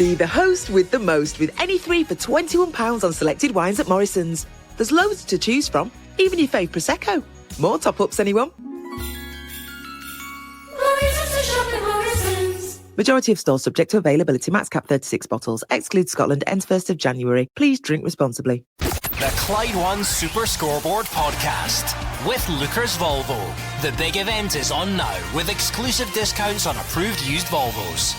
Be the host with the most with any three for £21 on selected wines at Morrison's. There's loads to choose from, even your fave Prosecco. More top-ups, anyone? Majority of stores subject to availability. Max cap 36 bottles. Excludes Scotland. Ends 1st of January. Please drink responsibly. The Clyde One Super Scoreboard Podcast with Lucas Volvo. The big event is on now with exclusive discounts on approved used Volvos.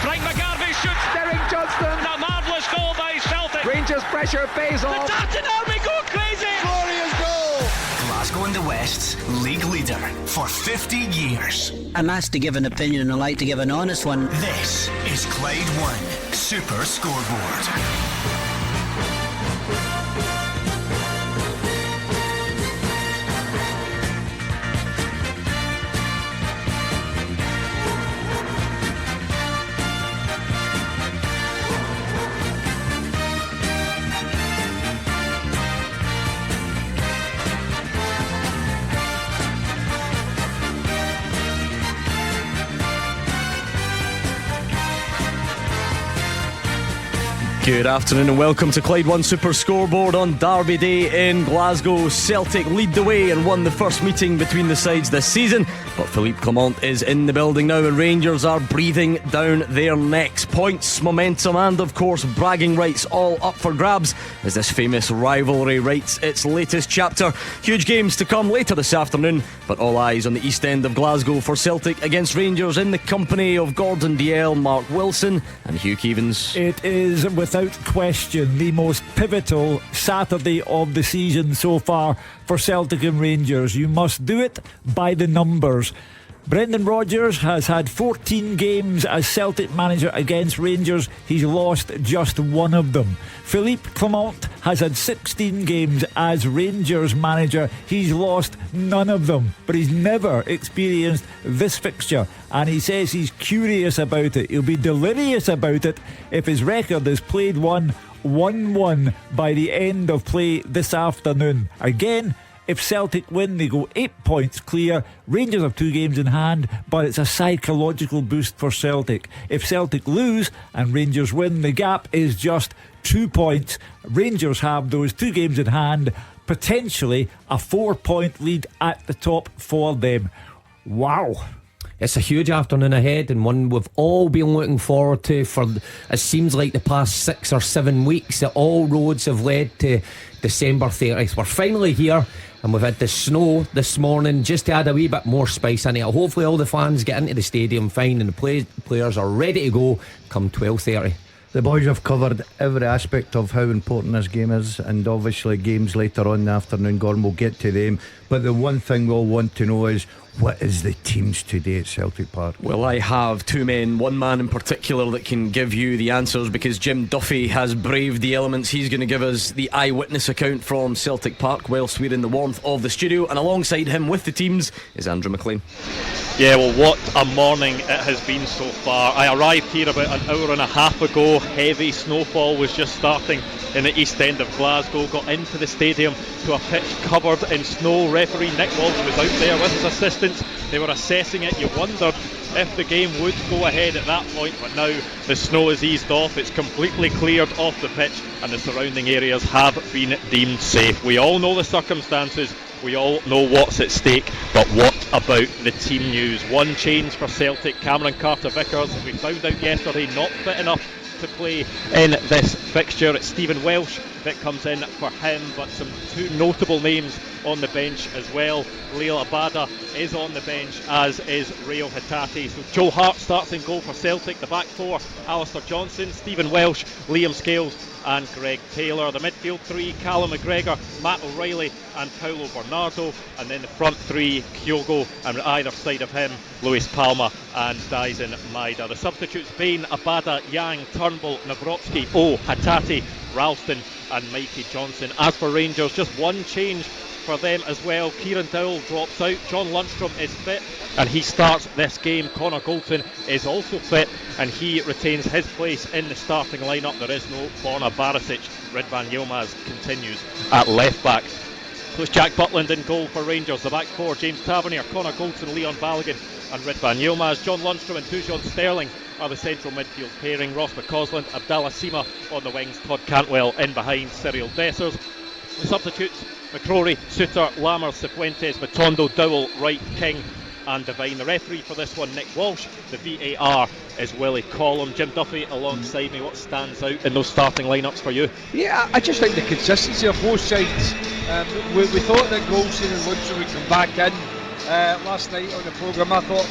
Frank McGarvey shoots. Derek Johnston. A marvellous goal by Celtic. Rangers pressure pays off. The Darton Army go crazy. Glorious goal. Glasgow and the West's league leader for 50 years. I'm asked to give an opinion and I like to give an honest one. This is Clyde One Super Scoreboard. Good afternoon and welcome to Clyde One Super Scoreboard on Derby Day in Glasgow. Celtic lead the way and won the first meeting between the sides this season, but Philippe Clement is in the building now and Rangers are breathing down their necks. Points, momentum and of course bragging rights all up for grabs as this famous rivalry writes its latest chapter. Huge games to come later this afternoon, but all eyes on the east end of Glasgow for Celtic against Rangers in the company of Gordon Dalziel, Mark Wilson and Hugh Keevins. It is without question the most pivotal Saturday of the season so far for Celtic and Rangers. You must do it by the numbers. Brendan Rodgers has had 14 games as Celtic manager against Rangers. He's lost just one of them. Philippe Clement has had 16 games as Rangers manager. He's lost none of them, but he's never experienced this fixture, and he says he's curious about it. He'll be delirious about it if his record is played 1-1 by the end of play this afternoon. Again, if Celtic win, they go 8 points clear. Rangers have 2 games in hand, but it's a psychological boost for Celtic. If Celtic lose and Rangers win, the gap is just 2 points. Rangers have those 2 games in hand, potentially a 4-point lead at the top for them. Wow. It's a huge afternoon ahead and one we've all been looking forward to for, it seems like, the past 6 or 7 weeks. That all roads have led to December 30th. We're finally here and we've had the snow this morning just to add a wee bit more spice in it. Hopefully all the fans get into the stadium fine and the players are ready to go come 12:30. The boys have covered every aspect of how important this game is, and obviously games later on in the afternoon, Gordon, will get to them. But the one thing we'll want to know is, what is the teams today at Celtic Park? Well, I have 2 men, one man in particular that can give you the answers, because Jim Duffy has braved the elements. He's going to give us the eyewitness account from Celtic Park whilst we're in the warmth of the studio, and alongside him with the teams is Andrew Maclean. Yeah, well, what a morning it has been so far. I arrived here about an hour and a half ago. Heavy snowfall was just starting in the east end of Glasgow. Got into the stadium to a pitch covered in snow. Referee Nick Walsh was out there with his assistants. They were assessing it. You wondered if the game would go ahead at that point, but now the snow has eased off. It's completely cleared off the pitch and the surrounding areas have been deemed safe. We all know the circumstances, we all know what's at stake, but what about the team news? One change for Celtic. Cameron Carter-Vickers, as we found out yesterday, not fit enough to play in this fixture. It's Stephen Welsh that comes in for him, but some 2 notable names on the bench as well. Leal Abada is on the bench, as is Rio Hatate. So Joe Hart starts in goal for Celtic. The back 4, Alistair Johnson, Stephen Welsh, Liam Scales and Greg Taylor. The midfield 3, Callum McGregor, Matt O'Reilly and Paulo Bernardo, and then the front 3, Kyogo, and either side of him, Luis Palma and Dyson Maeda. The substitutes: Bain, Abada, Yang, Turnbull, Nawrocki, Hatate, Ralston and Mikey Johnson. As for Rangers, just one change for them as well. Kieran Dowell drops out. John Lundstrom is fit and he starts this game. Connor Goldson is also fit and he retains his place in the starting lineup. There is no Borna Barisic. Ridvan Yilmaz continues at left back. So it's Jack Butland in goal for Rangers. The back 4, James Tavernier, Connor Goldson, Leon Balogun, and Ridvan Yilmaz. John Lundstram and Dujon Sterling are the central midfield pairing. Ross McCausland, Abdallah Sima on the wings, Todd Cantwell in behind Cyril Dessers. The substitutes: McCrory, Suter, Lammers, Cifuentes, Matondo, Dowell, Wright, King and Devine. The referee for this one, Nick Walsh. The VAR is Willie Collum. Jim Duffy alongside me. What stands out in those starting lineups for you? Yeah, I just think the consistency of both sides. We thought that Goldson and Lundstram would come back in last night on the programme. I thought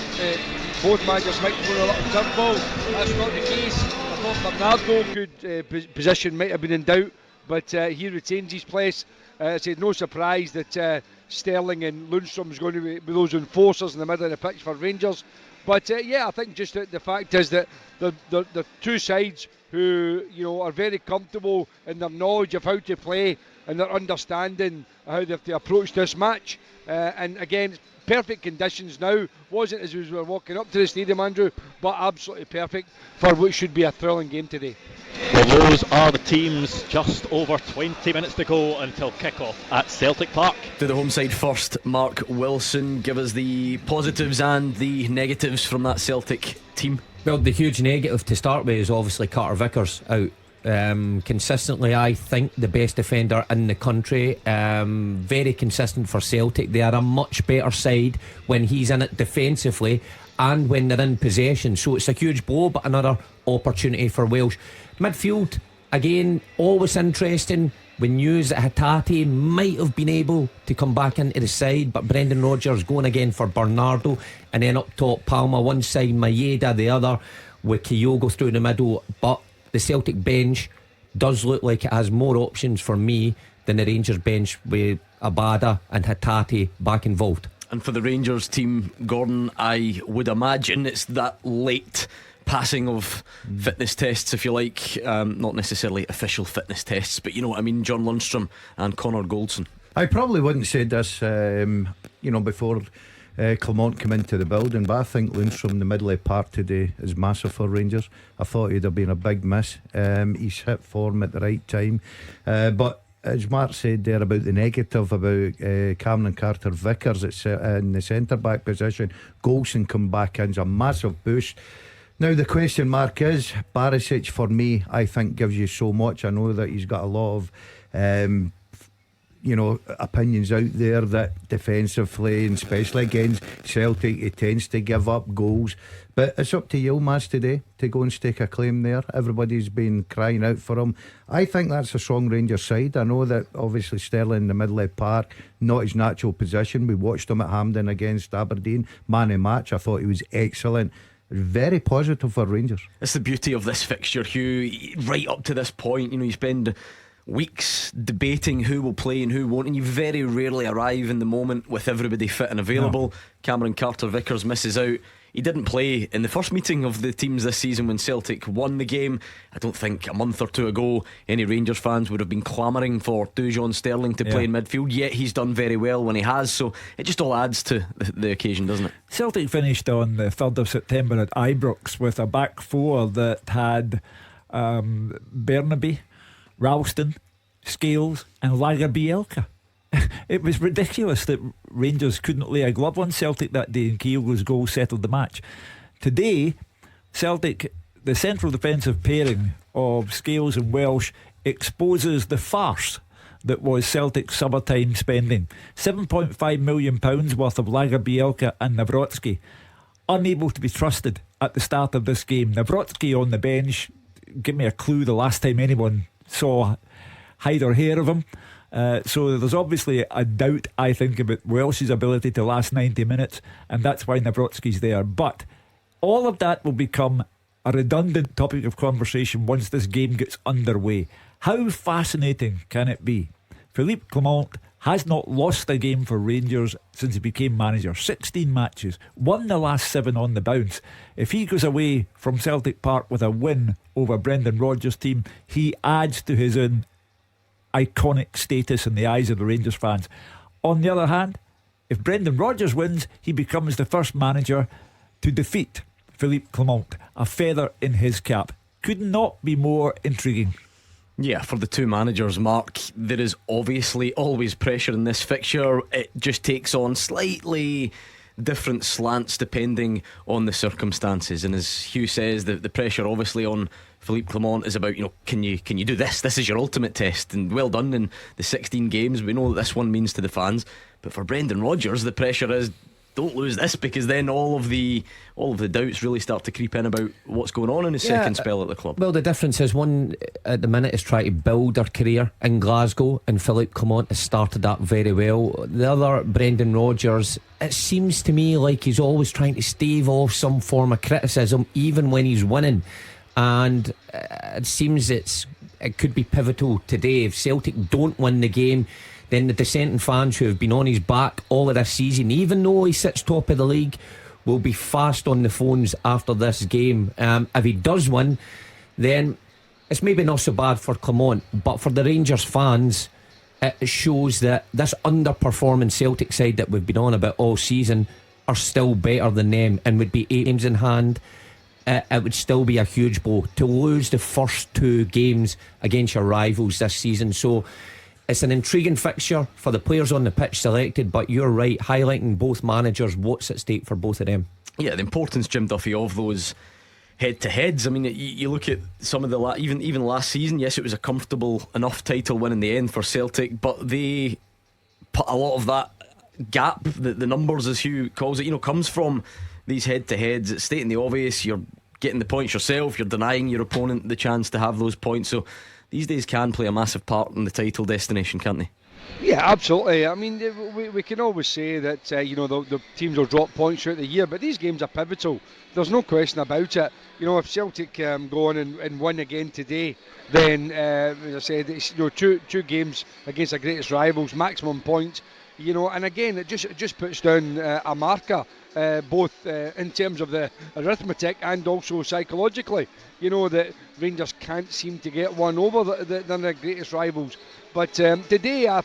both managers might go a little jump ball. That's not the case. I thought Bernardo could position might have been in doubt, but he retains his place. I said no surprise that Sterling and Lundstram is going to be those enforcers in the middle of the pitch for Rangers. But yeah, I think just the fact is that the two sides who are very comfortable in their knowledge of how to play and their understanding how they have to approach this match. And again, perfect conditions now. Wasn't as we were walking up to the stadium, Andrew, but absolutely perfect for what should be a thrilling game today. Well, those are the teams. Just over 20 minutes to go until kick-off at Celtic Park. To the home side first, Mark Wilson. Give us the positives and the negatives from that Celtic team. Well, the huge negative to start with is obviously Carter Vickers out. Consistently, I think the best defender in the country. Very consistent for Celtic. They are a much better side when he's in it defensively and when they're in possession. So it's a huge blow, but another opportunity for Welsh. Midfield, again, always interesting. We knew that Hatate might have been able to come back into the side, but Brendan Rodgers going again for Bernardo, and then up top Palma one side, Maeda the other, with Kyogo through the middle. But the Celtic bench does look like it has more options for me than the Rangers bench with Abada and Hatate back involved. And for the Rangers team, Gordon, I would imagine it's that late passing of fitness tests, if you like, not necessarily official fitness tests, but you know what I mean, John Lundstram and Connor Goldson. I probably wouldn't say this before Clement came into the building, but I think Lundstram, the middle of the park today, is massive for Rangers. I thought he'd have been a big miss. He's hit form at the right time, but as Mark said there about the negative about Cameron Carter-Vickers in the centre back position, Goldson come back in, a massive boost. Now the question mark is Barisic. For me, I think gives you so much. I know that he's got a lot of opinions out there that defensively and especially against Celtic he tends to give up goals, but it's up to Yilmaz today to go and stake a claim there. Everybody's been crying out for him. I think that's a strong Rangers side. I know that obviously Sterling in the middle of the park, not his natural position. We watched him at Hampden against Aberdeen, man of match. I thought he was excellent. Very positive for Rangers. It's the beauty of this fixture, Hugh. Right up to this point, you spend weeks debating who will play and who won't, and you very rarely arrive in the moment with everybody fit and available. No. Cameron Carter-Vickers misses out. He didn't play in the first meeting of the teams this season when Celtic won the game. I don't think a month or two ago any Rangers fans would have been clamouring for Dujon Sterling to play in midfield, yet he's done very well when he has, so it just all adds to the occasion, doesn't it? Celtic finished on the 3rd of September at Ibrox with a back four that had Bernaby, Ralston, Scales and Lagerbielke. It was ridiculous that Rangers couldn't lay a glove on Celtic that day, and Kyogo's goal settled the match. Today, Celtic, the central defensive pairing of Scales and Welsh, exposes the farce that was Celtic's summertime spending. £7.5 million worth of Lagerbielke and Nawrocki, unable to be trusted at the start of this game. Nawrocki on the bench, give me a clue the last time anyone saw hide or hair of him. So there's obviously a doubt, I think, about Welsh's ability to last 90 minutes, and that's why Nawrocki's there. But all of that will become a redundant topic of conversation once this game gets underway. How fascinating can it be? Philippe Clement has not lost a game for Rangers since he became manager. 16 matches, won the last 7 on the bounce. If he goes away from Celtic Park with a win over Brendan Rodgers' team, he adds to his own iconic status in the eyes of the Rangers fans. On the other hand, if Brendan Rodgers wins, he becomes the first manager to defeat Philippe Clement. A feather in his cap. Could not be more intriguing. Yeah, for the two managers, Mark, there is obviously always pressure in this fixture. It just takes on slightly different slants depending on the circumstances. And as Hugh says, the pressure obviously on Philippe Clement is about, can you do this? This is your ultimate test, and well done in the 16 games. We know what this one means to the fans, but for Brendan Rodgers the pressure is, don't lose this, because then all of the doubts really start to creep in about what's going on in his second spell at the club. Well, the difference is, one at the minute is trying to build their career in Glasgow, and Philippe Clement has started that very well. The other, Brendan Rodgers, it seems to me like he's always trying to stave off some form of criticism even when he's winning, and it seems it could be pivotal today. If Celtic don't win the game, then the dissenting fans who have been on his back all of this season, even though he sits top of the league, will be fast on the phones after this game. If he does win, then it's maybe not so bad for Clement, but for the Rangers fans, it shows that this underperforming Celtic side that we've been on about all season are still better than them, and would be 8 games in hand. It would still be a huge blow to lose the first 2 games against your rivals this season. So it's an intriguing fixture for the players on the pitch selected, but you're right, highlighting both managers, what's at stake for both of them. Yeah, the importance, Jim Duffy, of those head-to-heads. I mean, you look at some of the even last season. Yes, it was a comfortable enough title win in the end for Celtic, but they put a lot of that gap, the numbers as Hugh calls it, comes from these head-to-heads. It's stating the obvious. You're getting the points yourself, you're denying your opponent the chance to have those points. So these days can play a massive part in the title destination, can't they? Yeah, absolutely. I mean, we can always say that the teams will drop points throughout the year, but these games are pivotal. There's no question about it. If Celtic go on and win again today, then as I said, it's, two games against their greatest rivals, maximum points. And again, it just puts down a marker, both in terms of the arithmetic and also psychologically. That Rangers can't seem to get one over than their greatest rivals. But today, I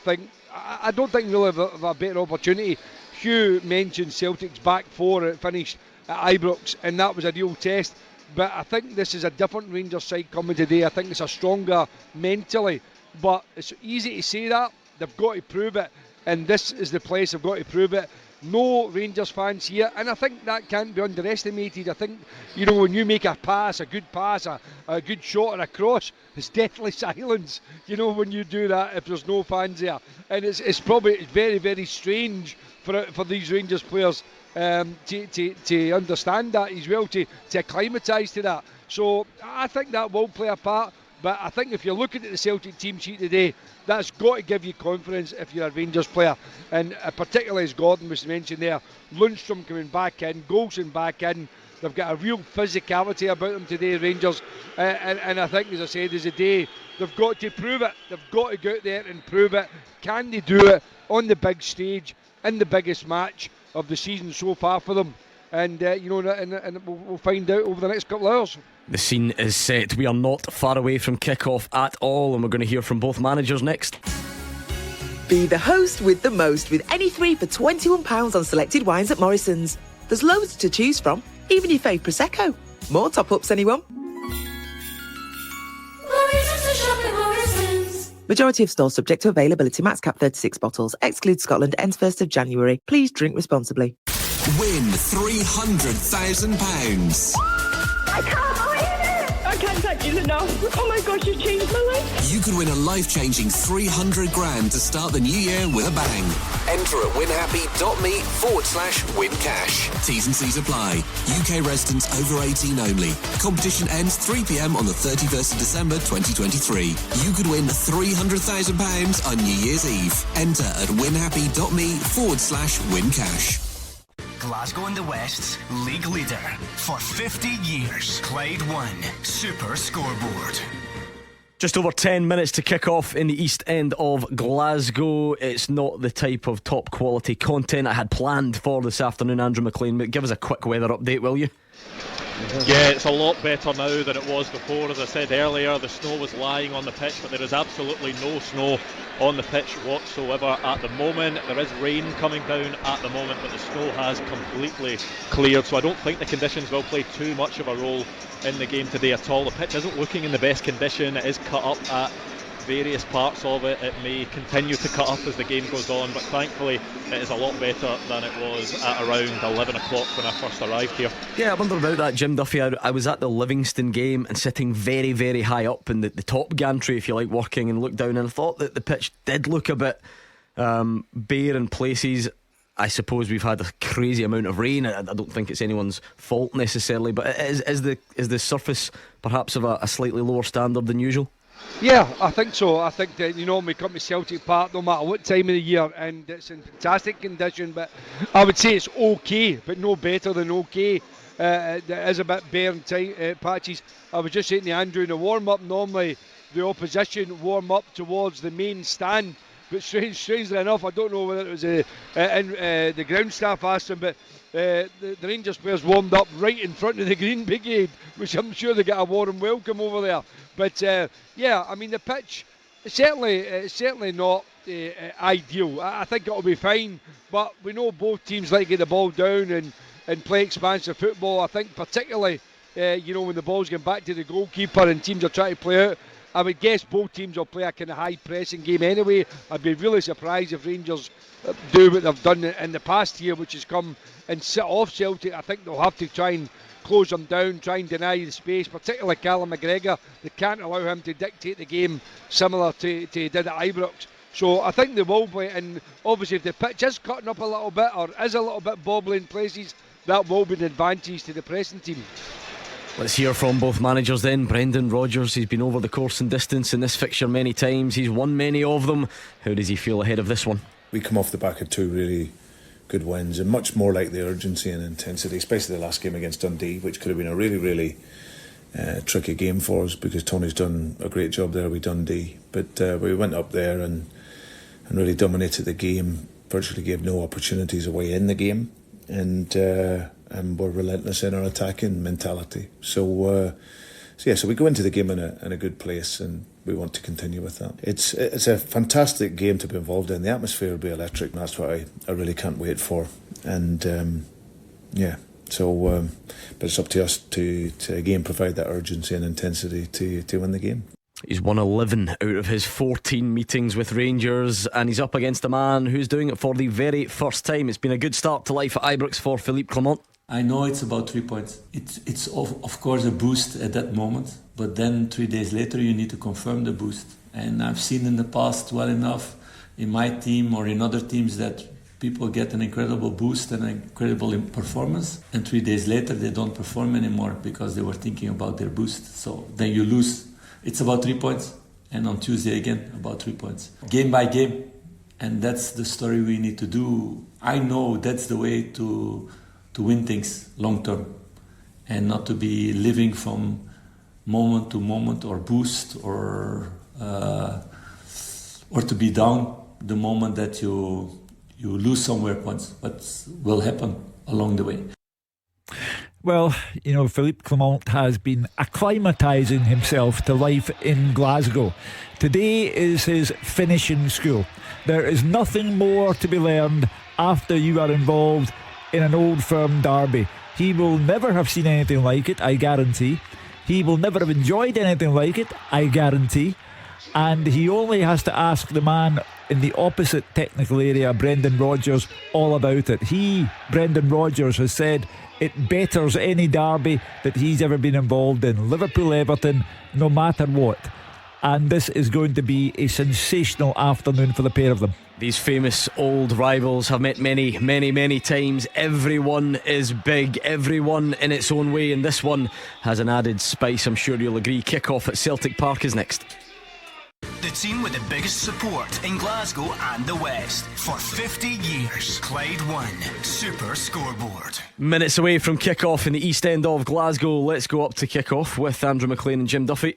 don't think we'll have a better opportunity. Hugh mentioned Celtic's back four finished at Ibrox, and that was a real test. But I think this is a different Rangers side coming today. I think it's a stronger mentally. But it's easy to say that. They've got to prove it. And this is the place they've got to prove it. No Rangers fans here, and I think that can't be underestimated. I think, when you make a pass, a good shot or a cross, it's definitely silence, when you do that, if there's no fans there. And it's probably very, very strange for these Rangers players to understand that as well, to acclimatise to that. So I think that will play a part. But I think if you're looking at the Celtic team sheet today, that's got to give you confidence if you're a Rangers player. And particularly, as Gordon was mentioned there, Lundstrom coming back in, Golson back in. They've got a real physicality about them today, Rangers. And I think, as I said, is a day they've got to prove it. They've got to go out there and prove it. Can they do it on the big stage, in the biggest match of the season so far for them? And we'll find out over the next couple of hours. The scene is set. We are not far away from kick-off at all, and we're going to hear from both managers next. Be the host with the most with any 3 for £21 on selected wines at Morrison's. There's loads to choose from, even your fave Prosecco. More top-ups, anyone? Majority of stores subject to availability. Max cap 36 bottles. Excludes Scotland. Ends 1st of January. Please drink responsibly. Win £300,000. I can't believe it! I can't thank you enough. Oh my gosh, you've changed my life. You could win a life-changing $300,000 to start the new year with a bang. Enter at winhappy.me/win cash. T's and C's apply. UK residents over 18 only. Competition ends 3 p.m. on the 31st of December 2023. You could win £300,000 on New Year's Eve. Enter at winhappy.me/win cash. Glasgow and the West's league leader for 50 years. Clyde 1 Super Scoreboard. Just over 10 minutes to kick off in the East End of Glasgow. It's not the type of top quality content I had planned for this afternoon, Andrew Maclean, but give us a quick weather update, will you? Yeah, it's a lot better now than it was before. As I said earlier, the snow was lying on the pitch, but there is absolutely no snow on the pitch whatsoever at the moment. There is rain coming down at the moment, but the snow has completely cleared, so I don't think the conditions will play too much of a role in the game today at all. The pitch isn't looking in the best condition. It is cut up at various parts of it. It may continue to cut up as the game goes on, but thankfully it is a lot better than it was at around 11 o'clock when I first arrived here. Yeah, I wonder about that, Jim Duffy. I was at the Livingston game and sitting very, very high up in the top gantry, if you like, working, and looked down, and I thought that the pitch did look a bit bare in places. I suppose we've had a crazy amount of rain. I don't think it's anyone's fault necessarily, but is the surface perhaps of a slightly lower standard than usual? Yeah, I think so. I think that, when we come to Celtic Park, no matter what time of the year, and it's in fantastic condition, but I would say it's okay, but no better than okay. There is a bit bare and tight patches. I was just saying to Andrew, in the warm-up, normally the opposition warm up towards the main stand, but strangely enough, I don't know whether it was the ground staff asked him, but the Rangers players warmed up right in front of the Green Brigade, which I'm sure they get a warm welcome over there. But the pitch it's certainly not ideal. I think it'll be fine, but we know both teams like to get the ball down and play expansive football. I think particularly when the ball's going back to the goalkeeper and teams are trying to play out, I would guess both teams will play a kind of high pressing game anyway. I'd be really surprised if Rangers do what they've done in the past year, which has come and sit off Celtic. I think they'll have to try and close them down, try and deny the space, particularly Callum McGregor. They can't allow him to dictate the game similar to he did at Ibrox. So I think they will play, and obviously if the pitch is cutting up a little bit or is a little bit bobbly in places, that will be an advantage to the pressing team. Let's hear from both managers then. Brendan Rodgers, he's been over the course and distance in this fixture many times. He's won many of them. How does he feel ahead of this one? We come off the back of two really good wins, and much more like the urgency and intensity, especially the last game against Dundee, which could have been a really, really tricky game for us, because Tony's done a great job there with Dundee. But we went up there and really dominated the game, virtually gave no opportunities away in the game, and we're relentless in our attacking mentality. So we go into the game in a good place, and we want to continue with that. It's a fantastic game to be involved in. The atmosphere will be electric, and that's what I really can't wait for. And but it's up to us to again provide that urgency and intensity to win the game. He's won 11 out of his 14 meetings with Rangers, and he's up against a man who's doing it for the very first time. It's been a good start to life at Ibrox for Philippe Clement. I know it's about 3 points. It's of course a boost at that moment, but then 3 days later you need to confirm the boost. And I've seen in the past well enough in my team or in other teams that people get an incredible boost and an incredible performance, and 3 days later they don't perform anymore because they were thinking about their boost. So then you lose. It's about 3 points, and on Tuesday again about 3 points. Game by game, and that's the story we need to do. I know that's the way to win things long term, and not to be living from moment to moment or boost or to be down the moment that you lose somewhere points, but will happen along the way. Well, Philippe Clement has been acclimatising himself to life in Glasgow. Today is his finishing school. There is nothing more to be learned after you are involved in an old firm derby. He will never have seen anything like it, I guarantee. He will never have enjoyed anything like it, I guarantee. And he only has to ask the man in the opposite technical area, Brendan Rodgers, all about it. Brendan Rodgers, has said it betters any derby that he's ever been involved in. Liverpool-Everton, no matter what. And this is going to be a sensational afternoon for the pair of them. These famous old rivals have met many, many, many times. Everyone is big, everyone in its own way, and this one has an added spice, I'm sure you'll agree. Kick-off at Celtic Park is next. The team with the biggest support in Glasgow and the West for 50 years. Clyde 1 Super Scoreboard. Minutes away from kick-off in the east end of Glasgow. Let's go up to kick-off with Andrew Maclean and Jim Duffy.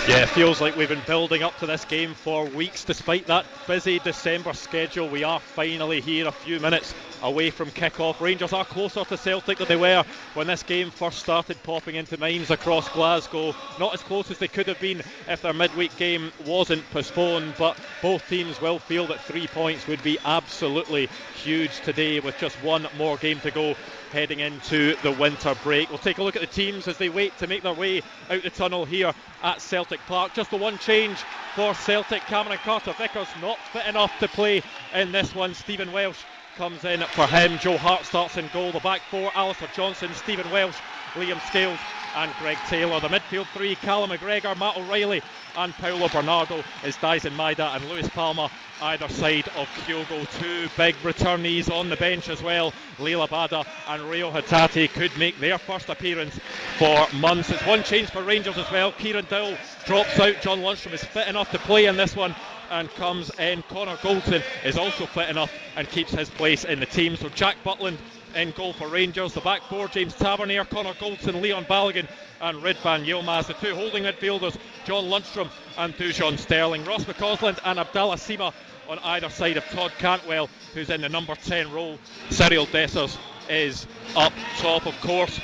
Yeah, it feels like we've been building up to this game for weeks. Despite that busy December schedule, we are finally here, a few minutes away from kick-off. Rangers are closer to Celtic than they were when this game first started popping into minds across Glasgow. Not as close as they could have been if their midweek game wasn't postponed, but both teams will feel that 3 points would be absolutely huge today, with just one more game to go heading into the winter break. We'll take a look at the teams as they wait to make their way out the tunnel here at Celtic Celtic Park. Just the one change for Celtic. Cameron Carter-Vickers not fit enough to play in this one. Stephen Welsh comes in for him. Joe Hart starts in goal. The back four: Alistair Johnson, Stephen Welsh, Liam Scales and Greg Taylor. The midfield three: Callum McGregor, Matt O'Reilly and Paulo Bernardo is Dyson Maida and Lewis Palmer either side of Kyogo. Two big returnees on the bench as well. Leila Bada and Rio Hatate could make their first appearance for months. It's one change for Rangers as well. Kieran Dowell drops out. John Lundstrom is fit enough to play in this one and comes in. Connor Goldson is also fit enough and keeps his place in the team. So Jack Butland in goal for Rangers. The back four: James Tavernier, Connor Goldson, Leon Balogun and Ridvan Yilmaz. The two holding midfielders: John Lundstrom and Dujon Sterling. Ross McCausland and Abdallah Sima on either side of Todd Cantwell, who's in the number 10 role. Cyril Dessers is up top, of course.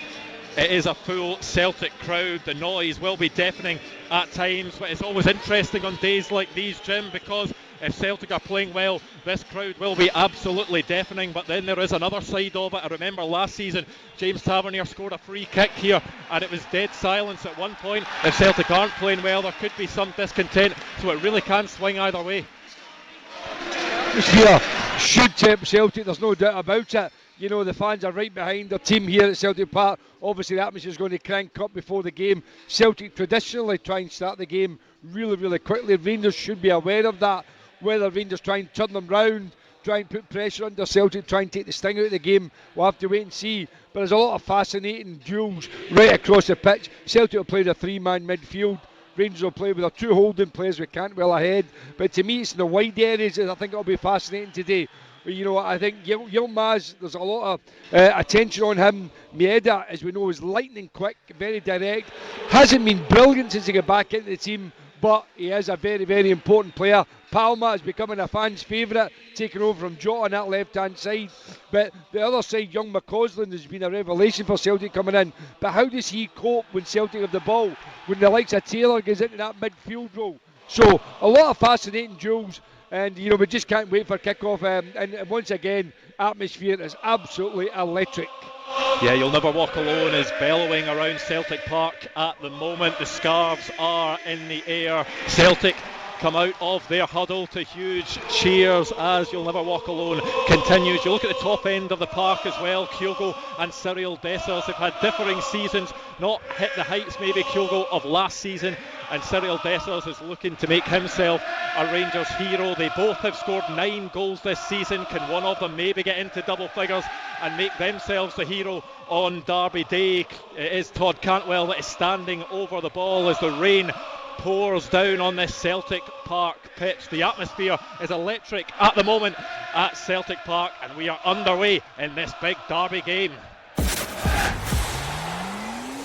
It is a full Celtic crowd. The noise will be deafening at times, but it's always interesting on days like these, Jim, because if Celtic are playing well, this crowd will be absolutely deafening. But then there is another side of it. I remember last season James Tavernier scored a free kick here and it was dead silence at one point. If Celtic aren't playing well, there could be some discontent, so it really can swing either way. Here should tempt Celtic, there's no doubt about it. You know, the fans are right behind their team here at Celtic Park. Obviously the atmosphere is going to crank up before the game. Celtic traditionally try and start the game really quickly. Rangers should be aware of that. Whether Rangers try and turn them round, try and put pressure under Celtic, try and take the sting out of the game, we'll have to wait and see. But there's a lot of fascinating duels right across the pitch. Celtic will play the three-man midfield. Rangers will play with their two holding players with Cantwell ahead. But to me, it's in the wide areas that I think it'll be fascinating today. You know, I think Yilmaz, there's a lot of attention on him. Maeda, as we know, is lightning quick, very direct. Hasn't been brilliant since he got back into the team, but he is a very important player. Palma is becoming a fan's favourite, taking over from Jota on that left-hand side. But the other side, young McCausland has been a revelation for Celtic coming in. But how does he cope when Celtic have the ball, when the likes of Taylor gets into that midfield role? So, a lot of fascinating duels. And, you know, we just can't wait for kick-off. And once again, atmosphere is absolutely electric. Yeah, You'll Never Walk Alone is bellowing around Celtic Park at the moment. The scarves are in the air. Celtic come out of their huddle to huge cheers as You'll Never Walk Alone continues. You look at the top end of the park as well. Kyogo and Cyril Dessers have had differing seasons, not hit the heights maybe Kyogo of last season, and Cyril Dessers is looking to make himself a Rangers hero. They both have scored 9 goals this season. Can one of them maybe get into double figures and make themselves the hero on Derby Day? It is Todd Cantwell that is standing over the ball as the rain pours down on this Celtic Park pitch. The atmosphere is electric at the moment at Celtic Park, and we are underway in this big derby game.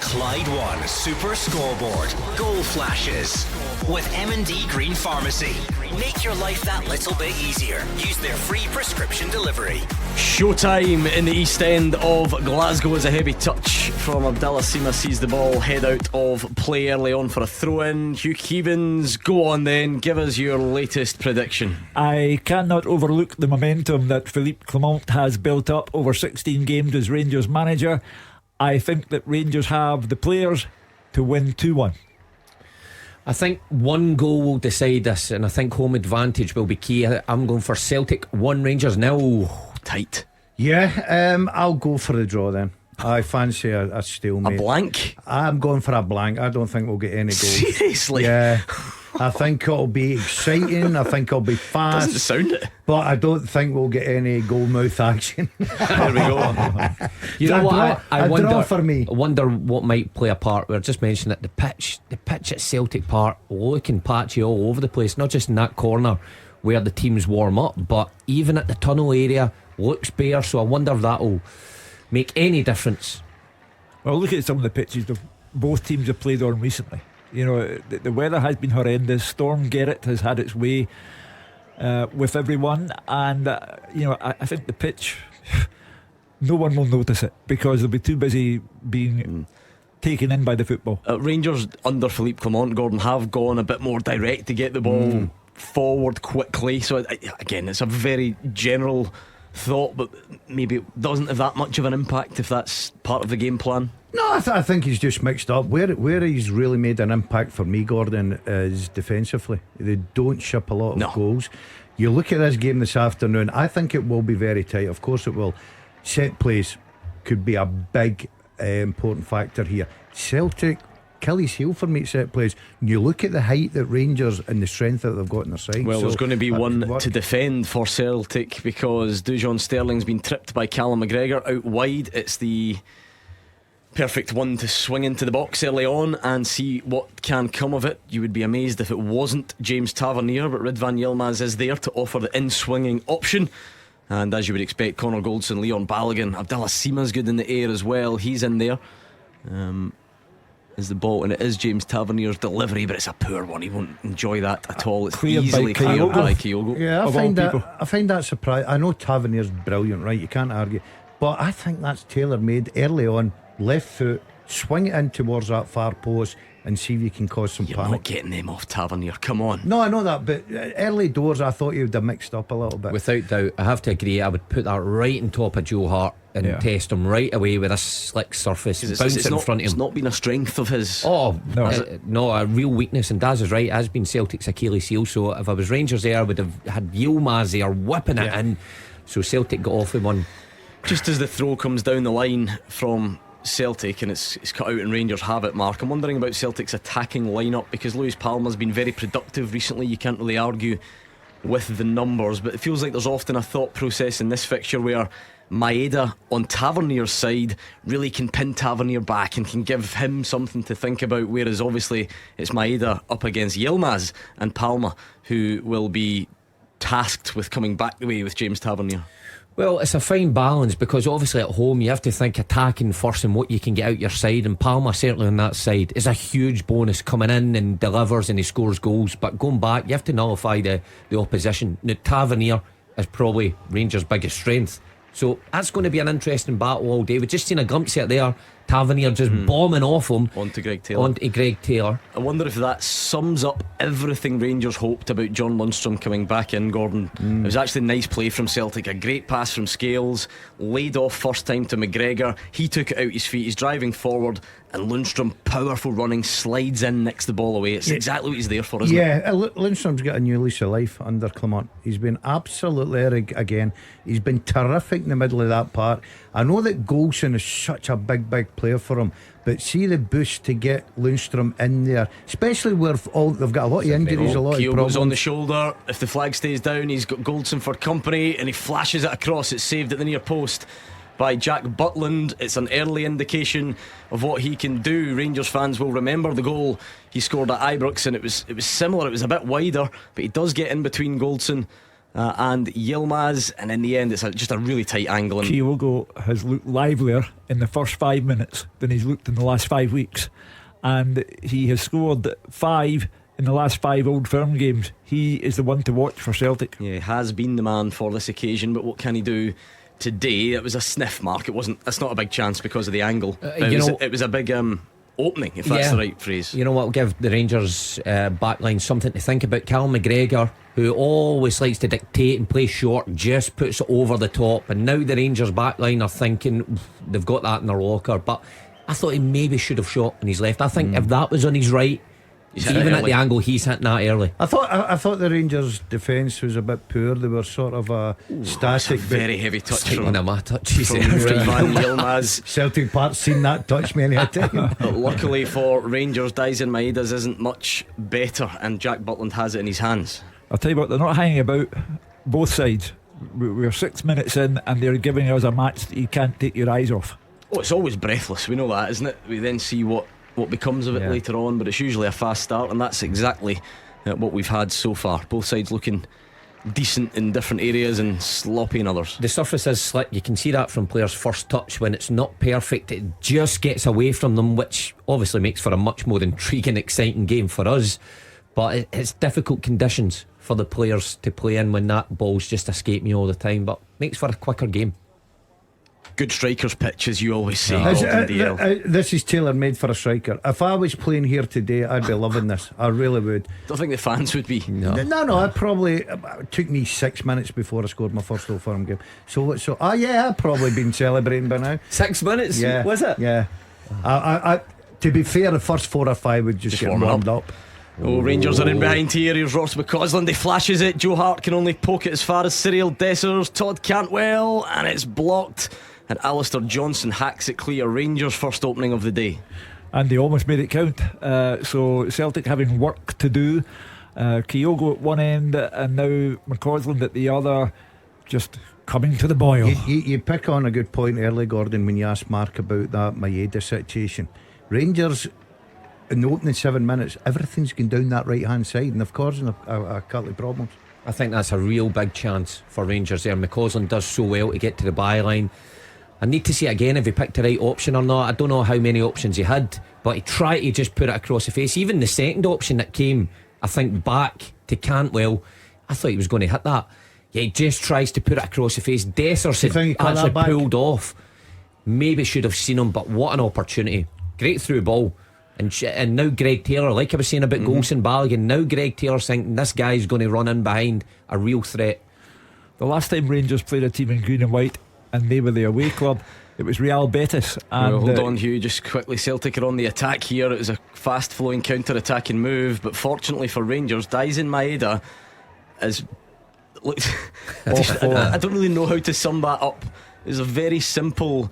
Clyde One Super Scoreboard. Goal flashes. With M&D Green Pharmacy. Make your life that little bit easier. Use their free prescription delivery. Showtime in the East End of Glasgow as a heavy touch from Abdallah Sima sees the ball head out of play early on for a throw-in. Hugh Keevins, go on then, give us your latest prediction. I cannot overlook the momentum that Philippe Clement has built up over 16 games as Rangers manager. I think that Rangers have the players to win 2-1. I think one goal will decide this, and I think home advantage will be key. I'm going for Celtic 1, Rangers 0. Tight. Yeah, I'll go for the draw then. I fancy a stalemate. A blank? I'm going for a blank. I don't think we'll get any goals. Seriously? Yeah. I think it'll be exciting. I think it'll be fast. Doesn't sound it. But I don't think we'll get any goal mouth action. There we go. You know what? I wonder. For me. I wonder what might play a part. We were just mentioning that the pitch at Celtic Park looking patchy all over the place. Not just in that corner where the teams warm up, but even at the tunnel area looks bare. So I wonder if that'll make any difference. Well, look at some of the pitches that both teams have played on recently. You know, the weather has been horrendous. Storm Gerrit has had its way with everyone, and you know, I think the pitch, no one will notice it because they'll be too busy being taken in by the football. Rangers under Philippe Clement, Gordon, have gone a bit more direct to get the ball forward quickly. So again, it's a very general thought, but maybe it doesn't have that much of an impact if that's part of the game plan. No, I think he's just mixed up. Where he's really made an impact for me, Gordon, is defensively. They don't ship a lot of goals. You look at this game this afternoon, I think it will be very tight. Of course it will. Set plays could be a big important factor here. Celtic Achilles heel for me at set plays. And you look at the height that Rangers and the strength that they've got in their side. Well, there's going to be one to defend for Celtic, because Dujon Sterling's been tripped by Callum McGregor out wide. It's the perfect one to swing into the box early on and see what can come of it. You would be amazed if it wasn't James Tavernier, but Ridvan Yilmaz is there to offer the in-swinging option. And as you would expect, Connor Goldson, Leon Balogun, Abdallah Sima's good in the air as well. He's in there. Is the ball, and it is James Tavernier's delivery, but it's a poor one. He won't enjoy that at all. It's easily cleared by Kyogo. Yeah, I find that surprising. I know Tavernier's brilliant, right? You can't argue, but I think that's tailor-made early on. Left foot, swing it in towards that far post and see if you can cause some You're panic. not getting them off Tavernier, come on. No, I know that, but early doors I thought he would have mixed up a little bit. Without doubt, I have to agree. I would put that right on top of Joe Hart and test him right away with a slick surface, bounce it in front of him. It's not been a strength of his. Oh no, a real weakness. And Daz is right, it has been Celtic's Achilles heel. So if I was Rangers there, I would have had Yilmaz there whipping it in. So Celtic got off with one. Just as the throw comes down the line from Celtic and it's cut out and Rangers have it, Mark, I'm wondering about Celtic's attacking lineup, because Luis Palma's been very productive recently. You can't really argue with the numbers, but it feels like there's often a thought process in this fixture where Maeda on Tavernier's side really can pin Tavernier back and can give him something to think about, whereas obviously it's Maeda up against Yilmaz and Palma who will be tasked with coming back the way with James Tavernier. Well, it's a fine balance, because obviously at home you have to think attacking first and what you can get out your side, and Palma certainly on that side is a huge bonus, coming in and delivers and he scores goals. But going back, you have to nullify the opposition. Now Tavernier is probably Rangers' biggest strength, so that's going to be an interesting battle all day. We've just seen a glimpse of it there. Tavernier just bombing off him onto Greg Taylor. I wonder if that sums up everything Rangers hoped about John Lundstrom coming back in, Gordon. It was actually a nice play from Celtic, a great pass from Scales, laid off first time to McGregor. He took it out his feet, he's driving forward, and Lundstrom, powerful running, slides in, nicks the ball away. It's exactly what he's there for, isn't it? Lundstrom's got a new lease of life under Clement. He's been absolutely again. He's been terrific in the middle of that part. I know that Goldson is such a big player for him, but see the boost to get Lundstrom in there, especially where they've got a lot of injuries, a lot of problems. On the shoulder. If the flag stays down, he's got Goldson for company, and he flashes it across. It's saved at the near post by Jack Butland. It's an early indication of what he can do. Rangers fans will remember the goal he scored at Ibrox, and it was similar. It was a bit wider, but he does get in between Goldson and Yilmaz, and in the end it's just a really tight angle. Kyogo has looked livelier in the first 5 minutes than he's looked in the last 5 weeks, and he has scored 5 in the last 5 Old Firm games. He is the one to watch for Celtic. Yeah, he has been the man for this occasion, but what can he do today? It was a sniff, Mark. That's not a big chance because of the angle. It was a big opening, if that's the right phrase. You know what will give the Rangers backline something to think about? Callum McGregor, who always likes to dictate and play short, just puts it over the top, and now the Rangers backline are thinking they've got that in their locker. But I thought he maybe should have shot on his left. I think if that was on his right, even at the angle, he's hitting that early. I thought the Rangers' defence was a bit poor. They were sort of static. Very heavy touch from my touch. From Ridvan Yilmaz. Celtic Park seen that touch many a time. Luckily for Rangers, Dyson Maeda's isn't much better, and Jack Butland has it in his hands. I'll tell you what, they're not hanging about both sides. We're 6 minutes in and they're giving us a match that you can't take your eyes off. Oh, it's always breathless, we know that, isn't it? We then see what becomes of it later on, but it's usually a fast start, and that's exactly what we've had so far. Both sides looking decent in different areas and sloppy in others. The surface is slick. You can see that from players' first touch. When it's not perfect, it just gets away from them, which obviously makes for a much more intriguing, exciting game for us. But it's difficult conditions for the players to play in when that ball's just escaping you all the time, but makes for a quicker game. good strikers pitch, as you always say. This is tailor-made for a striker. If I was playing here today, I'd be loving this. I really would. Don't think the fans would be. No. I probably it took me 6 minutes before I scored my first Old Firm game. I've probably been celebrating by now. 6 minutes? Yeah, was it? Yeah. To be fair, the first 4 or 5 would just get warmed up. Rangers are in behind here. Here's Ross McCausland. He flashes it. Joe Hart can only poke it as far as Cyril Dessers. Todd Cantwell, and it's blocked. And Alistair Johnson hacks it clear. Rangers' first opening of the day. And they almost made it count. So Celtic having work to do. Kyogo at one end and now McCausland at the other, just coming to the boil. You pick on a good point early, Gordon, when you asked Mark about that Maeda situation. Rangers, in the opening 7 minutes, everything's going down that right hand side, and of course a couple of problems. I think that's a real big chance for Rangers there. McCausland does so well to get to the byline. I need to see it again if he picked the right option or not. I don't know how many options he had, but he tried to just put it across the face. Even the second option that came, I think, back to Cantwell, I thought he was going to hit that. Yeah, he just tries to put it across the face. Dessers had actually pulled off. Maybe should have seen him, but what an opportunity. Great through ball. And now Greg Taylor, like I was saying about Golson Balogun, now Greg Taylor's thinking this guy's going to run in behind, a real threat. The last time Rangers played a team in green and white and they were the away club, it was Real Betis. And hold on, Hugh, just quickly. Celtic are on the attack here. It was a fast flowing counter attacking move, but fortunately for Rangers, Daisen Maeda is I don't really know how to sum that up. It's a very simple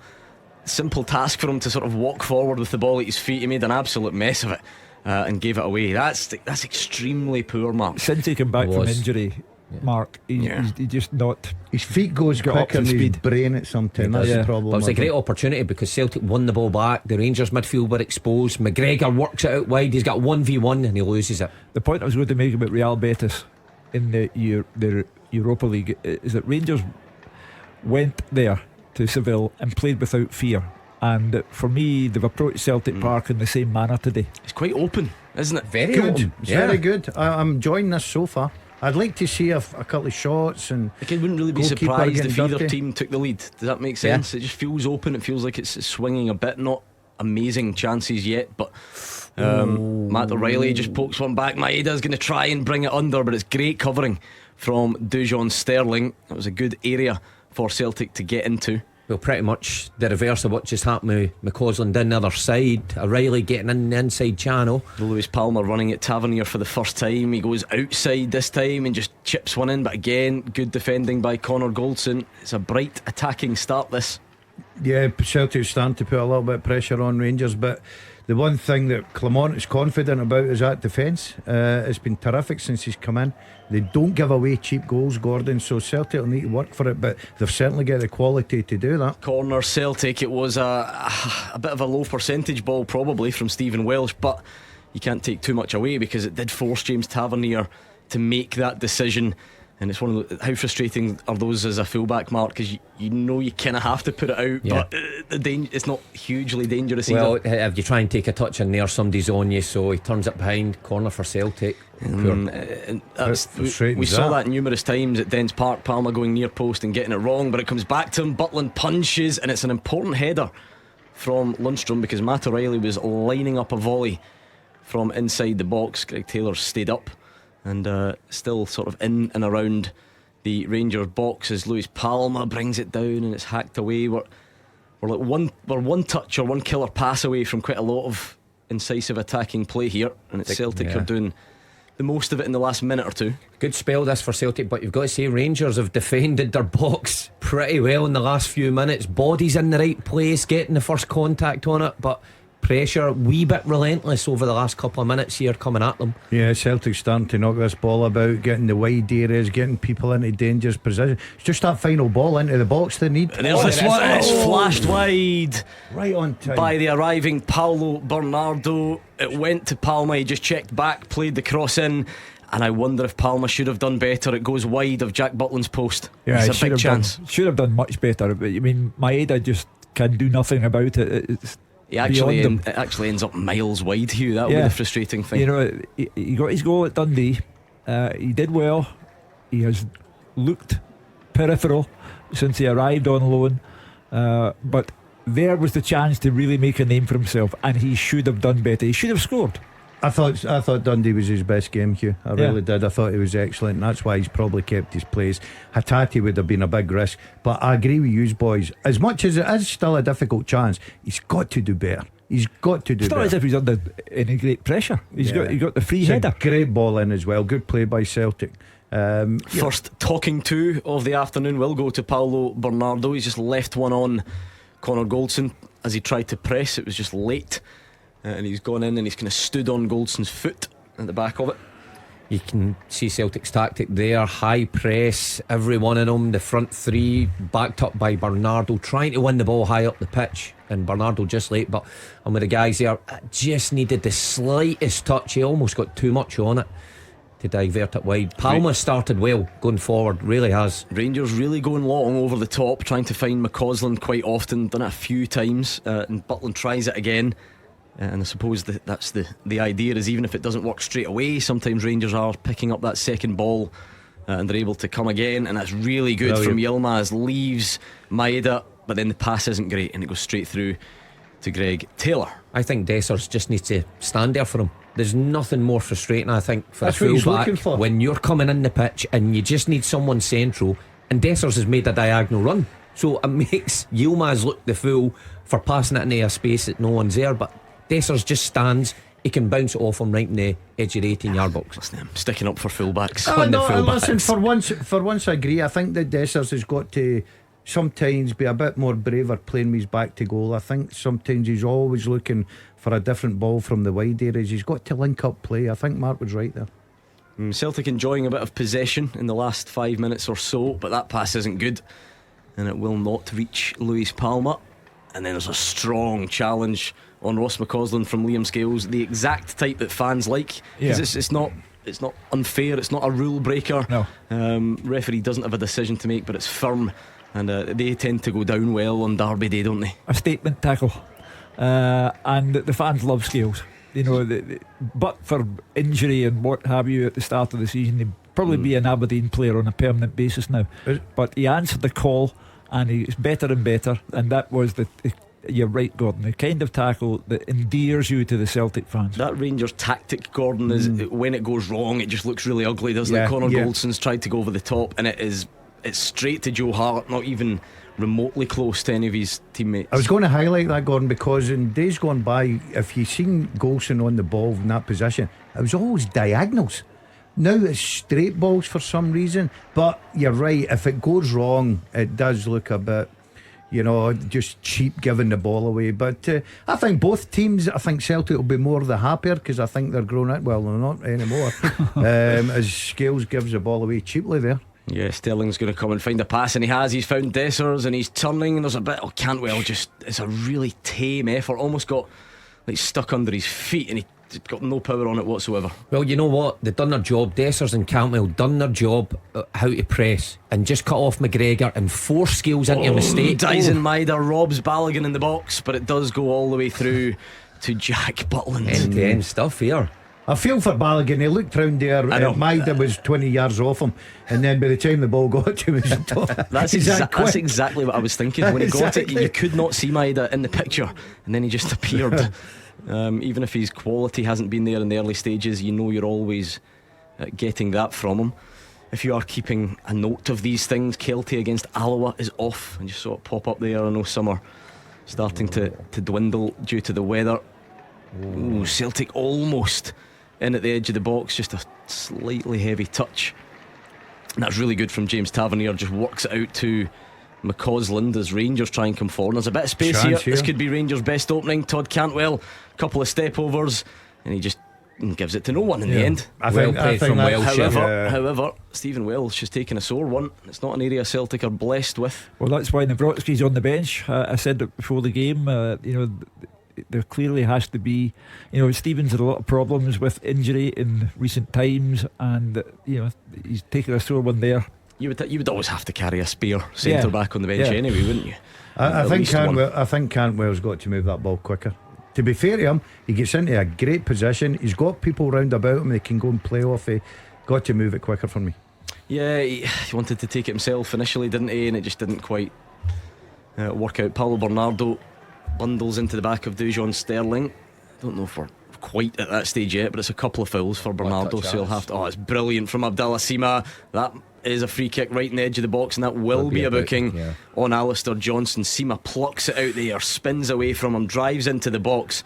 task for him to sort of walk forward with the ball at his feet. He made an absolute mess of it and gave it away. That's extremely poor, Mark. Since he came back from injury, Mark, he just not. His feet goes quicker than his brain at some time. That's the problem. But it was a great opportunity because Celtic won the ball back. The Rangers midfield were exposed. McGregor works it out wide. He's got 1v1 and he loses it. The point I was going to make about Real Betis in the Europa League is that Rangers went there to Seville and played without fear, and for me they've approached Celtic Park in the same manner today. It's quite open, isn't it? Very good. open. It's very good. I'm enjoying this so far. I'd like to see a couple of shots, and I wouldn't really be surprised if either team took the lead. Does that make sense? It just feels open. It feels like it's swinging a bit. Not amazing chances yet, but Matt O'Reilly just pokes one back. Maeda's going to try and bring it under, but it's great covering from Dujon Sterling. That was a good area for Celtic to get into. Well, pretty much the reverse of what just happened with McCausland in the other side. O'Reilly getting in the inside channel. Lewis Palmer running at Tavernier for the first time. He goes outside this time and just chips one in, but again, good defending by Connor Goldson. It's a bright attacking start, this. Yeah, Celtic's starting to put a little bit of pressure on Rangers, but the one thing that Clement is confident about is that defence. It's been terrific since he's come in. They don't give away cheap goals, Gordon, so Celtic will need to work for it, but they've certainly got the quality to do that. Corner Celtic. It was a bit of a low percentage ball probably from Stephen Welsh, but you can't take too much away because it did force James Tavernier to make that decision. And it's one of the, how frustrating are those as a fullback, Mark? Because you know you kind of have to put it out, but it's not hugely dangerous well, either. If you try and take a touch in there, somebody's on you, so he turns it behind. Corner for Celtic. We saw that numerous times at Dens Park. Palmer going near post and getting it wrong, but it comes back to him. Butland punches, and it's an important header from Lundstrom because Matt O'Reilly was lining up a volley from inside the box. Greg Taylor stayed up and still sort of in and around the Rangers box as Lewis Palmer brings it down and it's hacked away. We're like one touch or one killer pass away from quite a lot of incisive attacking play here, and it's Celtic are doing the most of it in the last minute or two. Good spell this for Celtic, but you've got to say Rangers have defended their box pretty well in the last few minutes. Bodies in the right place, getting the first contact on it, but pressure, wee bit relentless over the last couple of minutes here coming at them. Yeah, Celtic's starting to knock this ball about, getting the wide areas, getting people into dangerous position. It's just that final ball into the box they need. And there's this one, it's flashed wide right on time by the arriving Paulo Bernardo. It went to Palma, he just checked back, played the cross in, and I wonder if Palma should have done better. It goes wide of Jack Butland's post. Yeah, it's a big chance. Should have done much better, but I mean Maeda just can do nothing about it. It's it actually ends up miles wide, Hugh. That would be the frustrating thing. You know, he got his goal at Dundee. He did well. He has looked peripheral since he arrived on loan. but there was the chance to really make a name for himself, and he should have done better. He should have scored. I thought Dundee was his best game, Hugh. I really did. I thought he was excellent, and that's why he's probably kept his place. Hatate would have been a big risk, but I agree with you boys. As much as it is still a difficult chance, he's got to do better. He's got to do better. It's not as if he's under any great pressure. He got the free header. Great ball in as well. Good play by Celtic. First talking to of the afternoon will go to Paulo Bernardo. He's just left one on Connor Goldson as he tried to press. It was just late. And he's gone in and he's kind of stood on Goldson's foot at the back of it. You can see Celtic's tactic there. High press, every one of them. The front three backed up by Bernardo, trying to win the ball high up the pitch. And Bernardo just late, but I'm with the guys there. Just needed the slightest touch. He almost got too much on it to divert it wide. Palma started well going forward, really has. Rangers really going long over the top, trying to find McCausland quite often. Done it a few times, and Butland tries it again. And I suppose that's the idea, is even if it doesn't work straight away, sometimes Rangers are picking up that second ball and they're able to come again, and that's really good from Yilmaz. Leaves Maeda, but then the pass isn't great and it goes straight through to Greg Taylor. I think Dessers just needs to stand there for him. There's nothing more frustrating, I think, for that's a fullback when you're coming in the pitch and you just need someone central, and Dessers has made a diagonal run, so it makes Yilmaz look the fool for passing it into a space that no one's there. But Dessers just stands, he can bounce it off him right in the edge of the 18-yard box. Listen, I'm sticking up for fullbacks. Listen, for once I agree. I think that Dessers has got to sometimes be a bit more braver playing with his back to goal. I think sometimes he's always looking for a different ball from the wide areas. He's got to link up play. I think Mark was right there. Celtic enjoying a bit of possession in the last 5 minutes or so, but that pass isn't good and it will not reach Luis Palma. And then there's a strong challenge on Ross McCausland from Liam Scales, the exact type that fans like, because it's not unfair, it's not a rule breaker. No. Referee doesn't have a decision to make, but it's firm, and they tend to go down well on Derby Day, don't they? A statement tackle, and the fans love Scales. You know, but for injury and what have you at the start of the season, he'd probably be an Aberdeen player on a permanent basis now. But he answered the call, and he's better and better, and that was you're right, Gordon, the kind of tackle that endears you to the Celtic fans. That Rangers tactic, Gordon, is when it goes wrong, it just looks really ugly, doesn't it? Connor Goldson's tried to go over the top, and it's straight to Joe Hart, not even remotely close to any of his teammates. I was going to highlight that, Gordon, because in days gone by, if you've seen Golson on the ball in that position, it was always diagonals. Now it's straight balls for some reason. But you're right, if it goes wrong, it does look a bit, just cheap giving the ball away. But I think both teams, I think Celtic will be more the happier, because I think they're grown out. Well, they're not anymore. As Scales gives the ball away cheaply there. Yeah, Sterling's going to come and find a pass, and he's found Dessers, and he's turning, and there's a bit Cantwell, it's a really tame effort, almost got stuck under his feet, and he got no power on it whatsoever. Well, you know what, they've done their job. Dessers and Cantwell done their job, how to press and just cut off McGregor and force Scales into a mistake. Dyson Maeda robs Balogun in the box, but it does go all the way through to Jack Butland. End-to-end stuff here. I feel for Balogun. He looked round there, Maeda was 20 yards off him, and then by the time the ball got to him, that's exactly what I was thinking. When he got it, you could not see Maeda in the picture, and then he just appeared. Even if his quality hasn't been there in the early stages, you're always getting that from him. If you are keeping a note of these things, Kelty against Alloa is off, and you saw it pop up there. I know some are starting to dwindle due to the weather. Ooh, Celtic almost in at the edge of the box, just a slightly heavy touch, and that's really good from James Tavernier. Just works it out to McCausland as Rangers try and come forward. There's a bit of space here. This could be Rangers' best opening. Todd Cantwell, couple of step overs, and he just gives it to no one in the end. However, Stephen Welsh has taken a sore one. It's not an area Celtic are blessed with. Well, that's why Nawrocki's on the bench. I said it before the game. There clearly has to be, Stevens had a lot of problems with injury in recent times, and he's taken a sore one there. You would always have to carry a spare centre back on the bench anyway, wouldn't you? I think Cantwell's got to move that ball quicker. To be fair to him, he gets into a great position. He's got people round about him they can go and play off. He got to move it quicker for me. Yeah, he wanted to take it himself initially, didn't he? And it just didn't quite work out. Paulo Bernardo bundles into the back of Dujon Sterling. I don't know if we're quite at that stage yet, but it's a couple of fouls for Bernardo, so he'll have to. Oh, it's brilliant from Abdallah Sima. That is a free kick right in the edge of the box, and that will be a booking on Alistair Johnston. Sima plucks it out there, spins away from him, drives into the box.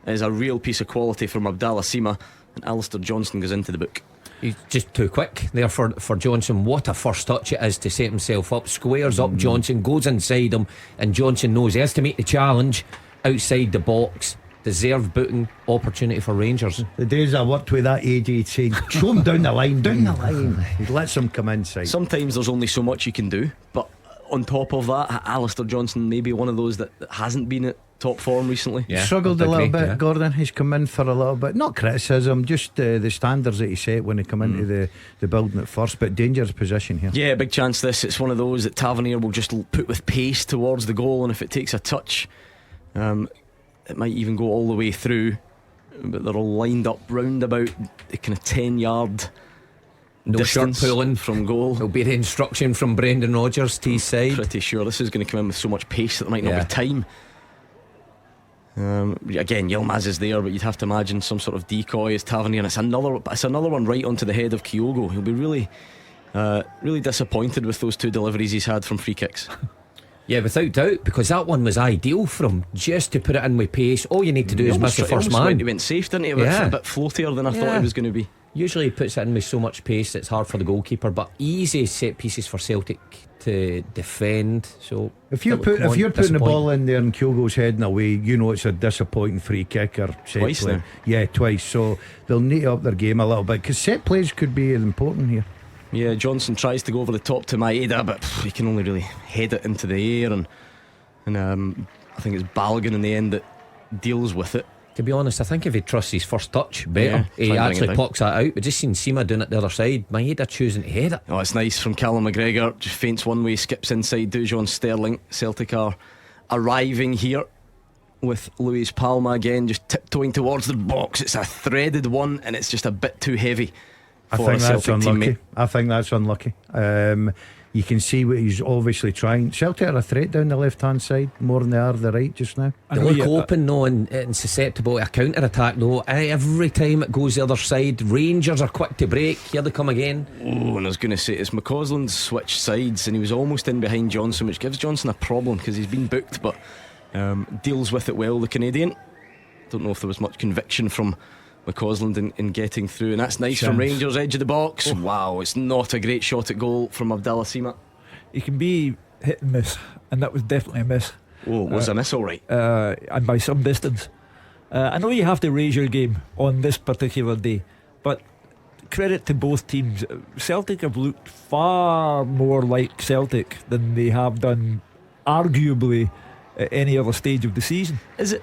It is a real piece of quality from Abdallah Sima, and Alistair Johnston goes into the book. He's just too quick there for Johnson. What a first touch it is to set himself up. Squares up Johnson, goes inside him, and Johnson knows he has to make the challenge outside the box. Deserved booking opportunity for Rangers. The days I worked with that AJ saying, show him down the line. He lets him come inside. Sometimes there's only so much you can do, but on top of that, Alistair Johnston may be one of those that hasn't been at top form recently. Struggled a little bit, Gordon. He's come in for a little bit, not criticism, just the standards that he set when he come into the building at first, but dangerous position here. Yeah, big chance this. It's one of those that Tavernier will just put with pace towards the goal, and if it takes a touch, it might even go all the way through, but they're all lined up round about the kind of 10-yard distance shirt pulling from goal. There'll be the instruction from Brendan Rodgers to his side. Pretty sure this is going to come in with so much pace that there might not be time. Again, Yilmaz is there, but you'd have to imagine some sort of decoy as Tavernier, and it's another one right onto the head of Kyogo. He'll be really disappointed with those two deliveries he's had from free kicks. Yeah, without doubt, because that one was ideal for him, just to put it in with pace. All you need to do is miss the first man. He went safe, didn't he? A bit floatier than I thought he was going to be. Usually he puts it in with so much pace it's hard for the goalkeeper, but easy set pieces for Celtic to defend. So if you're putting the ball in there and Kyogo's heading away, you know it's a disappointing free kick or set twice play. Now. Yeah, twice. So they'll neat up their game a little bit, because set plays could be important here. Yeah, Johnson tries to go over the top to Maeda, but he can only really head it into the air, and I think it's Balogun in the end that deals with it. To be honest, I think if he trusts his first touch better, he actually plucks that out. But just seen Sima doing it the other side, Maeda choosing to head it. Oh, it's nice from Callum McGregor. Just feints one way, skips inside Dujon Sterling. Celtic are arriving here with Luis Palma again, just tiptoeing towards the box. It's a threaded one, and it's just a bit too heavy for a Celtic teammate. I think that's unlucky. You can see what he's obviously trying. Celtic are a threat down the left hand side more than they are the right just now. They look open though and susceptible to a counter attack though. Every time it goes the other side, Rangers are quick to break. Here they come again. Oh, and I was going to say, it's McCausland's switched sides, and he was almost in behind Johnson, which gives Johnson a problem because he's been booked, but deals with it well, the Canadian. Don't know if there was much conviction from McCausland in getting through, and that's nice from Rangers, edge of the box. Wow, it's not a great shot at goal from Abdallah Sima. He can be hit and miss, and that was definitely a miss. Oh, was a miss, alright? And by some distance. I know you have to raise your game on this particular day, but credit to both teams. Celtic have looked far more like Celtic than they have done arguably at any other stage of the season. Is it,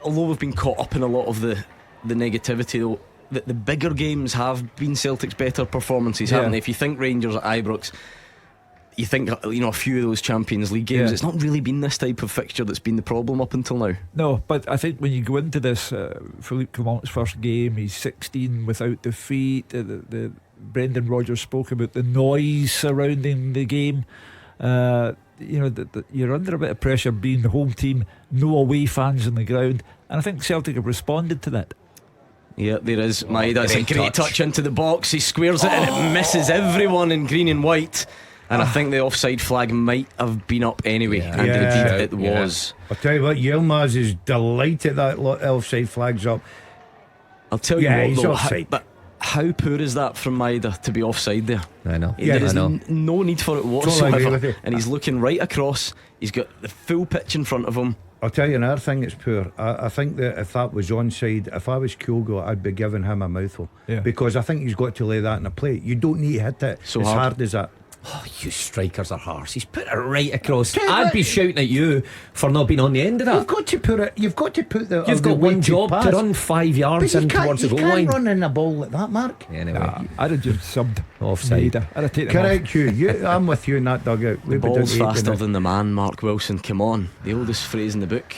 although we've been caught up in a lot of the negativity though, that the bigger games have been Celtic's better performances, haven't they? If you think Rangers at Ibrox, you think a few of those Champions League games, it's not really been this type of fixture that's been the problem up until now. No, but I think when you go into this, Philippe Clement's first game, he's 16 without defeat. The Brendan Rodgers spoke about the noise surrounding the game. You're under a bit of pressure being the home team, no away fans on the ground, and I think Celtic have responded to that. Yeah, there is Maeda. It's a great touch into the box. He squares it and it misses everyone in green and white. And I think the offside flag might have been up anyway. And indeed it was. I'll tell you what, Yilmaz is delighted that offside flag's up. I'll tell you what, he's though, offside. but how poor is that from Maeda to be offside there? I know. There is no need for it whatsoever. And he's looking looking right across. He's got the full pitch in front of him. I'll tell you another thing that's poor. I think that if that was onside, if I was Kyogo, I'd be giving him a mouthful. Because I think he's got to lay that in a plate. You don't need to hit it as hard as that. Oh, you strikers are harsh. He's put it right across. I'd be shouting at you for not being on the end of that. You've got to put it. You've got to put the. You've got one job to run 5 yards in towards the goal line. You can't run in a ball like that, Mark. Anyway, I'd have just subbed offside. I'd have taken correct, Hugh. I'm with you in that dugout. The ball's faster than the man, Mark Wilson. Come on, the oldest phrase in the book.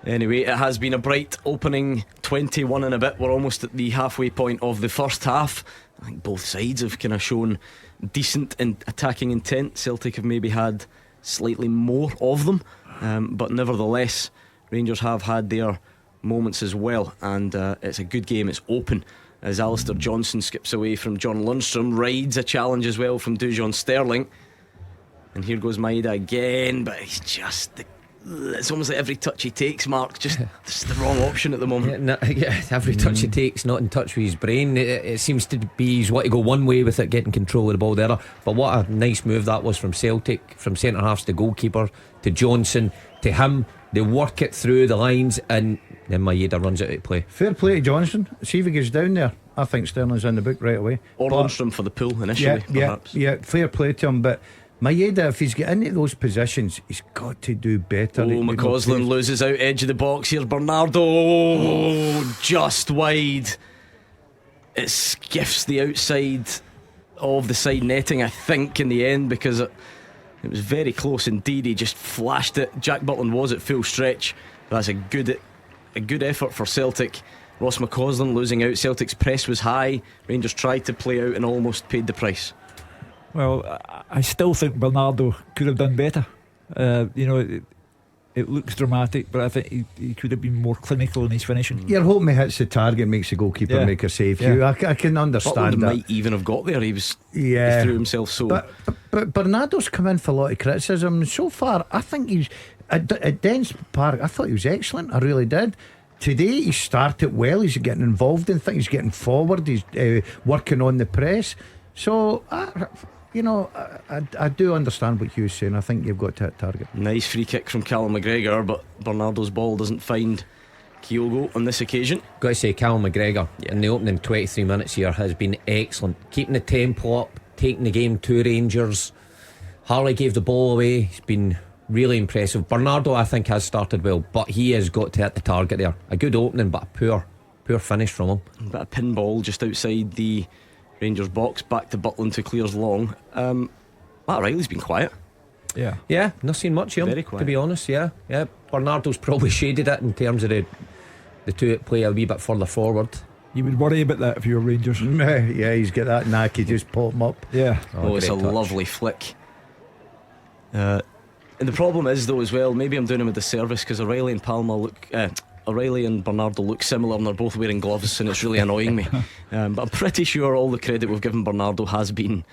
Anyway, it has been a bright opening 21 and a bit. We're almost at the halfway point of the first half. I think both sides have kind of shown decent and attacking intent. Celtic have maybe had slightly more of them, but nevertheless Rangers have had their moments as well, and it's a good game. It's open as Alistair Johnston skips away from John Lundstrom, rides a challenge as well from Dujon Sterling, and here goes Maeda again, but he's just it's almost like every touch he takes, Mark, just the wrong option at the moment. Every touch he takes not in touch with his brain. It seems to be he's want to go one way with it, getting control of the ball there. But what a nice move that was from Celtic, from centre halves to goalkeeper to Johnson to him. They work it through the lines, and then Maeda runs it out of play. Fair play to Johnson. See if he gets down there. I think Sterling's in the book right away. Or Lundstrom for the pull initially, perhaps. Yeah, fair play to him, but Maeda, if he's getting into those positions, he's got to do better. McCausland loses out edge of the box. Here's Bernardo, just wide. It skiffs the outside of the side netting, I think, in the end, because it was very close indeed. He just flashed it. Jack Butland was at full stretch. That's a good effort for Celtic. Ross McCausland losing out. Celtic's press was high. Rangers tried to play out and almost paid the price. Well, I still think Bernardo could have done better. It looks dramatic, but I think he could have been more clinical in his finishing. You're hoping he hits the target, makes the goalkeeper make a save. Hugh, I can understand that. Might even have got there. He threw himself so. But Bernardo's come in for a lot of criticism so far. I think he's at Dens Park. I thought he was excellent. I really did. Today he started well. He's getting involved in things. He's getting forward. He's working on the press. So I do understand what Hugh's saying. I think you've got to hit target. Nice free kick from Callum McGregor, but Bernardo's ball doesn't find Kyogo on this occasion. Got to say, Callum McGregor in the opening 23 minutes here has been excellent, keeping the tempo up, taking the game to Rangers. Harley gave the ball away. He's been really impressive. Bernardo, I think, has started well, but he has got to hit the target there. A good opening, but a poor finish from him. A bit of pinball just outside the Rangers box, back to Butland, who clears long. Matt Riley's been quiet. Yeah, not seen much of him, very quiet, to be honest. Yeah. Bernardo's probably shaded it in terms of the two that play a wee bit further forward. You would worry about that if you were Rangers. Yeah, he's got that knack. He just pop him up. Yeah. It's a lovely flick. And the problem is, though, as well, maybe I'm doing him a disservice because O'Reilly and Bernardo look similar and they're both wearing gloves, and it's really annoying me. But I'm pretty sure all the credit we've given Bernardo has been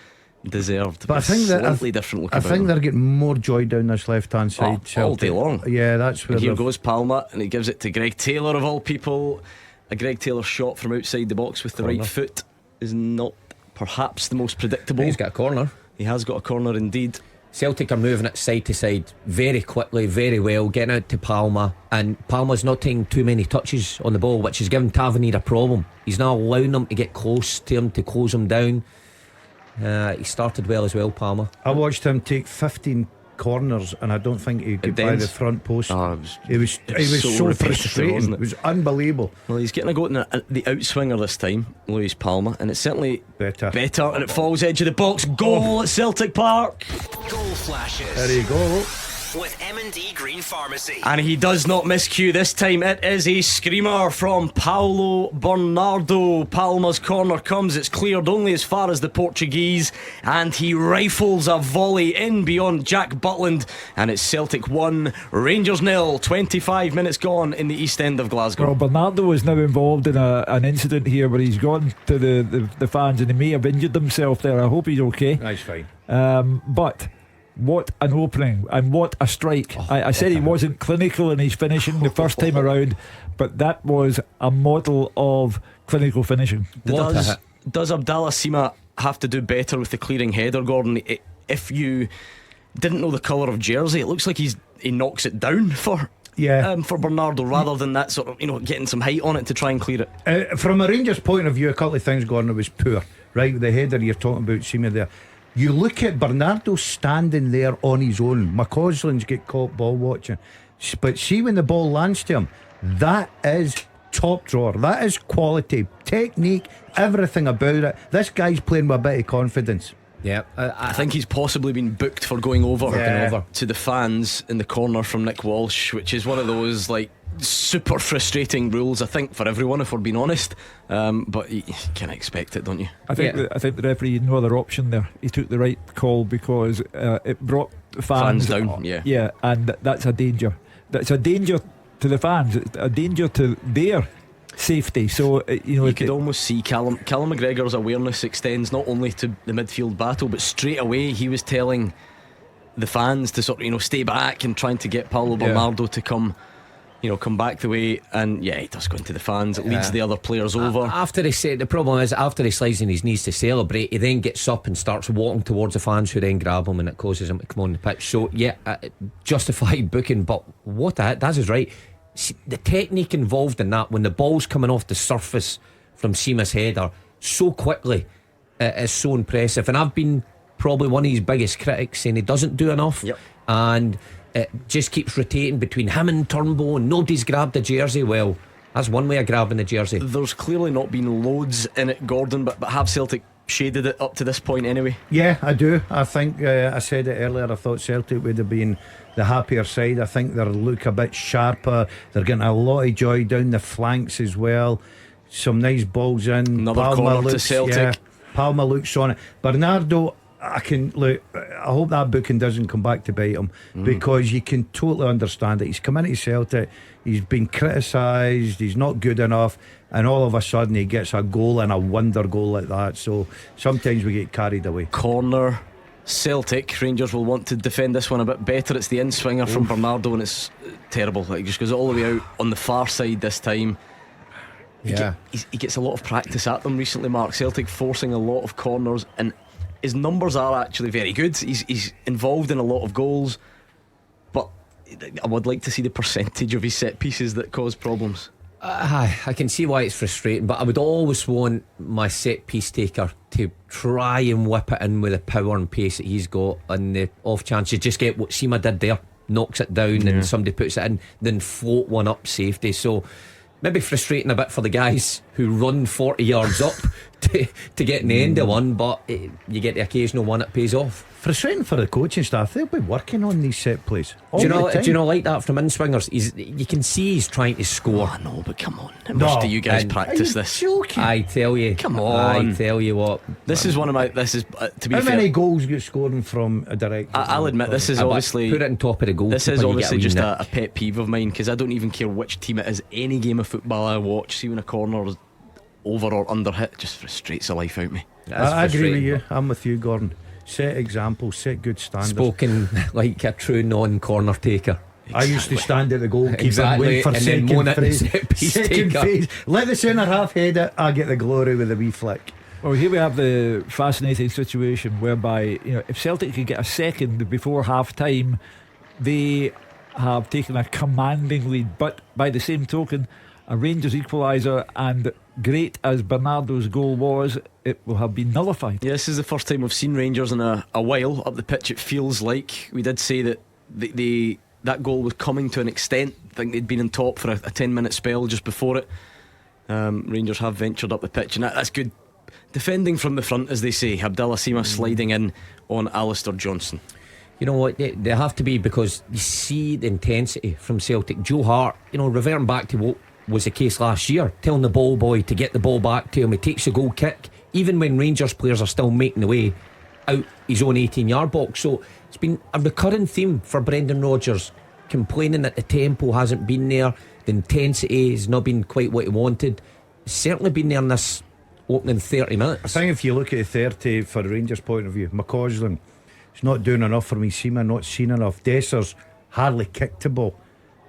deserved. But I think slightly different look. I think they're getting more joy down this left hand side all day long. Yeah, that's where. And here goes Palma, and he gives it to Greg Taylor of all people. A Greg Taylor shot from outside the box with the right foot is not perhaps the most predictable. He's got a corner. He has got a corner indeed. Celtic are moving it side to side very quickly, very well, getting out to Palma, and Palma's not taking too many touches on the ball, which is giving Tavernier a problem. He's not allowing them to get close to him, to close him down. He started well as well, Palma. I watched him take 15 corners, and I don't think he could by the front post. It was so frustrating. It was unbelievable. Well, he's getting a go in the outswinger this time, Luis Palma, and it's certainly better, and it falls edge of the box. Goal at Celtic Park. Goal flashes. There you go. With M&D Green Pharmacy. And he does not miss cue this time. It is a screamer from Paulo Bernardo. Palma's corner comes, it's cleared only as far as the Portuguese, and he rifles a volley in beyond Jack Butland, and it's Celtic 1, Rangers 0. 25 minutes gone in the East End of Glasgow. Well, Bernardo is now involved in an incident here where he's gone to the fans, and he may have injured himself there. I hope he's okay. That's fine. But what an opening and what a strike. I said he wasn't clinical in his finishing the first time around, but that was a model of clinical finishing. Does Abdallah Sima have to do better with the clearing header, Gordon? If you didn't know the colour of jersey, it looks like he knocks it down for Bernardo rather than that sort of, getting some height on it to try and clear it. From a Rangers point of view, a couple of things, Gordon, it was poor. Right, the header you're talking about, Sima there. You look at Bernardo standing there on his own. McCausland's get caught ball watching, but see when the ball lands to him, that is top drawer. That is quality, technique, everything about it. This guy's playing with a bit of confidence. Yeah, I think he's possibly been booked for going over to the fans in the corner from Nick Walsh, which is one of those super frustrating rules, I think, for everyone, if we're being honest. But you can expect it, don't you? I think the referee had no other option there. He took the right call because it brought fans down. Yeah, and that's a danger. That's a danger to the fans. It's a danger to their safety. So you could almost see Callum McGregor's awareness extends not only to the midfield battle, but straight away he was telling the fans to sort of stay back and trying to get Paulo Bernardo to come back the way. And he does go into the fans. It leads the other players over. After he said, the problem is after he slides on his knees to celebrate, he then gets up and starts walking towards the fans, who then grab him, and it causes him to come on the pitch. So justified booking, but what that is right. See, the technique involved in that, when the ball's coming off the surface from Sima's header so quickly, is so impressive. And I've been probably one of his biggest critics, saying he doesn't do enough. And it just keeps rotating between him and Turnbull, and nobody's grabbed the jersey. Well, that's one way of grabbing the jersey. There's clearly not been loads in it, Gordon, but have Celtic shaded it up to this point anyway? Yeah, I do. I think I said it earlier, I thought Celtic would have been the happier side. I think they look a bit sharper. They're getting a lot of joy down the flanks as well. Some nice balls in. Another corner to Celtic. Palma looks on it. Bernardo, I hope that booking doesn't come back to bite him, because you can totally understand it. He's come into Celtic, he's been criticised, he's not good enough, and all of a sudden he gets a goal, and a wonder goal like that. So sometimes we get carried away. Corner Celtic. Rangers will want to defend this one a bit better. It's the in-swinger from Bernardo, and it's terrible. It just goes all the way out on the far side this time. He gets a lot of practice at them recently, Mark. Celtic forcing a lot of corners, and his numbers are actually very good. He's involved in a lot of goals, but I would like to see the percentage of his set pieces that cause problems. I can see why it's frustrating, but I would always want my set piece taker to try and whip it in with the power and pace that he's got, and the off chance you just get what Sima did there, knocks it down and somebody puts it in, then float one up safety. So maybe frustrating a bit for the guys who run 40 yards up to get in the end of one, but you get the occasional one that pays off. Frustrating for the coaching staff. They'll be working on these set plays. Do you know like that from in-swingers? You can see he's trying to score. Oh, no, but come on. How much do you guys practice this? Joking? I tell you. Come on. I tell you what. This is one of my. This is to be How fair. many goals get scored from a direct? I'll admit this is obviously. Put it on top of the goal. This is obviously just a pet peeve of mine, because I don't even care which team it is. Any game of football I watch, see when a corner is over or under hit, it just frustrates the life out of me. I agree with you. I'm with you, Gordon. Set examples, set good standards. Spoken like a true non-corner taker. Exactly. I used to stand at the goalkeeper wait for and second phase. Let the centre half head it, I get the glory with a wee flick. Well, here we have the fascinating situation whereby, if Celtic could get a second before half time, they have taken a commanding lead. But by the same token, a Rangers equaliser, and great as Bernardo's goal was, it will have been nullified. Yeah, this is the first time we've seen Rangers in a while up the pitch. It feels like we did say that that goal was coming to an extent. I think they'd been on top for a 10-minute spell just before it. Rangers have ventured up the pitch, and that's good defending from the front, as they say. Abdallah Sima sliding in on Alistair Johnson. You know what, they have to be, because you see the intensity from Celtic. Joe Hart, reverting back to what was the case last year, telling the ball boy to get the ball back to him. He takes a goal kick even when Rangers players are still making the way out his own 18-yard box. So it's been a recurring theme for Brendan Rodgers, complaining that the tempo hasn't been there, the intensity has not been quite what he wanted. It's certainly been there in this opening 30 minutes. I think if you look at the 30 for the Rangers point of view, McCausland, he's not doing enough for me. Seema not seen enough. Desser's hardly kicked the ball.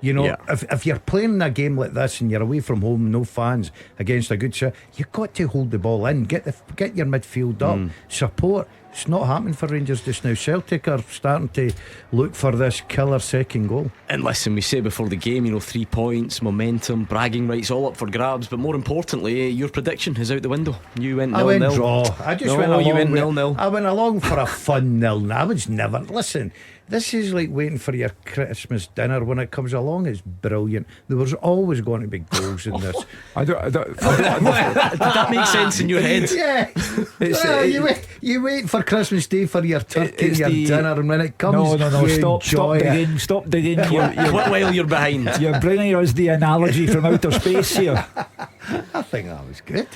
If you're playing in a game like this and you're away from home, no fans, against a good shot, you've got to hold the ball in, get your midfield up, support. It's not happening for Rangers just now. Celtic are starting to look for this killer second goal. And listen, we say before the game, 3 points, momentum, bragging rights, all up for grabs. But more importantly, your prediction is out the window. You went 0-0. I went draw. I just went along. You went 0-0. I went along for a fun 0-0. I was never. Listen, this is like waiting for your Christmas dinner. When it comes along, it's brilliant. There was always going to be goals in this. Did that make sense in your head? Yeah. You wait for Christmas Day for your turkey and your dinner, and when it comes, no. Stop digging. While you're behind, you're bringing us the analogy from outer space here. I think that was good.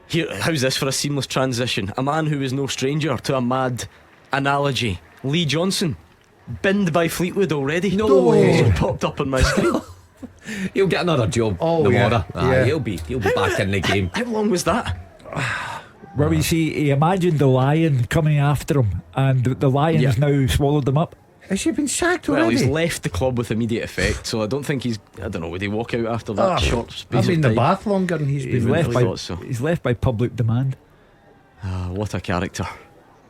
Here, how's this for a seamless transition? A man who is no stranger to a mad analogy, Lee Johnson. binned by Fleetwood already. No way. It popped up on my screen. He'll get another job. Tomorrow. He'll be back in the game. How long was that? Well, you see, he imagined the lion coming after him, and the lion's now swallowed them up. Has he been sacked already? Well, he's left the club with immediate effect, so I don't think he's. I don't know. Would he walk out after that short space I've been of in the time? bath longer than he's been. He's left by public demand. What a character.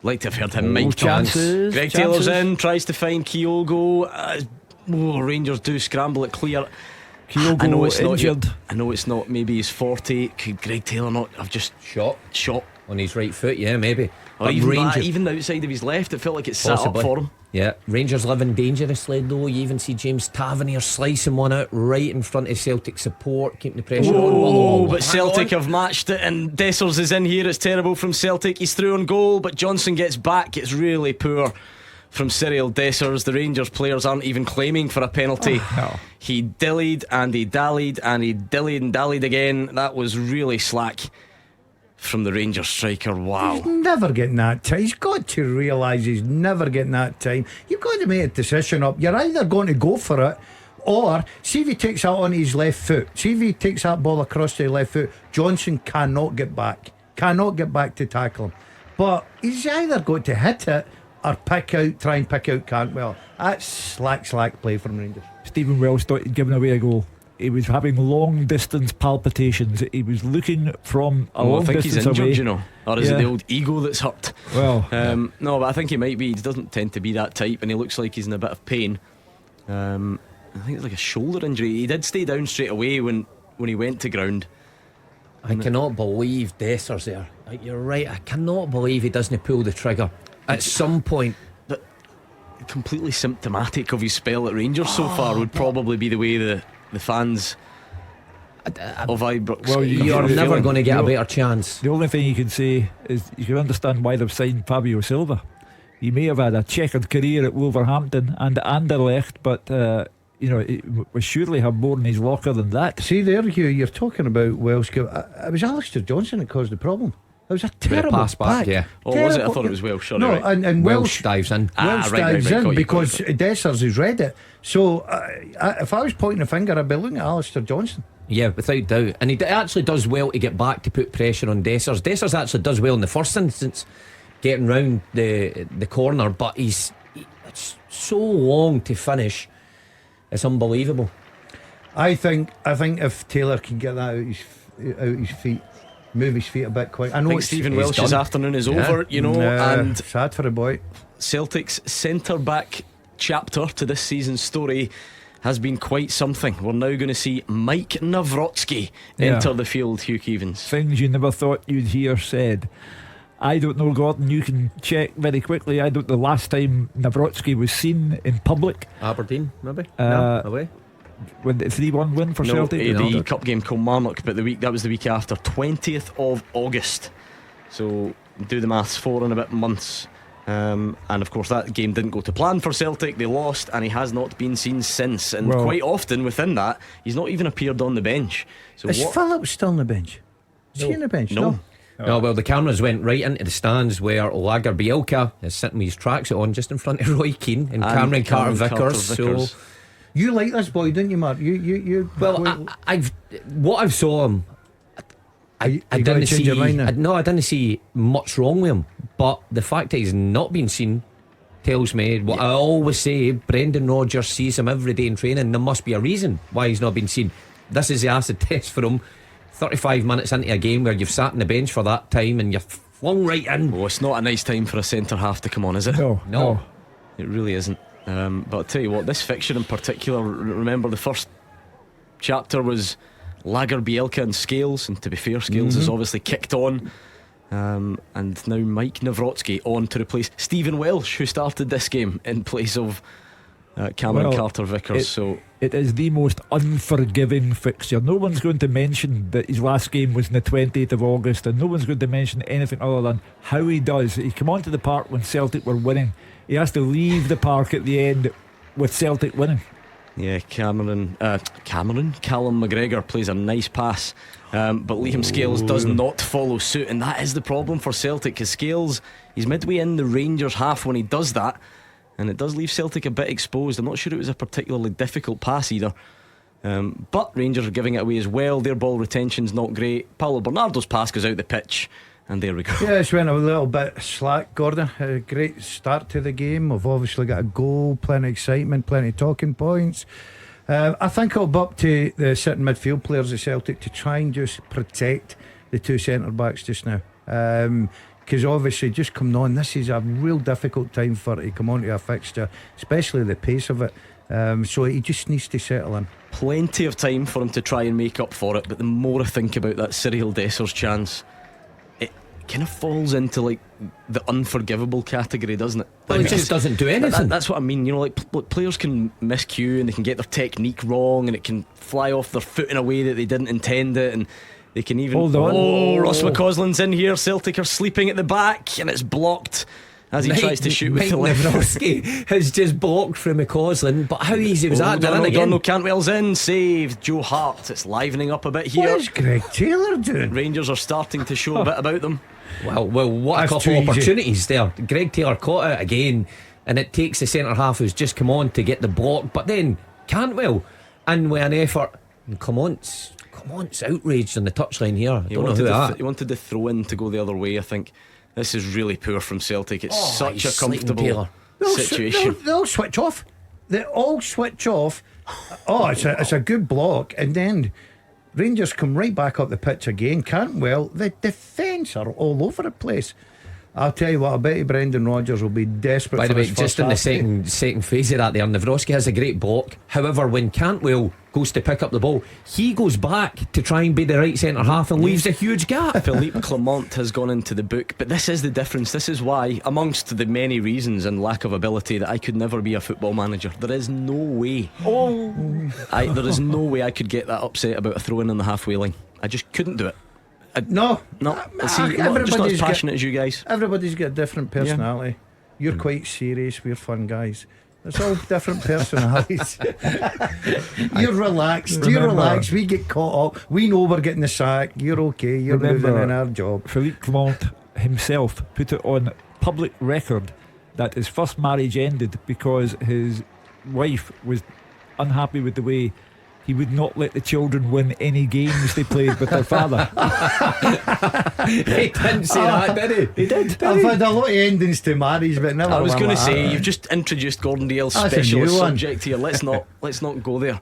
Like to have heard him. Mike chances, Greg Taylor's in, tries to find Kyogo. Rangers do scramble it clear. Kyogo I know it's injured. not. I know it's not. Maybe he's 40. Could Greg Taylor not have just shot on his right foot? Yeah, maybe. Or even the outside of his left, it felt like it sat up for him. Yeah, Rangers living dangerously though. You even see James Tavernier slicing one out right in front of Celtic support, keeping the pressure on. But Celtic have matched it, and Dessers is in here. It's terrible from Celtic. He's through on goal, but Johnson gets back. It's really poor from Cyril Dessers. The Rangers players aren't even claiming for a penalty. No. He dillied and he dallied and he dillied and dallied again. That was really slack from the Rangers striker. Wow. He's never getting that time. He's got to realise he's never getting that time. You've got to make a decision up. You're either going to go for it, or see if he takes that on his left foot. See if he takes that ball across to his left foot. Johnson cannot get back to tackle him. But he's either got to hit it or try and pick out Cantwell. That's slack play from Rangers. Stephen Welsh thought he'd given away a goal. He was having long distance palpitations. He was looking from a long I think distance he's injured, away. you know. Or is it the old ego that's hurt? Well, no, but I think he might be. He doesn't tend to be that type, and he looks like he's in a bit of pain. I think it's like a shoulder injury. He did stay down straight away when he went to ground. I cannot believe Dessers there. Like, you're right, I cannot believe he doesn't pull the trigger at some point. But completely symptomatic of his spell at Rangers so far would probably be the way the fans of Ibrox. Well, you're never going to get a better chance. The only thing you can say is you can understand why they've signed Fabio Silva. He may have had a checkered career at Wolverhampton and Anderlecht, but he will surely have more in his locker than that. See there, Hugh, you're talking about Welsh. It was Alistair Johnson that caused the problem. It was a terrible pass back, yeah. Oh, was it? I thought it was Welsh. Sorry, no, right. and Welsh dives in. Welsh dives in because Dessers has read it. So if I was pointing a finger, I'd be looking at Alistair Johnson. Yeah, without doubt. And he actually does well to get back to put pressure on Dessers. Dessers actually does well in the first instance, getting round the corner, but it's so long to finish. It's unbelievable. I think if Taylor can get that out his feet, move his feet a bit quick. I know Stephen Welsh's afternoon is over, and sad for the boy. Celtic's centre back chapter to this season's story has been quite something. We're now going to see Mike Nawrocki enter the field. Hugh Keevins. Things you never thought you'd hear said. I don't know, Gordon, you can check very quickly. I don't know the last time Nawrocki was seen in public. Aberdeen, maybe? Away. When the 3-1 win for Celtic? The cup game Kilmarnock, but that was the week after, 20th of August. So do the maths, 4 and a bit months. And of course that game didn't go to plan for Celtic. They lost, and he has not been seen since. And quite often within that, he's not even appeared on the bench. So is Phillips still on the bench? Is he on the bench? No. No, well, the cameras went right into the stands where Lagerbielke is sitting with his tracksuit on just in front of Roy Keane and Cameron Carter-Vickers. So you like this boy, didn't you, Mark? You well, I've saw him. I didn't see. I didn't see much wrong with him. But the fact that he's not been seen tells me what I always say. Brendan Rodgers sees him every day in training. There must be a reason why he's not been seen. This is the acid test for him. 35 minutes into a game where you've sat on the bench for that time and you're flung right in. Oh, it's not a nice time for a centre half to come on, is it? No. It really isn't. But I'll tell you what, this fixture in particular, remember the first chapter was Lagerbielke and Scales, and to be fair, Scales has obviously kicked on. And now Mike Nawrocki on to replace Stephen Welsh, who started this game in place of Cameron Carter-Vickers. So it is the most unforgiving fixture. No one's going to mention that his last game was on the 20th of August, and no one's going to mention anything other than how he does. He came onto the park when Celtic were winning. He has to leave the park at the end with Celtic winning. Yeah, Callum McGregor plays a nice pass, but Liam Scales does not follow suit, and that is the problem for Celtic, because Scales, he's midway in the Rangers half when he does that, and it does leave Celtic a bit exposed. I'm not sure it was a particularly difficult pass either. But Rangers are giving it away as well. Their ball retention's not great. Paulo Bernardo's pass goes out the pitch, and there we go. Yeah, it's went a little bit slack, Gordon. A great start to the game. We've obviously got a goal, plenty of excitement, plenty of talking points. I think it'll be up to the sitting midfield players of Celtic to try and just protect the two centre backs just now. Because obviously, just coming on, this is a real difficult time for it to come onto a fixture, especially the pace of it. So he just needs to settle in. Plenty of time for him to try and make up for it, but the more I think about that Cyril Desser's chance, it kind of falls into like the unforgivable category, doesn't it? Well, he just doesn't do anything. That's what I mean. You know, like players can miscue and they can get their technique wrong, and it can fly off their foot in a way that they didn't intend it, and they can even. Hold on. Oh, Ross McCausland's in here. Celtic are sleeping at the back, and it's blocked as he tries to shoot with the left. Nawrocki has just blocked from McCausland, but how easy was that? No, Cantwell's in, saved. Joe Hart. It's livening up a bit here. What is Greg Taylor doing? Rangers are starting to show a bit about them. Well, what a couple of opportunities there. Greg Taylor caught it again, and it takes the centre half who's just come on to get the block, but then Cantwell in with an effort, and Clement's outraged on the touchline here. I don't know who that. He wanted the throw in to go the other way. I think this is really poor from Celtic. It's such a comfortable situation. They'll switch off. They all switch off. It's a good block, and then Rangers come right back up the pitch again. Cantwell, the defence are all over the place. I'll tell you what, I bet you Brendan Rodgers will be desperate. By the for way, his just in the second phase of that there, Nawrocki has a great block. However, when Cantwell goes to pick up the ball, he goes back to try and be the right centre half and leaves a huge gap. Philippe Clement has gone into the book, but this is the difference. This is why, amongst the many reasons and lack of ability, that I could never be a football manager. There is no way. There is no way I could get that upset about a throw-in on the halfway line. I just couldn't do it. No. See, I'm just not as passionate as you guys. Everybody's got a different personality. You're quite serious, we're fun guys. It's all different personalities. You're relaxed. You're relaxed. We get caught up. We know we're getting the sack. You're okay. You're moving in our job. Philippe Clement himself put it on public record that his first marriage ended because his wife was unhappy with the way he would not let the children win any games they played with their father. He didn't say that, did he? He did. I've had a lot of endings to marriage, but never. I was going to like say that. you've just introduced Gordon Dale's That's specialist subject here. Let's not go there.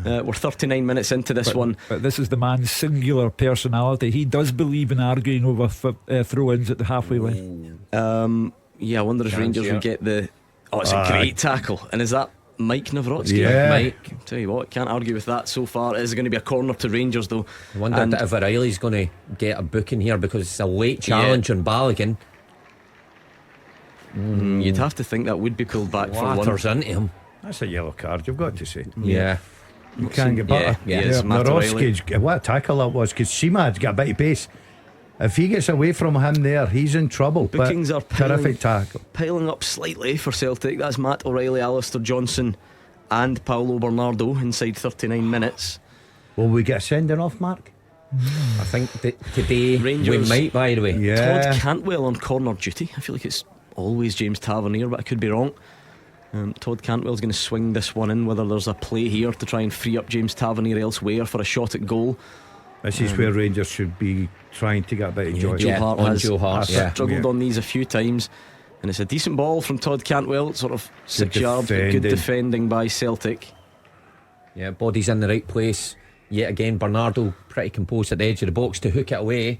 We're 39 minutes into this one. But this is the man's singular personality. He does believe in arguing over throw-ins at the halfway line. Yeah, I wonder if Rangers would get the. Oh, it's a great tackle, and is that Mike Nawrocki? Yeah. Mike. Tell you what, can't argue with that so far. It is going to be a corner to Rangers though. I wonder if O'Reilly's going to get a booking here because it's a late challenge on Balogun. You'd have to think that would be pulled back for one. Waters into him. That's a yellow card, you've got to say. Yeah. You can't get better. Nawrocki, what a tackle that was, because Seamad's got a bit of pace. If he gets away from him there, he's in trouble. Bookings are terrific tackle. Piling up slightly for Celtic. That's Matt O'Reilly, Alistair Johnson and Paulo Bernardo inside 39 minutes. Will we get a sending off, Mark? I think that today Rangers, we might, by the way. Yeah. Todd Cantwell on corner duty. I feel like it's always James Tavernier, but I could be wrong. Todd Cantwell's going to swing this one in, whether there's a play here to try and free up James Tavernier elsewhere for a shot at goal. This is where Rangers should be trying to get a bit of joy. Joe Hart has struggled on these a few times, and it's a decent ball from Todd Cantwell, sort of 6 yards, good defending by Celtic. Yeah, body's in the right place. Yet again, Bernardo pretty composed at the edge of the box to hook it away.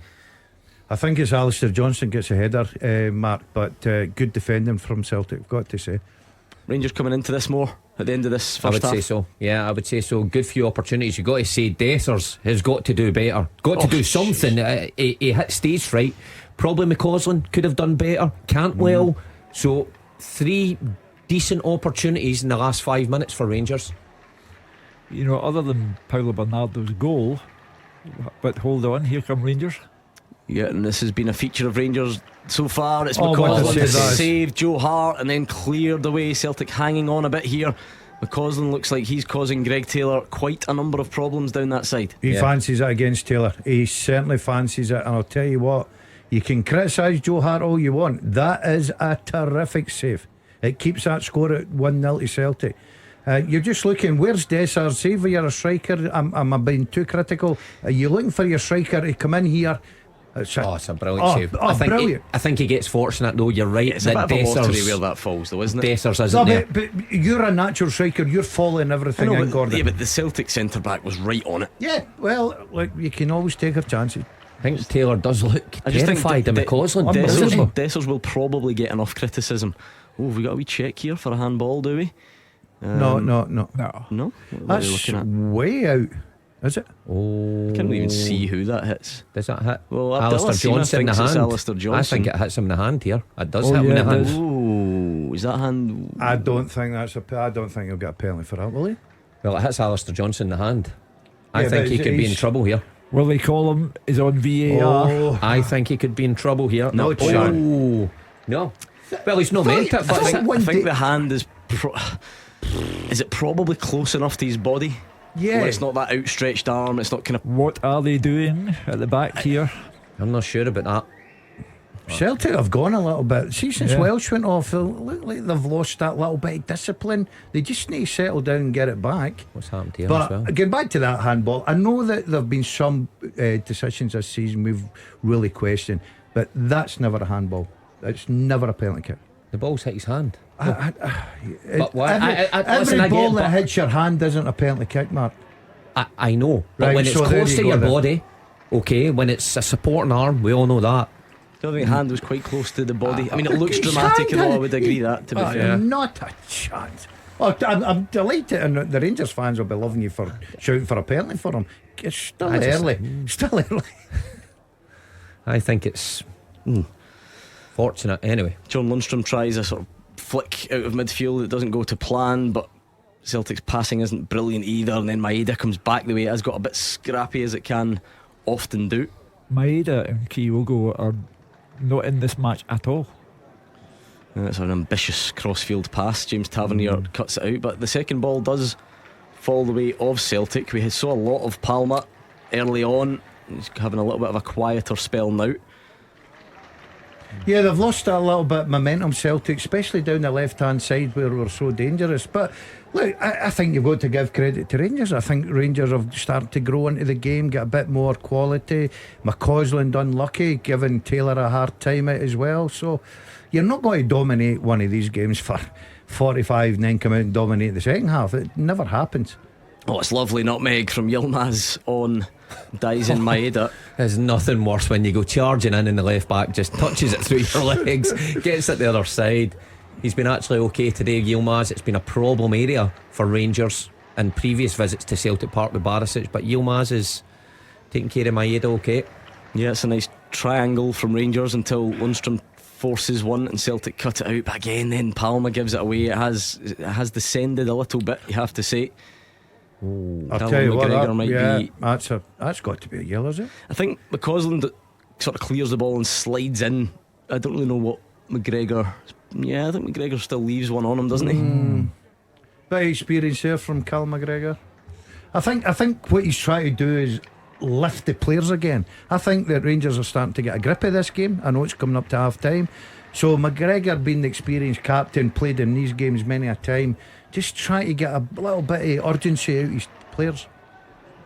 I think it's Alistair Johnson gets a header, Mark, but good defending from Celtic, I've got to say. Rangers coming into this more at the end of this first half. I would say so. Yeah, I would say so. Good few opportunities. You've got to say Dessers has got to do better. Got to do something. He hit stage fright. Probably McCausland could have done better. Cantwell. So 3 decent opportunities in the last 5 minutes for Rangers. You know, other than Paulo Bernardo's goal. But hold on, here come Rangers. Yeah, and this has been a feature of Rangers so far. It's McCausland saved Joe Hart and then cleared away. Celtic hanging on a bit here. McCausland looks like he's causing Greg Taylor quite a number of problems down that side. He fancies it against Taylor. He certainly fancies it. And I'll tell you what, you can criticise Joe Hart all you want. That is a terrific save. It keeps that score at 1-0 to Celtic. You're just looking, where's Dessers? See if you're a striker, am I being too critical? Are you looking for your striker to come in here? It's a brilliant save. I think he gets fortunate though. You're right. It's a bit of a lottery where that falls though, isn't it? Dessers isn't there. But you're a natural striker. You're following everything in, Gordon. Yeah, but the Celtic centre back was right on it. Yeah, well, look, you can always take your chances. I think Taylor does look terrified in McCausland. Dessers will probably get enough criticism. Oh, have we got a wee check here for a handball, do we? No. That's way out. Is it? I can't even see who that hits. Does that hit? Well, Alistair Johnson in the hand. Alistair Johnson. I think it hits him in the hand here. It does hit him in the hand. Oh, is that hand? I don't think I don't think he'll get a penalty for that, will he? Well, it hits Alistair Johnson in the hand. I Yeah, think but he could be in trouble here. Will they call him? Is on VAR. I think he could be in trouble here. No chance. No. Well, he's not meant it. But I think the hand is. Is it probably close enough to his body? Yeah. Where it's not that outstretched arm. It's not kind of. What are they doing at the back here? I'm not sure about that. Celtic have gone a little bit. See, since Welsh went off, it look like they've lost that little bit of discipline. They just need to settle down and get it back. What's happened to him But as well? getting back to that handball, I know that there have been some decisions this season we've really questioned, but that's never a handball. It's never a penalty kick. The ball's hit his hand. But every ball that hits your hand isn't a penalty kick, Mark. I know, but Right, when it's so there close you to go your then. body, okay, when it's a supporting arm, we all know that. I think the hand was quite close to the body. I mean, it Look, looks his dramatic, hand and all. I had- would agree that. To be fair, Not a chance. Oh, I'm delighted, and the Rangers fans will be loving you for shouting for a penalty for him. It's still early. Still early. I think it's fortunate anyway. John Lundstram tries a sort of flick out of midfield that doesn't go to plan, but Celtic's passing isn't brilliant either. And then Maeda comes back the way it has got a bit scrappy as it can often do. Maeda and Kyogo are not in this match at all. And it's an ambitious crossfield pass. James Tavernier cuts it out, but the second ball does fall the way of Celtic. We saw a lot of Palma early on. He's having a little bit of a quieter spell now. Yeah, they've lost a little bit of momentum, Celtic, especially down the left-hand side where we're so dangerous. But look, I think you've got to give credit to Rangers. I think Rangers have started to grow into the game, get a bit more quality. McCausland unlucky, giving Taylor a hard time out as well. So you're not going to dominate one of these games for 45 and then come out and dominate the second half. It never happens. Oh, it's lovely nutmeg from Yilmaz on Daisen Maeda. There's nothing worse when you go charging in the left back, just touches it through your legs, gets it the other side. He's been actually okay today, Yilmaz. It's been a problem area for Rangers in previous visits to Celtic Park with Barisic, but Yilmaz is taking care of Maeda okay. Yeah, it's a nice triangle from Rangers until Lundstram forces one and Celtic cut it out. But again, then Palma gives it away. It has descended a little bit, you have to say. I'll tell you what, be... that's got to be a yellow, is it? I think McCausland sort of clears the ball and slides in. I don't really know what McGregor. Yeah, I think McGregor still leaves one on him, doesn't he? Bit of experience there from Cal McGregor. I think what he's trying to do is lift the players again. I think that Rangers are starting to get a grip of this game. I know it's coming up to half time, so McGregor, being the experienced captain, played in these games many a time, just trying to get a little bit of urgency out of his players.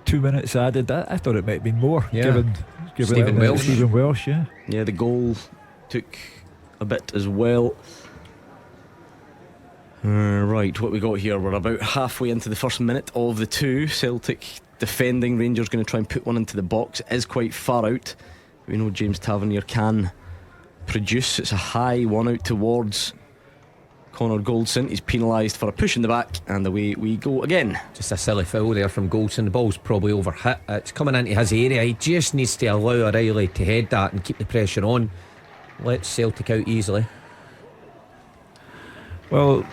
2 minutes added. I thought it might be more, given Stephen Welsh. Stephen Welsh, yeah. Yeah, the goal took a bit as well. Right, what we got here, we're about halfway into the first minute of the two. Celtic defending, Rangers going to try and put one into the box. It is quite far out. We know James Tavernier can produce. It's a high one out towards Connor Goldson. He's penalised for a push in the back, and away we go again. Just a silly foul there from Goldson. The ball's probably overhit. It's coming into his area. He just needs to allow O'Reilly to head that and keep the pressure on. Let Celtic out easily. Well,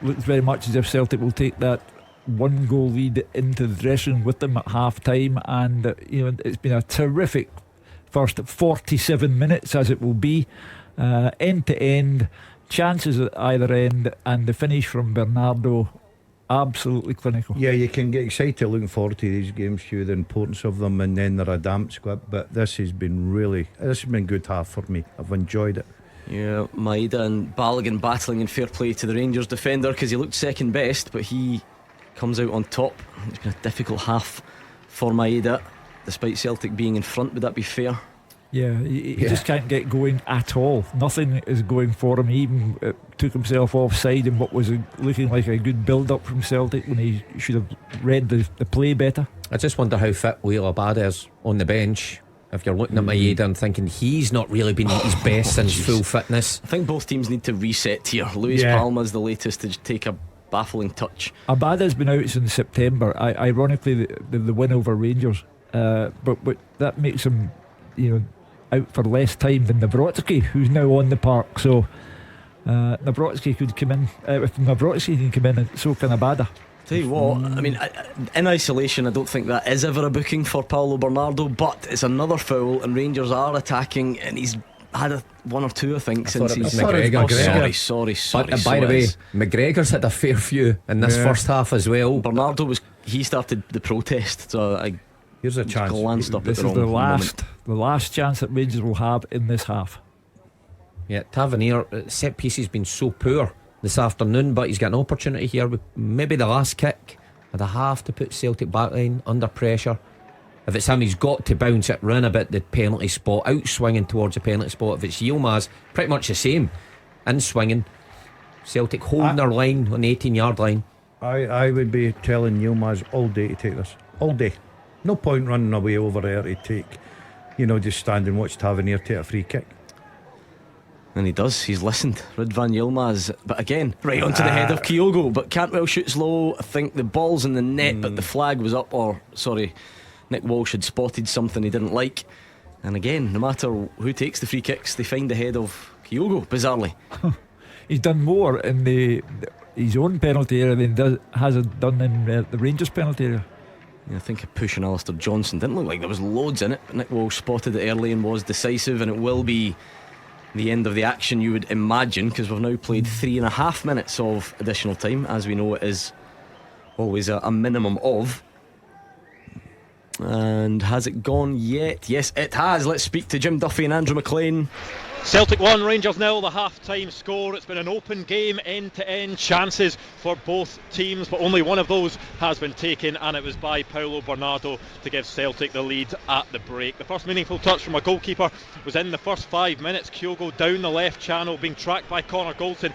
looks very much as if Celtic will take that 1-goal lead into the dressing room with them at half time, and it's been a terrific first 47 minutes, as it will be, end to end, chances at either end, and the finish from Bernardo absolutely clinical. Yeah, you can get excited looking forward to these games, Hugh, the importance of them, and then they're a damp squib. But this has been good half for me. I've enjoyed it. Yeah, Maeda and Balogun battling, in fair play to the Rangers defender because he looked second best, but he comes out on top. It's been a difficult half for Maeda, despite Celtic being in front. Would that be fair? Yeah, he just can't get going at all. Nothing is going for him. He even took himself offside in what was looking like a good build-up from Celtic when he should have read the play better. I just wonder how fit Wheeler Bad is on the bench. If you're looking at Maeda and thinking he's not really been at his best since full fitness. I think both teams need to reset here. Luis Palma's the latest to take a baffling touch. Abada's been out since September. Ironically, the win over Rangers, but that makes him, out for less time than Nawrocki, who's now on the park. So Nawrocki could come in. If Nawrocki can come in, so can Abada. Tell you what, I mean, in isolation, I don't think that is ever a booking for Paulo Bernardo, but it's another foul, and Rangers are attacking, and he's had one or two, I think, since he's McGregor. Sorry. But by the way, McGregor's had a fair few in this first half as well. Bernardo he started the protest, so here's a chance. Glanced up this at is the last chance that Rangers will have in this half. Yeah, Tavernier set piece has been so poor this afternoon, but he's got an opportunity here with maybe the last kick of the half to put Celtic backline under pressure. If it's him, he's got to bounce it round a bit the penalty spot, out swinging towards the penalty spot. If it's Yilmaz, pretty much the same, in swinging. Celtic holding their line on the 18-yard line. I would be telling Yilmaz all day to take this, all day. No point running away over there to take, just stand and watch Tavernier take a free kick. And he does, he's listened. Ridvan Yilmaz, but again, right onto the head of Kyogo. But Cantwell shoots low. I think the ball's in the net, but the flag was up, Nick Walsh had spotted something he didn't like. And again, no matter who takes the free kicks, they find the head of Kyogo, bizarrely. He's done more in his own penalty area than has done in the Rangers penalty area. Yeah, I think a push on Alistair Johnson didn't look like there was loads in it, but Nick Walsh spotted it early and was decisive, and it will be the end of the action, you would imagine, because we've now played 3.5 minutes of additional time. As we know, it is always a minimum of. And has it gone yet? Yes, it has. Let's speak to Jim Duffy and Andrew Maclean. Celtic 1, Rangers 0, the half-time score. It's been an open game, end-to-end chances for both teams, but only one of those has been taken, and it was by Paulo Bernardo to give Celtic the lead at the break. The first meaningful touch from a goalkeeper was in the first 5 minutes. Kyogo down the left channel, being tracked by Connor Goldson.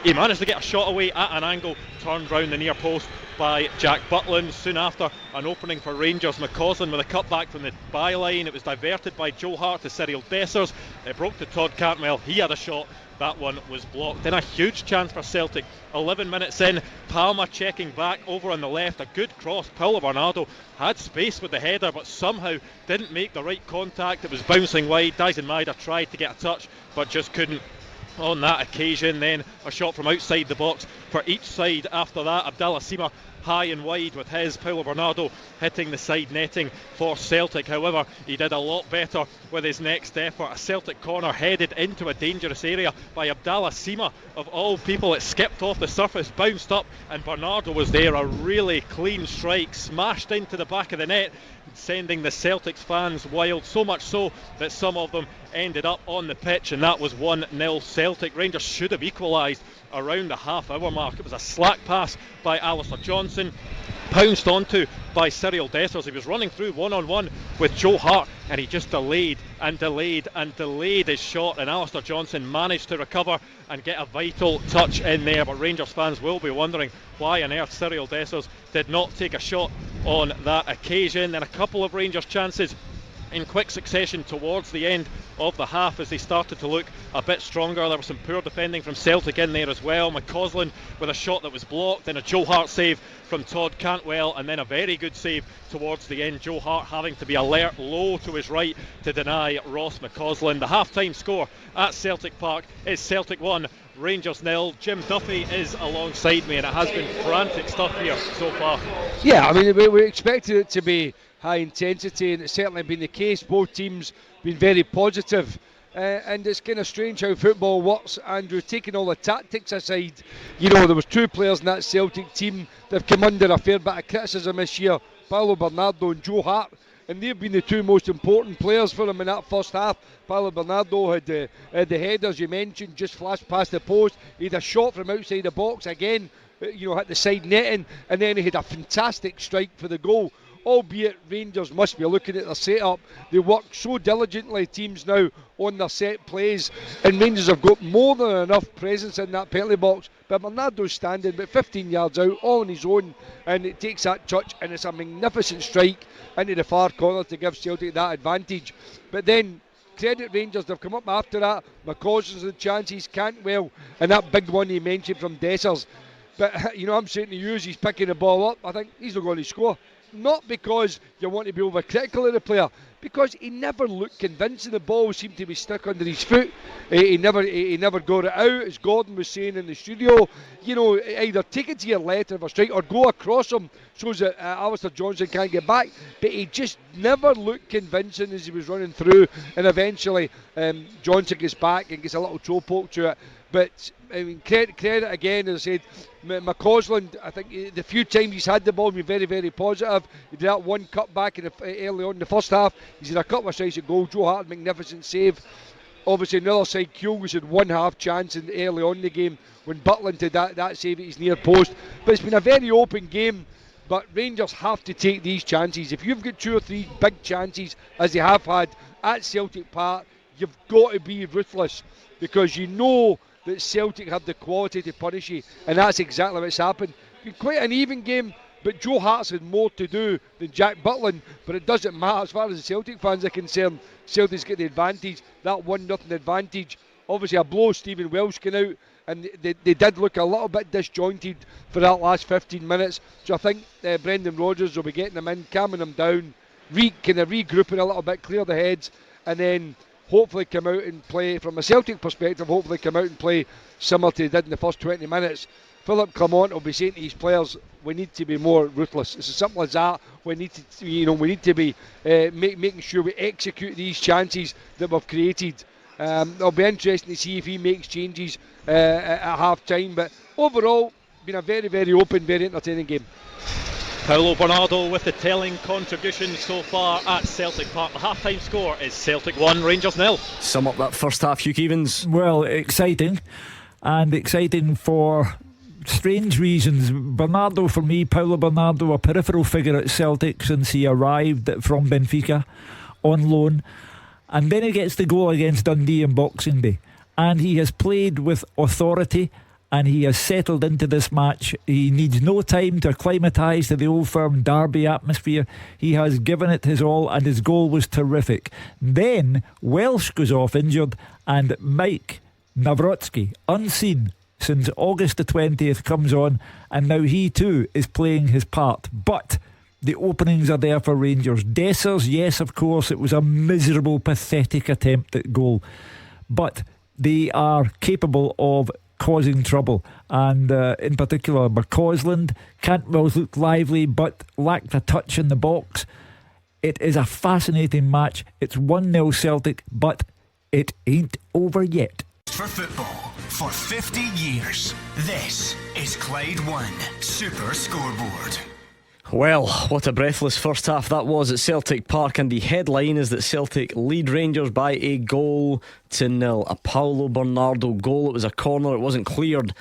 He managed to get a shot away at an angle, turned round the near post by Jack Butland. Soon after, an opening for Rangers. McCausland with a cutback from the byline. It was diverted by Joe Hart to Cyril Dessers. It broke to Todd Cantwell. He had a shot. That one was blocked. Then a huge chance for Celtic. 11 minutes in, Palma checking back over on the left. A good cross. Paulo Bernardo had space with the header, but somehow didn't make the right contact. It was bouncing wide. Dyson Maeda tried to get a touch, but just couldn't on that occasion. Then a shot from outside the box for each side after that. Abdallah Sima high and wide with his. Paulo Bernardo hitting the side netting for Celtic. However, he did a lot better with his next effort. A Celtic corner headed into a dangerous area by Abdallah Sima. Of all people, it skipped off the surface, bounced up, and Bernardo was there. A really clean strike, smashed into the back of the net, sending the Celtics fans wild, so much so that some of them ended up on the pitch, and that was 1-0 Celtic. Rangers should have equalised around the half-hour mark. It was a slack pass by Alistair Johnson, pounced onto by Cyril Dessers. He was running through one-on-one with Joe Hart, and he just delayed his shot, and Alistair Johnson managed to recover and get a vital touch in there. But Rangers fans will be wondering why on earth Cyril Dessers did not take a shot on that occasion. Then a couple of Rangers chances in quick succession towards the end of the half as they started to look a bit stronger. There was some poor defending from Celtic in there as well. McCausland with a shot that was blocked, then a Joe Hart save from Todd Cantwell, and then a very good save towards the end. Joe Hart having to be alert low to his right to deny Ross McCausland. The half-time score at Celtic Park is Celtic 1, Rangers 0. Jim Duffy is alongside me, and it has been frantic stuff here so far. Yeah, I mean, we expected it to be high intensity, and it's certainly been the case. Both teams been very positive, and it's kind of strange how football works, Andrew. Taking all the tactics aside, there was two players in that Celtic team that have come under a fair bit of criticism this year, Paulo Bernardo and Joe Hart. and they've been the two most important players for him in that first half. Paulo Bernardo had the headers you mentioned, just flashed past the post. He had a shot from outside the box again, hit the side netting, and then he had a fantastic strike for the goal. Albeit Rangers must be looking at their setup. They work so diligently, teams now, on their set plays, and Rangers have got more than enough presence in that penalty box. But Bernardo's standing about 15 yards out, all on his own, and it takes that touch, and it's a magnificent strike into the far corner to give Celtic that advantage. But then credit Rangers, they've come up after that. McCausland's the chances, Cantwell, and that big one he mentioned from Dessers. But I'm saying to you, as he's picking the ball up, I think he's not going to score. Not because you want to be overcritical of the player, because he never looked convincing. The ball seemed to be stuck under his foot. He never got it out, as Gordon was saying in the studio. Either take it to your left of a strike or go across him so that Alistair Johnson can't get back. But he just never looked convincing as he was running through, and eventually Johnson gets back and gets a little toe poke to it. But credit again, as I said, McCausland, I think the few times he's had the ball, been very, very positive. He did that one cut back early on in the first half. He's had a couple of shots at goal. Joe Hart, magnificent save. Obviously, on the other side, Keevins had one half chance early on in the game when Butland did that save at his near post. But it's been a very open game. But Rangers have to take these chances. If you've got 2 or 3 big chances, as they have had at Celtic Park, you've got to be ruthless, because you know that Celtic have the quality to punish you, and that's exactly what's happened. It's been quite an even game, but Joe Hart's had more to do than Jack Butland, but it doesn't matter as far as the Celtic fans are concerned. Celtic's got the advantage, that 1-0 advantage. Obviously a blow, Stephen Welsh came out, and they did look a little bit disjointed for that last 15 minutes, so I think Brendan Rodgers will be getting them in, calming them down, regrouping a little bit, clear the heads, and then hopefully come out and play, from a Celtic perspective, hopefully come out and play similar to they did in the first 20 minutes. Philip Clement will be saying to his players, we need to be more ruthless. It's as simple as that. We need to be making sure we execute these chances that we've created. It'll be interesting to see if he makes changes at half time. But overall, been a very, very open, very entertaining game. Paulo Bernardo with the telling contribution so far at Celtic Park. The half-time score is Celtic 1, Rangers 0. Sum up that first half, Hugh Keevins. Well, exciting, and exciting for strange reasons. Bernardo, for me, Paulo Bernardo, a peripheral figure at Celtic since he arrived from Benfica on loan, and then he gets the goal against Dundee on Boxing Day, and he has played with authority, and he has settled into this match. He needs no time to acclimatise to the Old Firm derby atmosphere. He has given it his all, and his goal was terrific. Then Welsh goes off injured, and Mike Nawrocki, unseen since August the 20th, comes on, and now he too is playing his part. But the openings are there for Rangers. Dessers, yes, of course, it was a miserable, pathetic attempt at goal, but they are capable of causing trouble, and in particular McCausland. Cantwell's looked lively but lacked a touch in the box. It is a fascinating match. It's 1-0 Celtic, but it ain't over yet. For football for 50 years, this is Clyde 1 Super Scoreboard. Well, what a breathless first half that was at Celtic Park, and the headline is that Celtic lead Rangers by a 1-0. A Paulo Bernardo goal. It was a corner, it wasn't cleared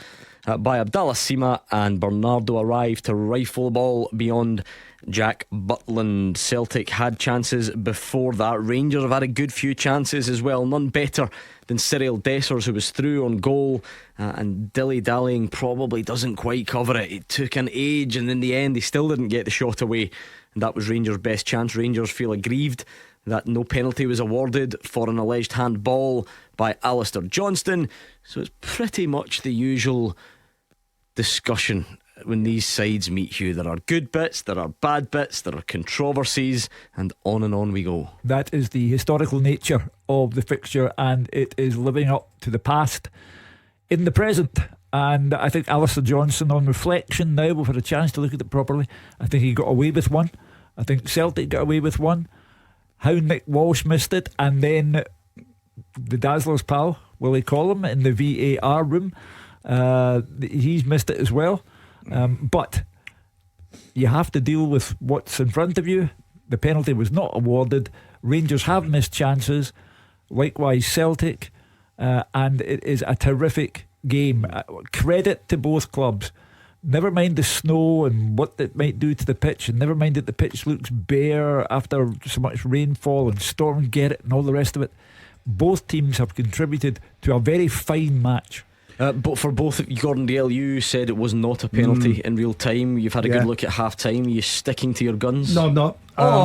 by Abdallah Sima, and Bernardo arrived to rifle the ball beyond Jack Butland. Celtic had chances before that. Rangers have had a good few chances as well, none better than Cyril Dessers, who was through on goal, and dilly-dallying probably doesn't quite cover it. It took an age, and in the end he still didn't get the shot away, and that was Rangers' best chance. Rangers feel aggrieved that no penalty was awarded for an alleged handball by Alistair Johnston. So it's pretty much the usual discussion when these sides meet, Hugh. There are good bits, there are bad bits, there are controversies, and on we go. That is the historical nature of the fixture, and it is living up to the past in the present. And I think Alistair Johnston, on reflection now, we've had a chance to look at it properly, I think he got away with one. I think Celtic got away with one. How Nick Walsh missed it, and then the Dazzler's pal, Willie Collum, in the VAR room, he's missed it as well. But you have to deal with what's in front of you. The penalty was not awarded. Rangers have missed chances, likewise Celtic, and it is a terrific game. Credit to both clubs. Never mind the snow and what it might do to the pitch, and never mind that the pitch looks bare after so much rainfall and Storm Gerrit and all the rest of it. Both teams have contributed to a very fine match. But for both, Gordon Dalziel, you said it was not a penalty in real time. You've had a good look at half time. Are you sticking to your guns? No, I'm not.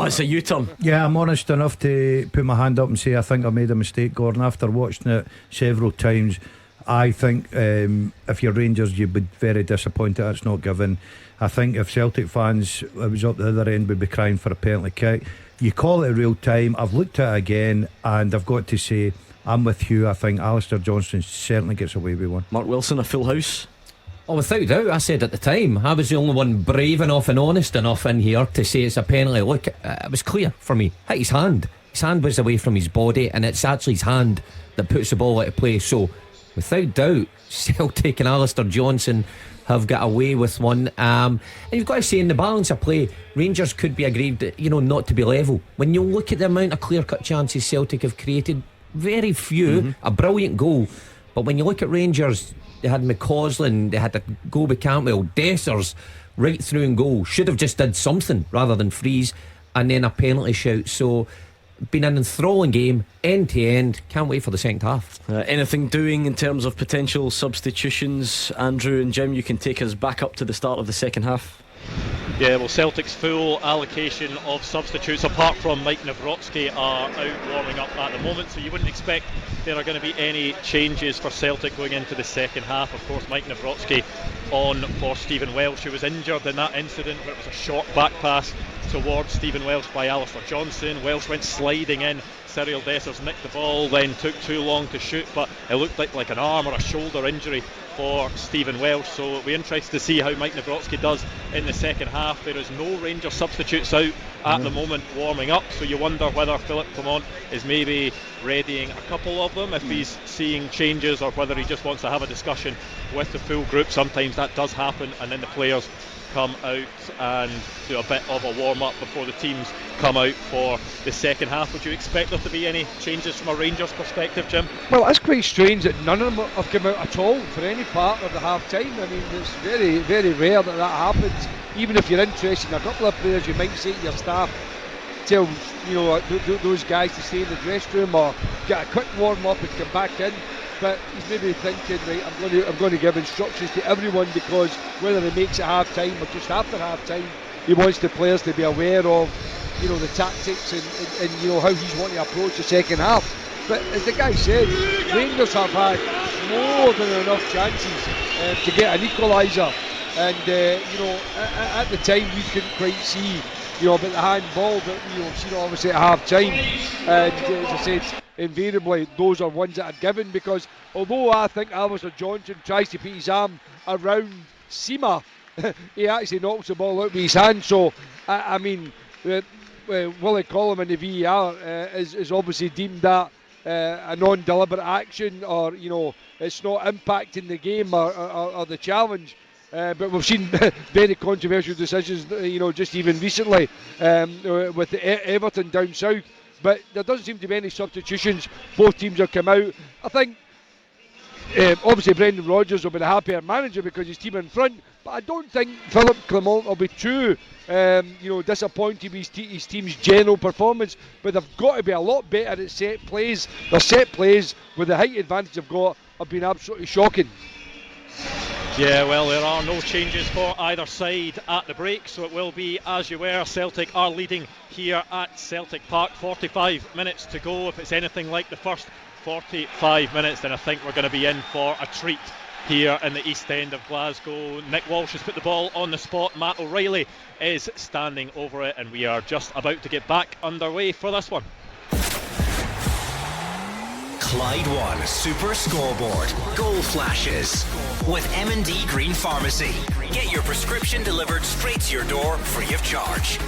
It's a U-turn. Yeah, I'm honest enough to put my hand up and say I think I made a mistake, Gordon. After watching it several times, I think if you're Rangers, you'd be very disappointed it's not given. I think if Celtic fans, it was up the other end, would be crying for a penalty kick. You call it real time. I've looked at it again, and I've got to say I'm with Hugh. I think Alistair Johnston certainly gets away with one. Mark Wilson, a full house? Oh, without doubt. I said at the time, I was the only one brave enough and honest enough in here to say it's a penalty. Look, it was clear for me. Hit his hand. His hand was away from his body, and it's actually his hand that puts the ball out of play. So without doubt, Celtic and Alistair Johnston have got away with one. And you've got to say, in the balance of play, Rangers could be aggrieved, not to be level. When you look at the amount of clear-cut chances Celtic have created, very few. A brilliant goal. But when you look at Rangers, they had McCausland, they had a goal by Cantwell, Dessers right through and goal. Should have just did something rather than freeze, and then a penalty shout. So been an enthralling game, end to end. Can't wait for the second half. Anything doing in terms of potential substitutions? Andrew and Jim, you can take us back up to the start of the second half. Yeah, well, Celtic's full allocation of substitutes, apart from Mike Nawrocki, are out warming up at the moment, so you wouldn't expect there are going to be any changes for Celtic going into the second half. Of course, Mike Nawrocki on for Stephen Welsh, who was injured in that incident where it was a short back pass towards Stephen Welsh by Alistair Johnston. Welsh went sliding in. Cyril Dessers nicked the ball, then took too long to shoot, but it looked like an arm or a shoulder injury for Stephen Welsh. So it'll be interesting to see how Mike Nawrocki does in the second half. There is no Rangers substitutes out at the moment warming up, so you wonder whether Philippe Clement is maybe readying a couple of them if he's seeing changes, or whether he just wants to have a discussion with the full group. Sometimes that does happen, and then the players come out and do a bit of a warm-up before the teams come out for the second half. Would you expect there to be any changes from a Rangers perspective, Jim? Well, it's quite strange that none of them have come out at all for any part of the half-time. I mean, it's very, very rare that happens. Even if you're interested in a couple of players, you might say to your staff, tell those guys to stay in the dressing room or get a quick warm-up and come back in. But he's maybe thinking, right, I'm going to give instructions to everyone, because whether he makes it half time or just after half time, he wants the players to be aware of the tactics and how he's wanting to approach the second half. But as the guy said, Rangers have had more than enough chances to get an equaliser, and at the time we couldn't quite see about the handball that we've seen obviously at half time, and as I said, invariably those are ones that are given, because although I think Alistair Johnston tries to put his arm around Sima, he actually knocks the ball out with his hand. So I mean, Willie Collum in the VAR is obviously deemed that a non-deliberate action, or it's not impacting the game or the challenge. But we've seen very controversial decisions, just even recently with the Everton down south. But there doesn't seem to be any substitutions. Both teams have come out. I think obviously Brendan Rodgers will be the happier manager because his team in front. But I don't think Philippe Clement will be too disappointed with his team's general performance. But they've got to be a lot better at set plays. Their set plays, with the height advantage they've got, have been absolutely shocking. Yeah, well, there are no changes for either side at the break, so it will be as you were. Celtic are leading here at Celtic Park. 45 minutes to go. If it's anything like the first 45 minutes, then I think we're going to be in for a treat here in the east end of Glasgow. Nick Walsh has put the ball on the spot. Matt O'Reilly is standing over it, and we are just about to get back underway for this one. Clyde One Super Scoreboard Goal Flashes with M&D Green Pharmacy. Get your prescription delivered straight to your door free of charge.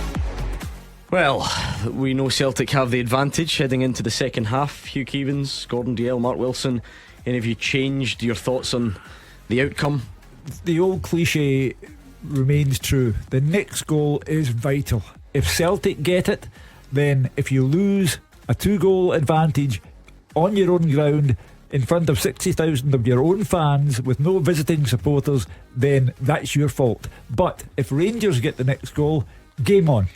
Well, we know Celtic have the advantage heading into the second half. Hugh Keevins, Gordon Dalziel, Mark Wilson, any of you changed your thoughts on the outcome? The old cliche remains true. The next goal is vital. if Celtic get it, then if you lose a 2-goal advantage on your own ground in front of 60,000 of your own fans with no visiting supporters, then that's your fault. But if Rangers get the next goal, game on.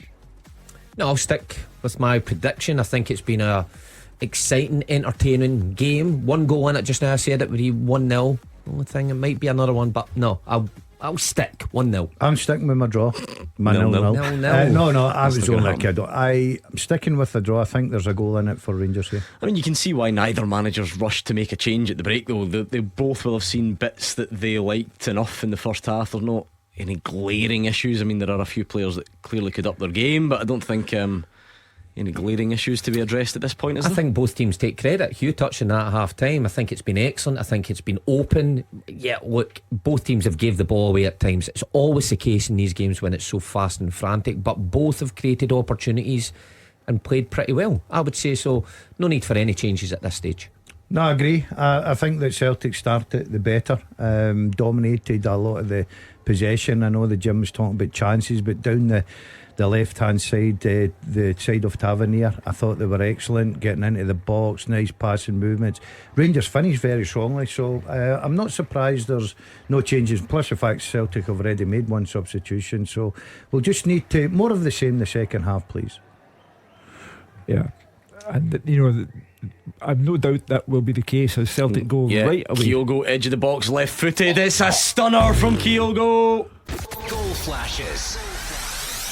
No, I'll stick with my prediction. I think it's been a exciting, entertaining game. 1 goal in it just now. I said it would be 1-0. The only thing, it might be another one, but no, I'll stick 1-0. I'm sticking with my draw. My 0-0. No, I was only a kid. I'm sticking with the draw. I think there's a goal in it for Rangers here. I mean, you can see why neither managers rushed to make a change at the break, though. They both will have seen bits that they liked enough in the first half. There's not any glaring issues. I mean, there are a few players that clearly could up their game, but I don't think any glaring issues to be addressed at this point, is there? I think both teams take credit. Hugh touched on that at half time. I think it's been excellent. I think it's been open. Yeah, look, both teams have gave the ball away at times. It's always the case in these games when it's so fast and frantic, but both have created opportunities and played pretty well, I would say. So no need for any changes at this stage. No, I agree. I think that Celtic started the better, dominated a lot of the possession. I know the Jim was talking about chances, but down the left hand side, the side of Tavernier, I thought they were excellent, getting into the box, nice passing movements. Rangers finished very strongly, so I'm not surprised there's no changes, plus the fact Celtic have already made one substitution. So we'll just need to more of the same the second half, please. Yeah, and I've no doubt that will be the case as Celtic go right away. Kyogo, edge of the box, left footed. It's a stunner from Kyogo. Goal flashes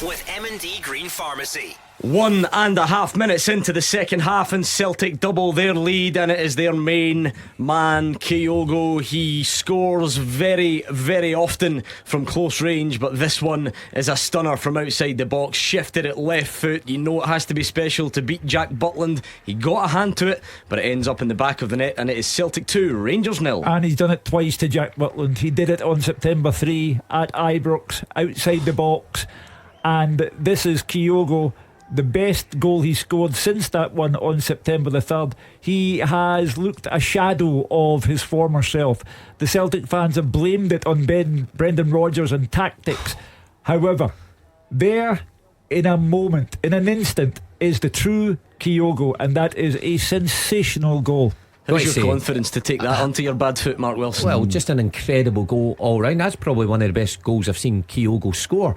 with M&D Green Pharmacy. 1.5 minutes into the second half, and Celtic double their lead, and it is their main man, Kyogo. He scores very, very often from close range, but this one is a stunner from outside the box. Shifted it left foot. You know it has to be special to beat Jack Butland. He got a hand to it, but it ends up in the back of the net, and it is Celtic 2, Rangers 0. And he's done it twice to Jack Butland. He did it on September 3 at Ibrox, outside the box. And this is Kyogo, the best goal he scored since that one on September the 3rd. He has looked a shadow of his former self. The Celtic fans have blamed it on Brendan Rodgers and tactics. However, there in a moment, in an instant, is the true Kyogo, and that is a sensational goal. How's your confidence to take that onto your bad foot, Mark Wilson? Well, just an incredible goal all round. That's probably one of the best goals I've seen Kyogo score.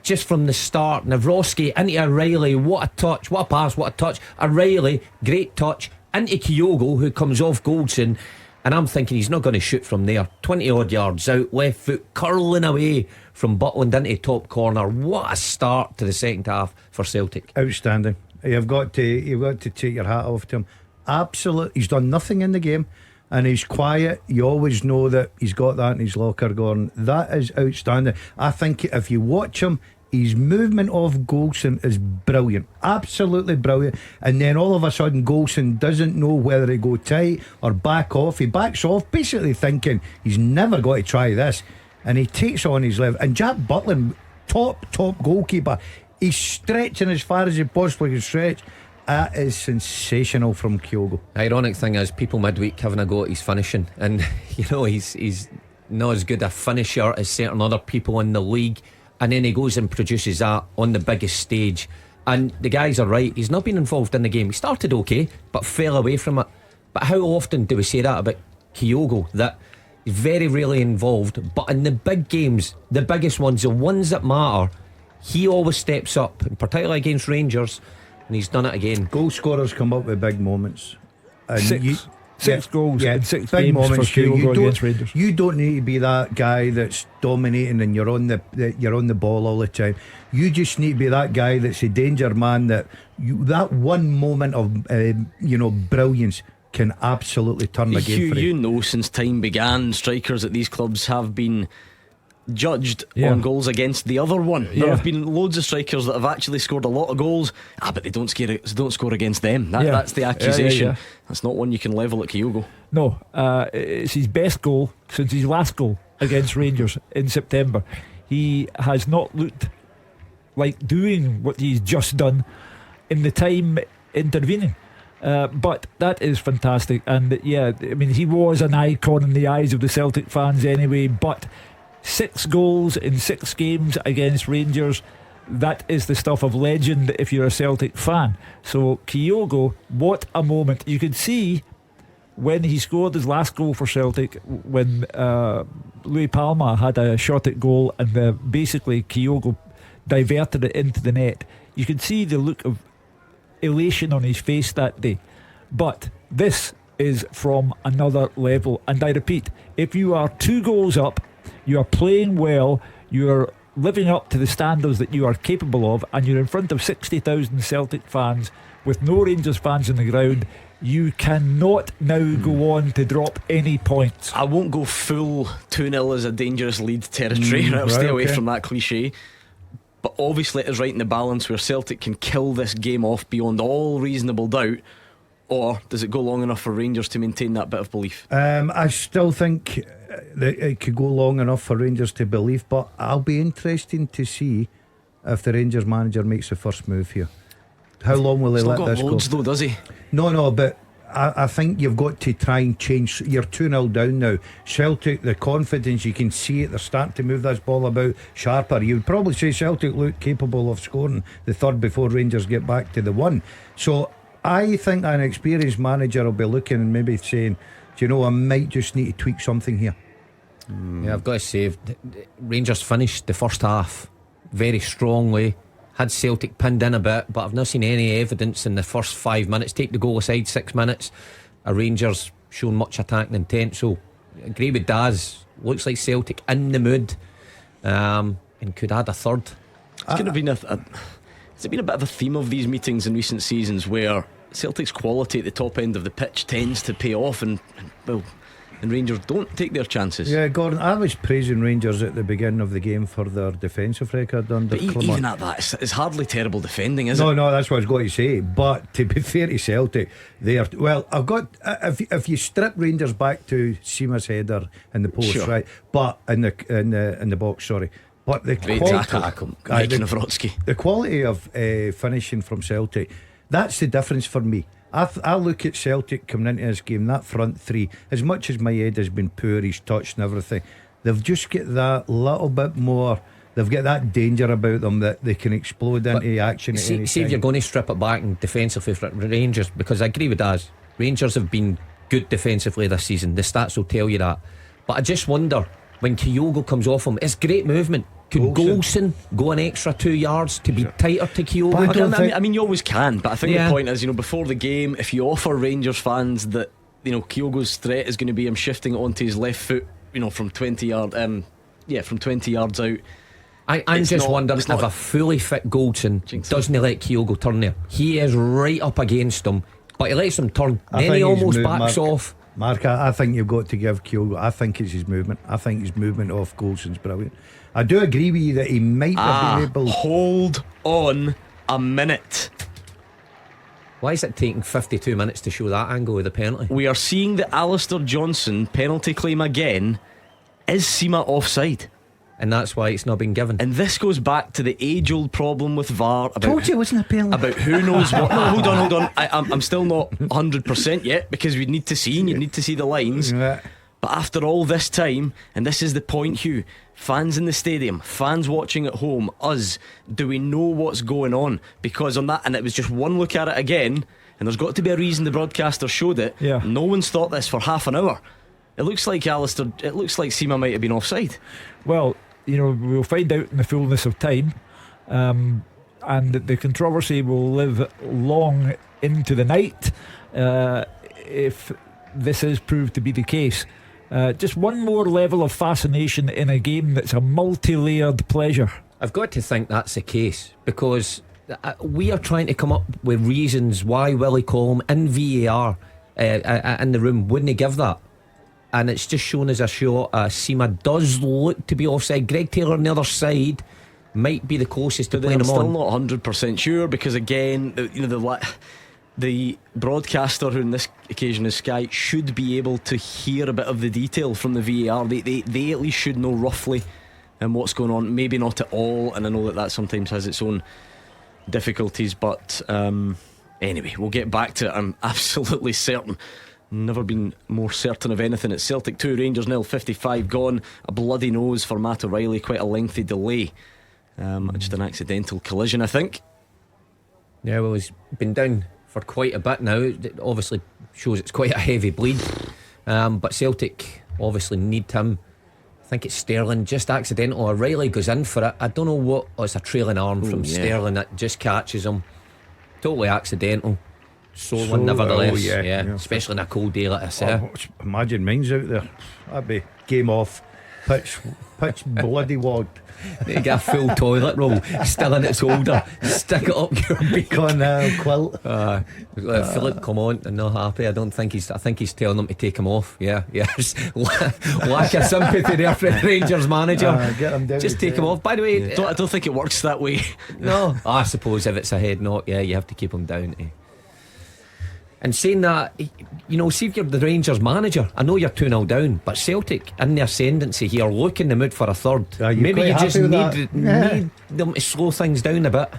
Just from the start, Navrosky into O'Reilly, what a touch, what a pass, what a touch. O'Reilly, great touch into Kyogo, who comes off Goldson, and I'm thinking he's not going to shoot from there. 20 odd yards out, left foot curling away from Butland into top corner. What a start to the second half for Celtic. Outstanding. You've got to take your hat off to him. Absolutely, he's done nothing in the game, and he's quiet. You always know that he's got that in his locker going. That is outstanding. I think if you watch him, his movement off Goldson is brilliant, absolutely brilliant. And then all of a sudden Goldson doesn't know whether to go tight or back off. He backs off, basically thinking he's never got to try this, and he takes on his left. And Jack Butland, top goalkeeper, he's stretching as far as he possibly can stretch. That is sensational from Kyogo. Ironic thing is, people midweek having a go at his finishing, and he's not as good a finisher as certain other people in the league, and then he goes and produces that on the biggest stage. And the guys are right, he's not been involved in the game. He started okay, but fell away from it. But how often do we say that about Kyogo, that he's very rarely involved, but in the big games, the biggest ones, the ones that matter, he always steps up, and particularly against Rangers. And he's done it again. Goal scorers come up with big moments. And six goals in 6 big games moments for Kyogo against Rangers. You don't need to be that guy that's dominating and you're on the ball all the time. You just need to be that guy that's a danger man, that one moment of brilliance can absolutely turn the game for you. You know, since time began, strikers at these clubs have been judged on goals against the other one. There have been loads of strikers that have actually scored a lot of goals, but they don't score against them. That's the accusation. That's not one you can level at Kyogo. No, it's his best goal since his last goal against Rangers in September. He has not looked like doing what he's just done in the time intervening. But that is fantastic. And I mean, he was an icon in the eyes of the Celtic fans anyway, but 6 goals in 6 games against Rangers, that is the stuff of legend if you're a Celtic fan. So Kyogo, what a moment. You could see when he scored his last goal for Celtic, when Louis Palma had a shot at goal and basically Kyogo diverted it into the net. You could see the look of elation on his face that day. But this is from another level, and I repeat, if you are 2 goals up, you are playing well, you are living up to the standards that you are capable of, and you're in front of 60,000 Celtic fans with no Rangers fans on the ground, you cannot now go on to drop any points. I won't go full 2-0 as a dangerous lead territory. I'll stay away from that cliche. But obviously it is right in the balance where Celtic can kill this game off beyond all reasonable doubt. Or does it go long enough for Rangers to maintain that bit of belief? I still think that it could go long enough for Rangers to believe, but I'll be interested to see if the Rangers manager makes the first move here. How long will he let this go? Loads though, does he? No, but I think you've got to try and change. You're 2-0 down now. Celtic, the confidence, you can see it, they're starting to move this ball about sharper. You would probably say Celtic look capable of scoring the third before Rangers get back to the one. So I think an experienced manager will be looking and maybe saying, do you know, I might just need to tweak something here. Yeah, I've got to say, Rangers finished the first half very strongly. Had Celtic pinned in a bit, but I've not seen any evidence in the first 5 minutes. Take the goal aside, 6 minutes, Rangers shown much attacking intent. So I agree with Daz. Looks like Celtic in the mood, and could add a third. It's going to be has it been a bit of a theme of these meetings in recent seasons where Celtic's quality at the top end of the pitch tends to pay off, and Rangers don't take their chances? Yeah, Gordon, I was praising Rangers at the beginning of the game for their defensive record under Clement. Even at that, it's hardly terrible defending, is it? No, that's what I was going to say. But to be fair to Celtic, they are. Well, I've got. If you strip Rangers back to Seamus header in the post, right? But in the box, sorry. But the quality of finishing from Celtic, that's the difference for me. I look at Celtic coming into this game, that front three, as much as my head has been poor, he's touched and everything, they've just got that little bit more. They've got that danger about them that they can explode into action at any time. See if you're going to strip it back and defensively for Rangers, because I agree with Daz, Rangers have been good defensively this season, the stats will tell you that. But I just wonder, when Kyogo comes off him, it's great movement. Could Golson go an extra 2 yards to be tighter to Kyogo? I mean, you always can, but I think the point is, before the game, if you offer Rangers fans that Kyogo's threat is going to be him shifting it onto his left foot, from 20 yards out. I'm just wondering if a fully fit Golson doesn't let Kyogo turn there. He is right up against him, but he lets him turn. Then he almost backs off. Mark, I think you've got to give Kyogo. I think it's his movement. I think his movement off Golson's brilliant. I do agree with you that he might have been able. Hold on a minute. Why is it taking 52 minutes to show that angle of the penalty? We are seeing the Alistair Johnson penalty claim again. Is Sima offside? And that's why it's not been given. And this goes back to the age-old problem with VAR. Told you it wasn't a penalty. About who knows what. No, hold on. I'm still not 100% yet, because we need to see, and you need to see the lines. Yeah. But after all this time, and this is the point, Hugh, fans in the stadium, fans watching at home, us, do we know what's going on? Because on that, and it was just one look at it again, and there's got to be a reason the broadcaster showed it. Yeah. No one's thought this for half an hour. It looks like Sima might have been offside. Well, we'll find out in the fullness of time, and the controversy will live long into the night if this is proved to be the case. Just one more level of fascination in a game that's a multi-layered pleasure. I've got to think that's the case, because we are trying to come up with reasons why Willie Collum in VAR in the room wouldn't give that, and it's just shown as a shot. Sima does look to be offside. Greg Taylor on the other side might be the closest to playing him on. I'm still not 100% sure, because again, the broadcaster, who in this occasion is Sky, should be able to hear a bit of the detail from the VAR. They at least should know roughly what's going on. Maybe not at all, and I know that sometimes has its own difficulties, but anyway, we'll get back to it. I'm absolutely certain, never been more certain of anything. It's Celtic 2, Rangers 0, 55 gone. A bloody nose for Matt O'Reilly, quite a lengthy delay Just an accidental collision, I think. Yeah, well, he's been down for quite a bit now. It obviously shows it's quite a heavy bleed. But Celtic obviously need him. I think it's Sterling, just accidental. O'Reilly goes in for it. I don't know what. Oh, it's a trailing arm from Sterling that just catches him. Totally accidental. Sore one, nevertheless. Yeah, especially in a cold day like this. Imagine mine's out there. That'd be game off. Pitch bloody wagged. You get a full toilet roll still in its holder. Stick it up your beak. Quilt. Philip, come on, and not happy. I think he's telling them to take him off. Yeah. Lack of sympathy there for the Rangers manager. Get him down. Just take him off. By the way, I don't think it works that way. No, I suppose if it's a head knock, you have to keep him down. And saying that, see if you're the Rangers manager, I know you're 2-0 down, but Celtic in the ascendancy here, look in the mood for a third. Maybe you just need them to slow things down a bit.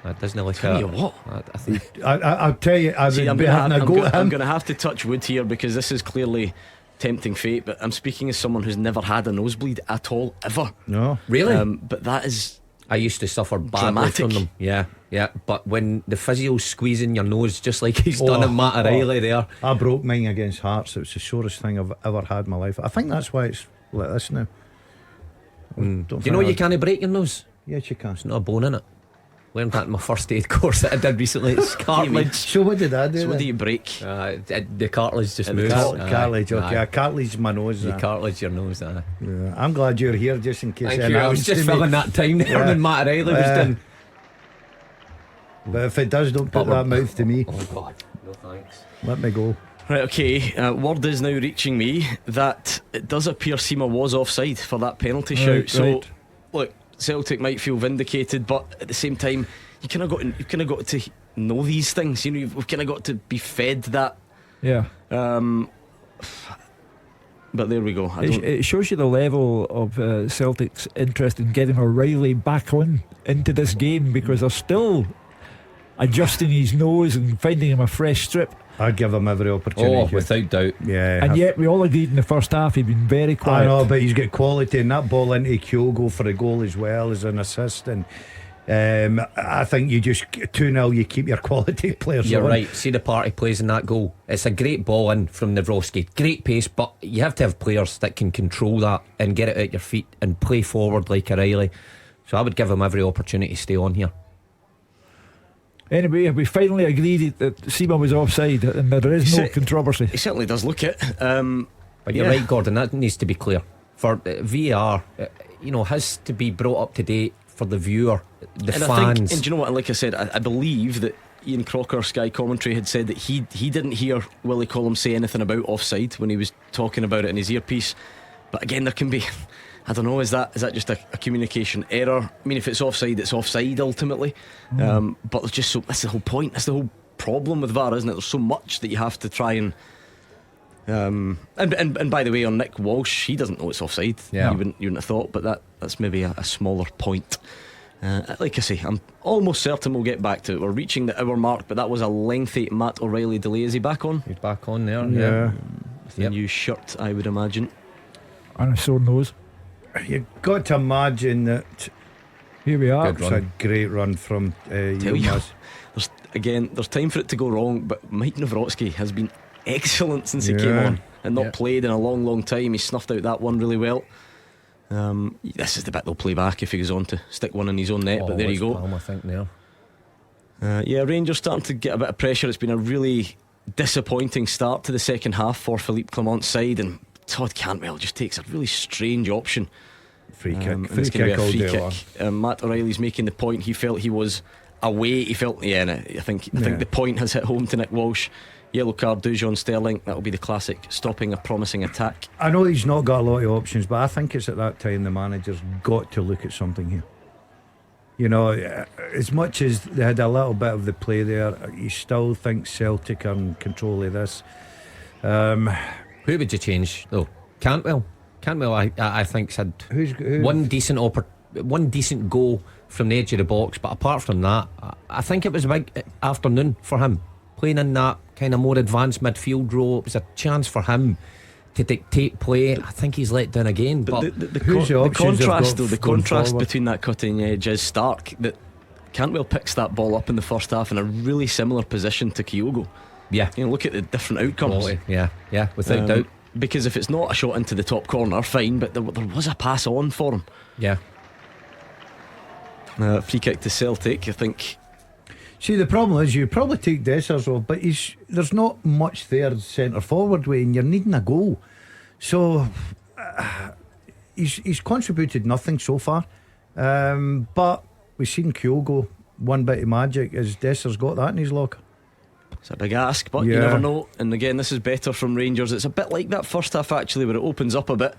That doesn't look tell you what, I think I'll tell you, I'm going to have to touch wood here, because this is clearly tempting fate, but I'm speaking as someone who's never had a nosebleed at all, ever. No, really? But that is, I used to suffer badly from them. Yeah. But when the physio's squeezing your nose, just like he's done in Matt O'Reilly there. I broke mine against Hearts. It was the sorest thing I've ever had in my life. I think that's why it's like this now. Do you know you can't break your nose? Yes, you can. There's not a bone in it. Learned that in my first aid course that I did recently. It's cartilage. So what did I do? So what do you break? The cartilage just moves. Cartilage, okay. I cartilage my nose. You cartilage your nose. Yeah. I'm glad you're here, just in case. Thank you. I was just filling that time there when Matt O'Reilly was done. But if it does, don't put that mouth to me. Oh God, no thanks. Let me go. Right, okay. Word is now reaching me that it does appear Sima was offside for that penalty shout. So, look, Celtic might feel vindicated, but at the same time, you've kind of got to know these things. We've kind of got to be fed that. Yeah. But there we go. It shows you the level of Celtic's interest in getting O'Reilly back into this game, because they're still adjusting his nose and finding him a fresh strip. I'd give him every opportunity. Without doubt. Yeah. And yet we all agreed in the first half he'd been very quiet. I know, but he's got quality, and that ball into Kyogo for a goal as well as an assist. And I think you just 2-0, you keep your quality players. You're on. right. See the part he plays in that goal. It's a great ball in from Nawrocki. Great pace, but you have to have players that can control that and get it at your feet and play forward like O'Reilly. So I would give him every opportunity to stay on here. Anyway, we finally agreed that Sima was offside, and there is no controversy. He certainly does look it. But you're right, Gordon, that needs to be clear. For VAR, has to be brought up to date for the viewer, the fans. I think, and do you know what, like I said, I believe that Ian Crocker, Sky Commentary, had said that he didn't hear Willie Collum say anything about offside when he was talking about it in his earpiece. But again, there can be, I don't know, is that just a communication error? I mean, if it's offside, it's offside ultimately. But there's just that's the whole point. That's the whole problem with VAR, isn't it? There's so much that you have to try and by the way, on Nick Walsh, he doesn't know it's offside. You wouldn't have thought, but that's maybe a smaller point. Like I say, I'm almost certain we'll get back to it. We're reaching the hour mark, but that was a lengthy Matt O'Reilly delay. Is he back on? He's back on there. Yeah. With a new shirt, I would imagine, and a sore nose. You've got to imagine that. Here we are. It's a great run from Yilmaz. There's time for it to go wrong, but Mike Nawrocki has been excellent since he came on and not played in a long time. He snuffed out that one really well. This is the bit they'll play back if he goes on to stick one in his own net, but there you go. Palm, I think there. Rangers starting to get a bit of pressure. It's been a really disappointing start to the second half for Philippe Clement's side, and Todd Cantwell just takes a really strange option. Free kick. Free kick all day long. Matt O'Reilly's making the point. He felt he was away. He felt, I think the point has hit home to Nick Walsh. Yellow card, Dujon Sterling. That'll be the classic stopping a promising attack. I know he's not got a lot of options, but I think it's at that time the manager's got to look at something here. As much as they had a little bit of the play there, you still think Celtic are in control of this. Who would you change though? Cantwell, I think's had one decent goal from the edge of the box, but apart from that, I think it was a big afternoon for him, playing in that kind of more advanced midfield role. It was a chance for him to dictate play. I think he's let down again. But the Who's the options they've contrast, got though, the going contrast forward? between that cutting edge is stark. That Cantwell picks that ball up in the first half in a really similar position to Kyogo. Yeah, look at the different outcomes. Yeah, without doubt. Because if it's not a shot into the top corner, fine, but there was a pass on for him. Yeah. Free kick to Celtic, I think. See, the problem is you probably take Dessers off, but there's not much there centre forward way, and you're needing a goal. So he's contributed nothing so far. But we've seen Kyogo, one bit of magic. Has Dessers got that in his locker? It's a big ask, but you never know. And again, this is better from Rangers. It's a bit like that first half actually, where it opens up a bit.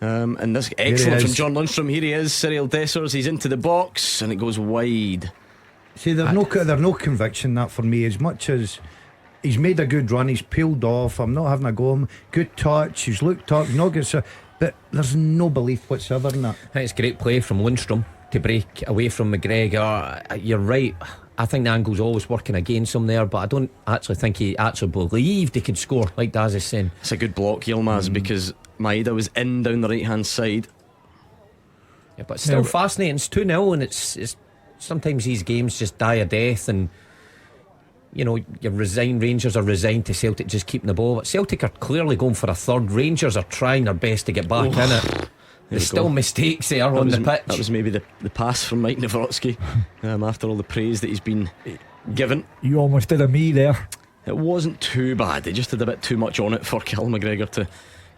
And this excellent from John Lundstrom. Here he is, Cyril Dessers. He's into the box and it goes wide. See, there's no conviction that for me. As much as he's made a good run, he's peeled off. I'm not having a go. Good touch. He's looked up. Not good, but there's no belief whatsoever in that. I think it's great play from Lundstrom to break away from McGregor. You're right. I think the angle's always working against him there, but I don't actually think he actually believed he could score, like Daz is saying. It's a good block, Yilmaz, because Maeda was in down the right hand side. Yeah, but still fascinating. It's 2-0, and it's sometimes these games just die a death, and you're resigned. Rangers are resigned to Celtic just keeping the ball, but Celtic are clearly going for a third. Rangers are trying their best to get back in it. There's still mistakes there on the pitch. That was maybe the pass from Mike Nawrocki after all the praise that he's been given. You almost did a me there. It wasn't too bad. They just had a bit too much on it for Callum McGregor to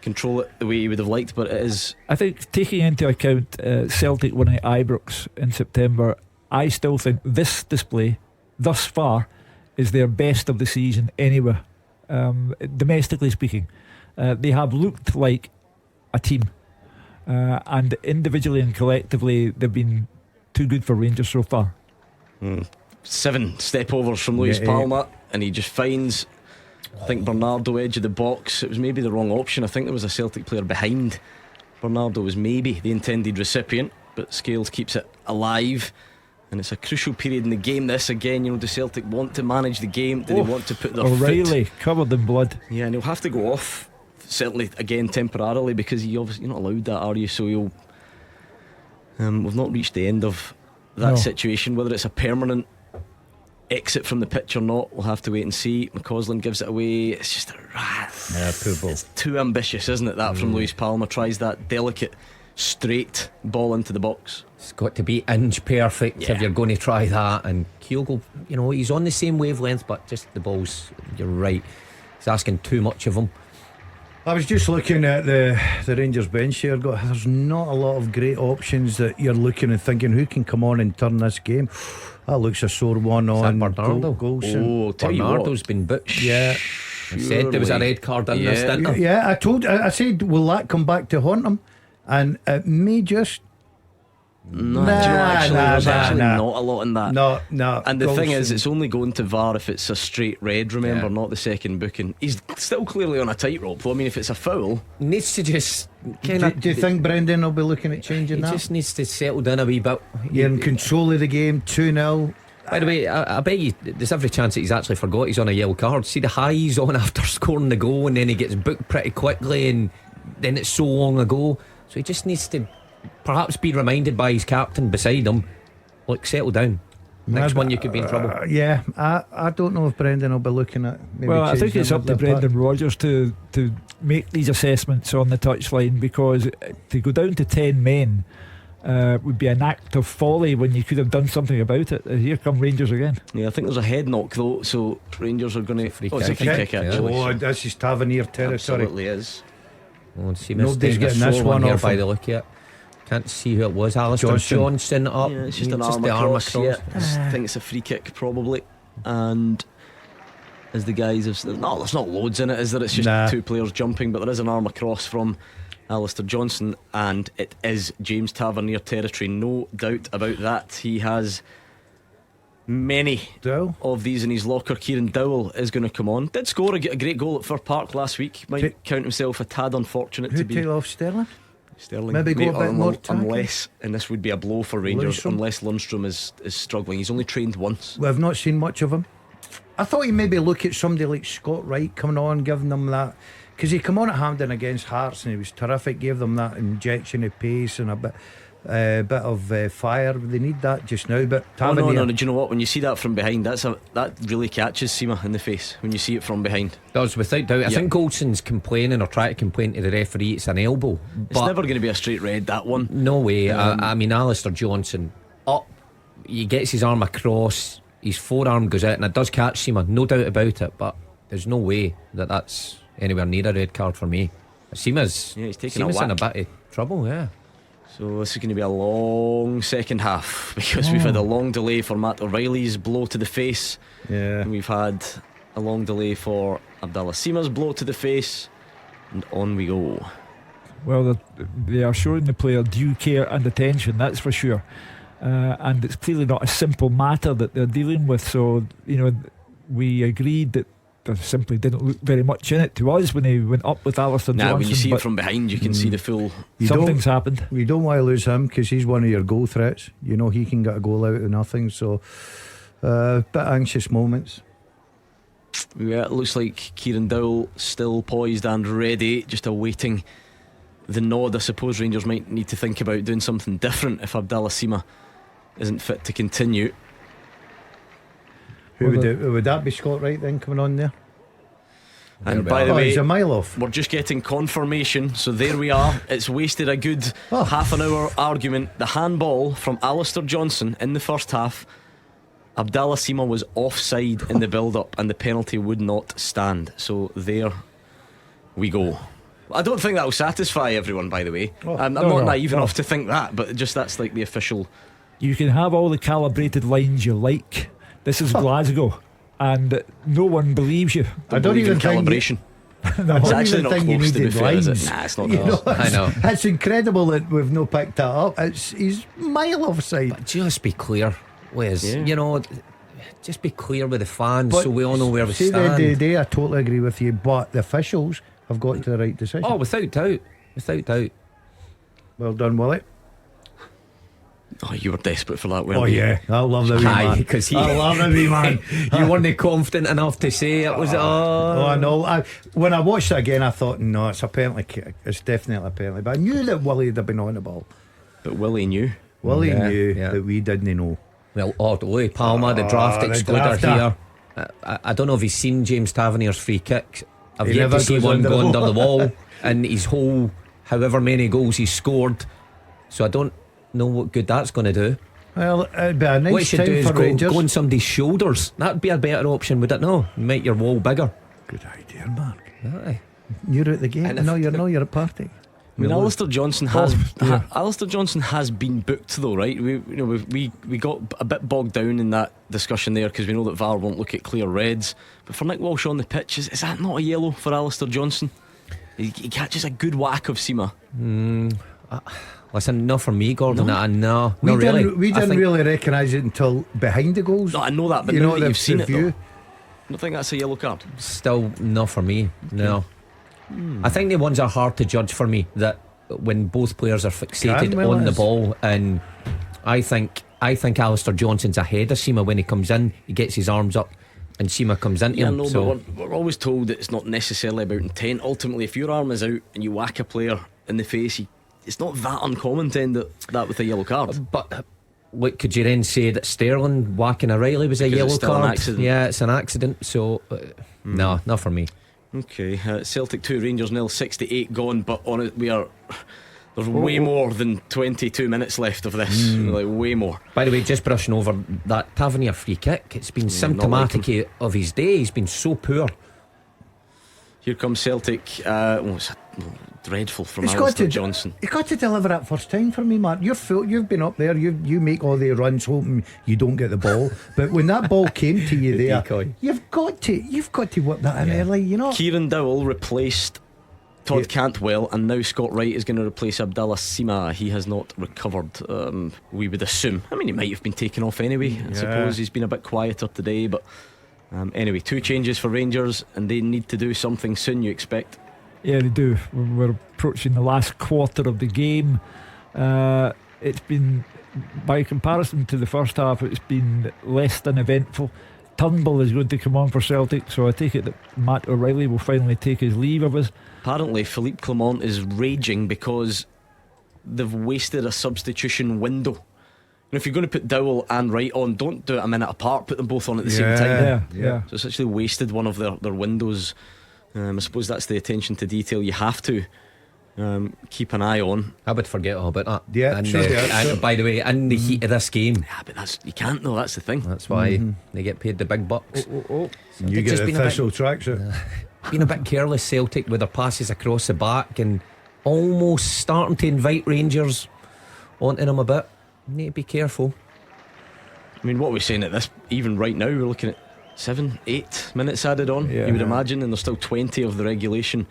control it the way he would have liked, but it is. I think taking into account Celtic winning at Ibrox in September, I still think this display thus far is their best of the season anywhere, domestically speaking. They have looked like a team, and individually and collectively they've been too good for Rangers so far. 7 step overs from Luis Palma, and he just finds, I think, Bernardo edge of the box. It was maybe the wrong option. I think there was a Celtic player behind. Bernardo was maybe the intended recipient, but Scales keeps it alive. And it's a crucial period in the game. This again, do Celtic want to manage the game? Do they want to put their O'Reilly foot covered in blood? Yeah, and he'll have to go off, certainly again temporarily, because you're not allowed that, are you? So you'll we've not reached the end of that situation. Whether it's a permanent exit from the pitch or not, we'll have to wait and see. McCausland gives it away. It's just it's too ambitious, isn't it, that from Luis Palma? Tries that delicate straight ball into the box. It's got to be inch perfect if you're going to try that. And Kyogo, he's on the same wavelength, but just the balls, you're right, he's asking too much of him. I was just looking at the Rangers bench here. There's not a lot of great options that you're looking and thinking who can come on and turn this game. That looks a sore one on Bernardo. Bernardo's been booked. Yeah, I said there was a red card in this, didn't I? Yeah, I said, will that come back to haunt him? And it may just. There's actually not a lot in that. No. And the thing is, it's only going to VAR if it's a straight red, remember, not the second booking. He's still clearly on a tightrope, though. I mean, if it's a foul, needs to just do you think Brendan will be looking at changing that? He just needs to settle down a wee bit. You're in control of the game, 2-0. By the way, I bet you there's every chance that he's actually forgot he's on a yellow card. See the high he's on after scoring the goal, and then he gets booked pretty quickly, and then it's so long ago. So he just needs to perhaps be reminded by his captain beside him, look, settle down. Next one you could be in trouble. I don't know if Brendan will be looking at I think it's up to Brendan Rodgers to make these assessments on the touchline, because to go down to 10 men would be an act of folly when you could have done something about it. Here come Rangers again. I think there's a head knock though, so Rangers are going to. It's a free kick actually. This is Tavernier territory. Absolutely is. Nobody's getting this one here off by the look at it. Can't see who it was. Alistair Johnson up. Yeah, it's just an arm across. I think it's a free kick probably. And as the guys have said, no, there's not loads in it, is there? It's just two players jumping, but there is an arm across from Alistair Johnson, and it is James Tavernier territory, no doubt about that. He has many of these in his locker. Kieran Dowell is going to come on. Did score a great goal at Fir Park last week. Might count himself a tad unfortunate to be. Who off Sterling? Maybe go a bit more unless, and this would be a blow for Rangers, unless Lundstrom is struggling. He's only trained once. We've not seen much of him. I thought he'd maybe look at somebody like Scott Wright coming on, giving them that, because he came on at Hampden against Hearts and he was terrific, gave them that injection of pace and a bit of fire. They need that just now. But no, do you know what? When you see that from behind, that really catches Seema in the face when you see it from behind. Does, without doubt. I think Goldson's complaining or trying to complain to the referee it's an elbow. It's never going to be a straight red, that one. No way. I mean, Alistair Johnson up, he gets his arm across, his forearm goes out, and it does catch Seema, no doubt about it. But there's no way that's anywhere near a red card for me. Seema's in a bit of trouble. Yeah. So this is going to be a long second half, because we've had a long delay for Matt O'Reilly's blow to the face. Yeah. And we've had a long delay for Abdallah Seema's blow to the face, and on we go. Well, they are showing the player due care and attention, that's for sure. And it's clearly not a simple matter that they're dealing with. So, we agreed that there simply didn't look very much in it to us when he went up with Alistair Johnson. When you see it from behind, you can see the full. Something's happened. We don't want to lose him because he's one of your goal threats. He can get a goal out of nothing. So, bit anxious moments. Yeah, it looks like Kieran Dowell still poised and ready, just awaiting the nod. I suppose Rangers might need to think about doing something different if Abdallah Seema isn't fit to continue. Would that be Scott Wright then coming on there? And by the way, he's a mile off. We're just getting confirmation. So there we are. It's wasted a good half an hour argument. The handball from Alistair Johnson in the first half, Abdallah Seema was offside in the build-up, and the penalty would not stand. So there we go. I don't think that will satisfy everyone, by the way. I'm not naive enough to think that, but just that's like the official. You can have all the calibrated lines you like. This is Glasgow, and no one believes you. I don't even calibration. No, it's actually not close to be fair, is it? Nah, it's not. I know. It's incredible that we've no picked that up. He's mile offside. But just be clear, Wes. Just be clear with the fans, but so we all know where we stand. At the end of the day, I totally agree with you. But the officials have got to the right decision. Oh, without doubt. Well done, Willie. Oh, you were desperate for that, weren't you? Yeah, I love the wee man. I love the wee man. You weren't confident enough to say it was. I know. When I watched it again, I thought, no, it's a penalty kick. It's definitely a penalty. But I knew that Willie would have been on the ball. But Willie knew. Willie knew that we didn't know. Well, Louis Palmer, the draft excluder here. I don't know if he's seen James Tavernier's free kick. I've yet to see one go under the wall, and his whole however many goals he's scored. So I don't know what good that's going to do. Well, it'd be a nice what you should time do is for Rangers. Go on somebody's shoulders. That'd be a better option, would it not? Make your wall bigger. Good idea, Mark. Aye. You're at the game. You're at party. I mean, Alistair Johnson has Alistair Johnson has been booked though, right? We got a bit bogged down in that discussion there because we know that VAR won't look at clear reds. But for Nick Walsh on the pitch, is that not a yellow for Alistair Johnson? He catches a good whack of Seema. Listen, not for me, Gordon. No, we not really. We didn't really recognise it until behind the goals. No, I know that, but now that you've seen it, though, I don't think that's a yellow card. Still not for me. No. I think the ones are hard to judge for me. That when both players are fixated on the ball, and I think Alistair Johnson's ahead of Seema when he comes in. He gets his arms up, and Seema comes into him. No, but we're always told that it's not necessarily about intent. Ultimately, if your arm is out and you whack a player in the face, it's not that uncommon to end that with a yellow card. But what could you then say that Sterling whacking O'Reilly was a yellow card? Yeah, it's an accident. So no, not for me. Okay, Celtic 2, Rangers 0, 68 gone. But on it, there's way more than 22 minutes left of this. Like way more. By the way, just brushing over that Tavernier free kick, it's been symptomatic of his day. He's been so poor. Here comes Celtic. It's dreadful from Alistair Johnson. You've got to deliver that first time for me, Mark. You've been up there. You make all the runs hoping you don't get the ball. But when that ball came to you there, you've got to work that in early. You know. Kieran Dowell replaced Todd Cantwell, and now Scott Wright is going to replace Abdallah Seema. He has not recovered, we would assume. I mean, he might have been taken off anyway. I suppose he's been a bit quieter today. But anyway, 2 changes for Rangers, and they need to do something soon, you expect. Yeah, they do. We're approaching the last quarter of the game. It's been, by comparison to the first half, it's been less than eventful. Turnbull is going to come on for Celtic, so I take it that Matt O'Reilly will finally take his leave of us. Apparently Philippe Clement is raging because they've wasted a substitution window. And if you're going to put Dowell and Wright on, don't do it a minute apart, put them both on at the same time. Yeah. So it's actually wasted one of their windows. I suppose that's the attention to detail you have to keep an eye on. I would forget all about that. Yeah, and, sure. and by the way, in the heat of this game, yeah, but you can't though. That's the thing. That's why they get paid the big bucks. You get an official tracksuit. Been a bit careless, Celtic, with their passes across the back and almost starting to invite Rangers onto them a bit. Need to be careful. I mean, what we're saying at this, even right now, we're looking at 7-8 minutes added on. You would imagine, and there's still 20 of the regulation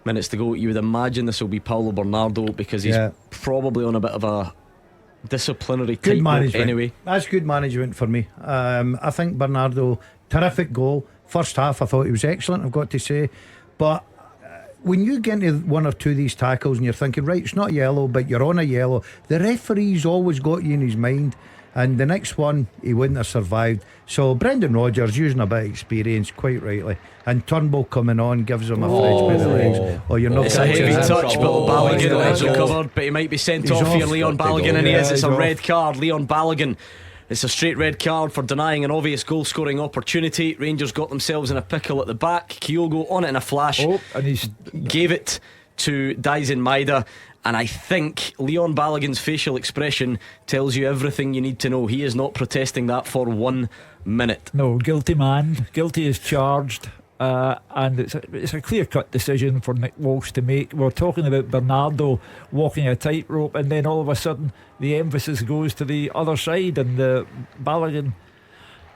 minutes to go. You would imagine this will be Paulo Bernardo because he's probably on a bit of a disciplinary good tightrope management. Anyway, that's good management for me. I think Bernardo, terrific goal. First half I thought he was excellent, I've got to say, but when you get into one or two of these tackles and you're thinking, right, it's not yellow, but you're on a yellow, the referee's always got you in his mind, and the next one he wouldn't have survived. So Brendan Rodgers using a bit of experience, quite rightly, and Turnbull coming on gives him a fresh pair of legs. You're not. It's a heavy touch, but Balogun has recovered, but he might be sent off here. Leon Balogun, and he is. It's a red card. Leon Balogun. It's a straight red card for denying an obvious goal scoring opportunity. Rangers got themselves in a pickle at the back. Kyogo on it in a flash, and he gave it to Daisen Maeda. And I think Leon Balogun's facial expression tells you everything you need to know. He is not protesting that for 1 minute. No, guilty man. Guilty is charged. And it's a clear-cut decision for Nick Walsh to make. We're talking about Bernardo walking a tightrope, and then all of a sudden the emphasis goes to the other side, and Balogun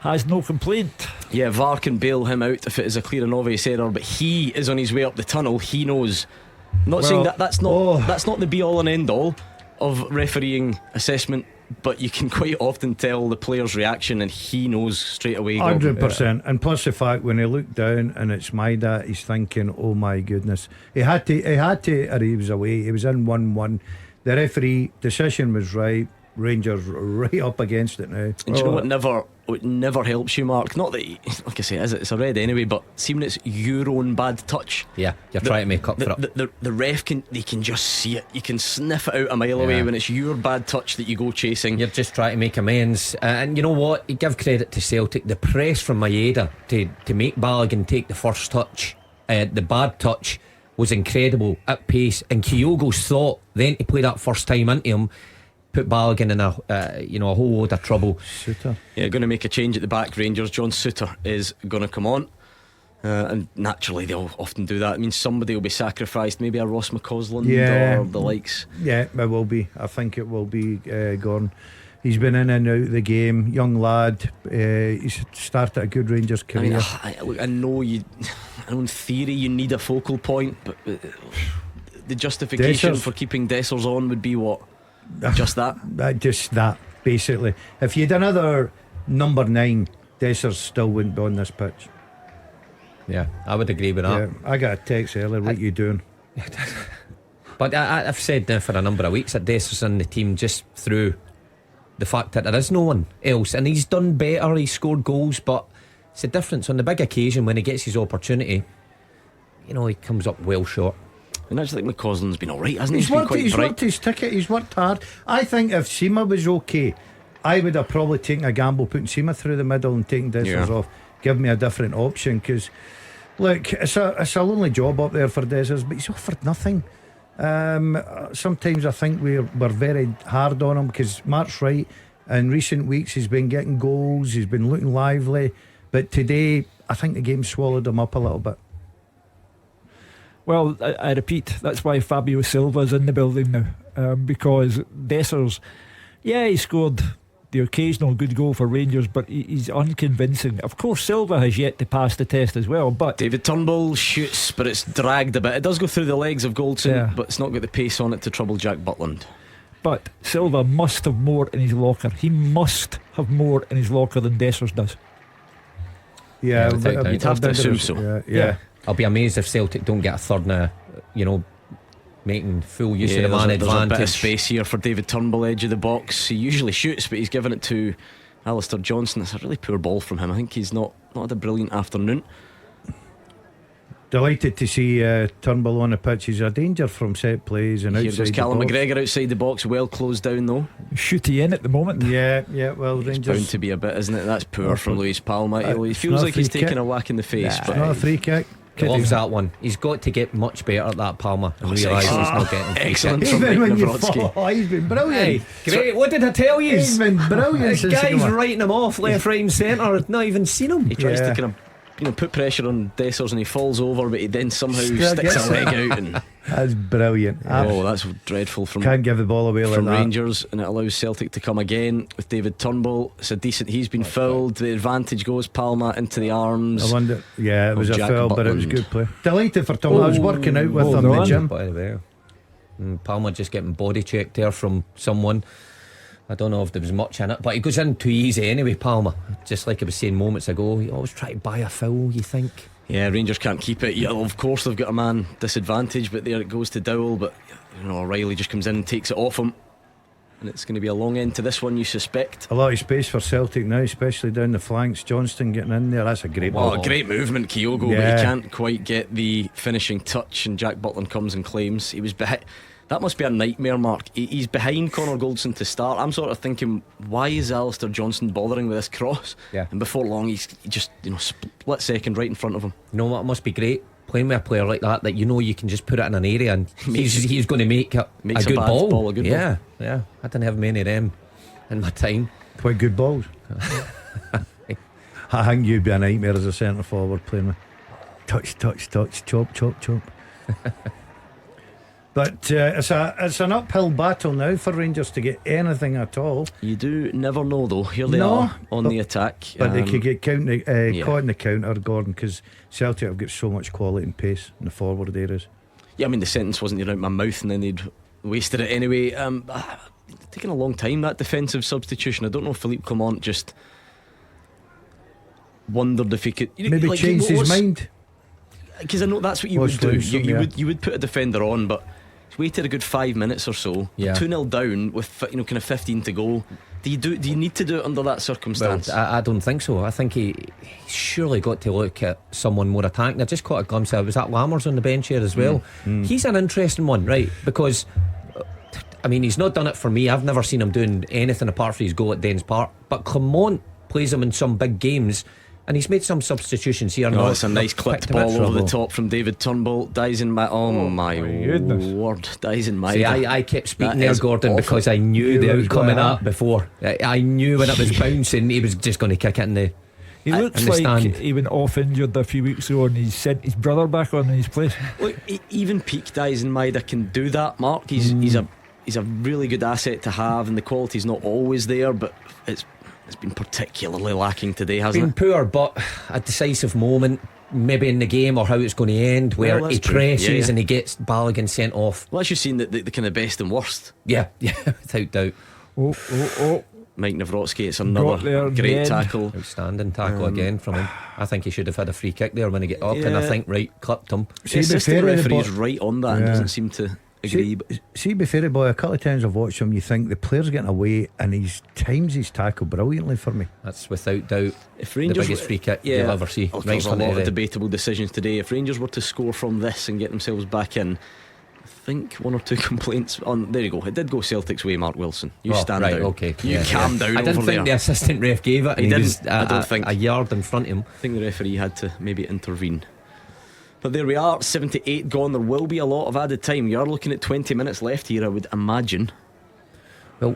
has no complaint. Yeah, VAR can bail him out if it is a clear and obvious error, but he is on his way up the tunnel. He knows. I'm not saying that's not the be-all and end-all of refereeing assessment, but you can quite often tell the player's reaction, and he knows straight away. 100%. And plus the fact when he looked down and it's Maeda, he's thinking, oh my goodness, he had to, or he was away, he was in 1-1. The referee decision was right. Rangers right up against it now. And you know what never helps you, Mark? Not that, like I say, it's a red anyway, but see when it's your own bad touch. Yeah, you're trying to make up for it. The ref can just see it. You can sniff it out a mile away when it's your bad touch that you go chasing. You're just trying to make amends. And you know what? You give credit to Celtic. The press from Maeda to make Balogun take the first touch, the bad touch, was incredible at pace. And Kyogo's thought then to play that first time into him put Balogun in a whole load of trouble. Suter, going to make a change at the back. Rangers. John Suter is going to come on, and naturally they'll often do that. It means somebody will be sacrificed, maybe a Ross McCausland or the likes. Yeah, it will be. I think it will be Gordon. He's been in and out of the game, young lad. He's started a good Rangers career. I know in theory you need a focal point, but the justification for keeping Dessers on would be what? Just that, basically. If you'd another number 9, Dessers still wouldn't be on this pitch. Yeah, I would agree with that. I got a text earlier, what you doing? But I've said now for a number of weeks that Dessers in the team just through the fact that there is no one else, and he's done better, he's scored goals, but it's a difference on the big occasion when he gets his opportunity. He comes up well short. And actually, McCausland's been alright, hasn't he? He's worked his ticket, he's worked hard. I think if Sima was okay, I would have probably taken a gamble putting Sima through the middle and taking Dessers off. Give me a different option, because look, it's a lonely job up there for Dessers, but he's offered nothing. Sometimes I think we're very hard on him, because Mark's right. In recent weeks he's been getting goals, he's been looking lively, but today I think the game swallowed him up a little bit. Well, I repeat, that's why Fabio Silva's in the building now, because Dessers, he scored the occasional good goal for Rangers, but he's unconvincing. Of course, Silva has yet to pass the test as well, but David Turnbull shoots, but it's dragged a bit. It does go through the legs of Goldson, but it's not got the pace on it to trouble Jack Butland. But Silva must have more in his locker. He must have more in his locker than Dessers does. You'd have to assume so. Yeah. I'll be amazed if Celtic don't get a third now, making full use of the man advantage. There's a bit of space here for David Turnbull, edge of the box. He usually shoots, but he's given it to Alistair Johnston, it's a really poor ball from him. I think he's not had a brilliant afternoon. Delighted to see Turnbull on the pitch. He's a danger from set plays and Here outside goes Callum the box. McGregor outside the box, well closed down though. Shooty in at the moment. Yeah, well, It's Rangers. bound to be a bit, isn't it? That's poor from Luis Palma. He it's feels not a like he's free taking kick. a whack in the face. It's But not a free kick. He loves that one. He's got to get much better at that, Palmer, and realise he's not getting free excellent kicks. from Even Mike when you Nawrocki. fall, he's been brilliant. Hey, great. What did I tell you? He's been brilliant This since he guy's came on. writing him off left, right, and centre. I've not even seen him. He tries Yeah. to kind of put pressure on Dessers and he falls over, but he then somehow Still sticks gets a leg it. out and That's brilliant. oh, that's dreadful from Can't give the ball away like that. Rangers, and it allows Celtic to come again with David Turnbull. It's a decent. He's been fouled. The advantage goes Palma into the arms. I wonder. Yeah, it was a Jack foul, but it was Butland. good play. Delighted for Tom. I was working out with him in the gym. By the way, Palmer just getting body checked there from someone. I don't know if there was much in it, but he goes in too easy anyway, Palmer. Just like I was saying moments ago, he always try to buy a foul, you think. Yeah, Rangers can't keep it. Yeah, of course they've got a man disadvantage, but there it goes to Dowell. But O'Reilly just comes in and takes it off him, and it's going to be a long end to this one, you suspect. A lot of space for Celtic now, especially down the flanks. Johnston getting in there. That's a great Well, ball. a great movement, Kyogo, Yeah. but he can't quite get the finishing touch. And Jack Butland comes and claims he was behind. That must be a nightmare, Mark. He's behind Connor Goldson to start. I'm sort of thinking, why is Alistair Johnston bothering with this cross? Yeah. And before long, he's just split second right in front of him. You know what must be great? Playing with a player like that you can just put it in an area and he's going to make it Makes a good bad ball. a good yeah, ball. yeah. I didn't have many of them in my time. Quite good balls. I think you'd be a nightmare as a centre forward playing with touch, chop. But it's an uphill battle now for Rangers to get anything at all. You do never know, though. Here they No, are on the attack. But they could get caught yeah. in the counter, Gordon, because Celtic have got so much quality and pace in the forward areas. Yeah, I mean, the sentence wasn't even out my mouth, and then they'd wasted it anyway. Taking a long time, that defensive substitution. I don't know if Philippe Clement just wondered if he could Maybe changed his mind. Because I know that's what you would do. You would put a defender on, but he's waited a good 5 minutes or so. Yeah. 2-0 down with kind of 15 to go. Do you need to do it under that circumstance? Well, I don't think so. I think he surely got to look at someone more attacking. I just caught a glimpse of, was that Lammers on the bench here as well? He's an interesting one, right? Because I mean, he's not done it for me. I've never seen him doing anything apart from his goal at Dens Park. But Clement plays him in some big games, and he's made some substitutions here. Oh, it's a nice clipped ball over the top from David Turnbull. Dies in my my goodness. word. Dies in my. See, I kept speaking That there, is Gordon, awful. because I knew the He was outcome of going that before. I knew when it was bouncing, he was just going to kick it in the. He looks in the like stand. he went off injured a few weeks ago, and he's sent his brother back on in his place. Look, even peak Dies in Maida can do that, Mark. He's a really good asset to have, and the quality's not always there, but it's been particularly lacking today, hasn't Been it? poor, but a decisive moment, maybe in the game or how it's going to end, where Well, he that's true. presses Yeah. and he gets Balogun sent off. Well, as you've seen the kind of best and worst. Yeah, without doubt. Oh. Mike Nawrocki, it's Got another there in the great end. tackle. Outstanding tackle again from him. I think he should have had a free kick there when he get up, and I Yeah. think Wright clipped him. The assistant fair, referee's but- right on that and Yeah. doesn't seem to agree. See, before boy, a couple of times I've watched him, you think the player's getting away, and he's times his tackle brilliantly for me. That's without doubt If Rangers the biggest free kick you'll ever see. Look, Right there's a from lot of the debatable decisions today. If Rangers were to score from this and get themselves back in, I think one or two complaints on. There you go. It did go Celtic's way, Mark Wilson. You stand right, down. okay. You calm down I didn't over think the there. assistant ref gave it. He and didn't. was I don't think. a yard in front of him. I think the referee had to maybe intervene. But there we are, 78 gone. There will be a lot of added time. You are looking at 20 minutes left here, I would imagine. Well,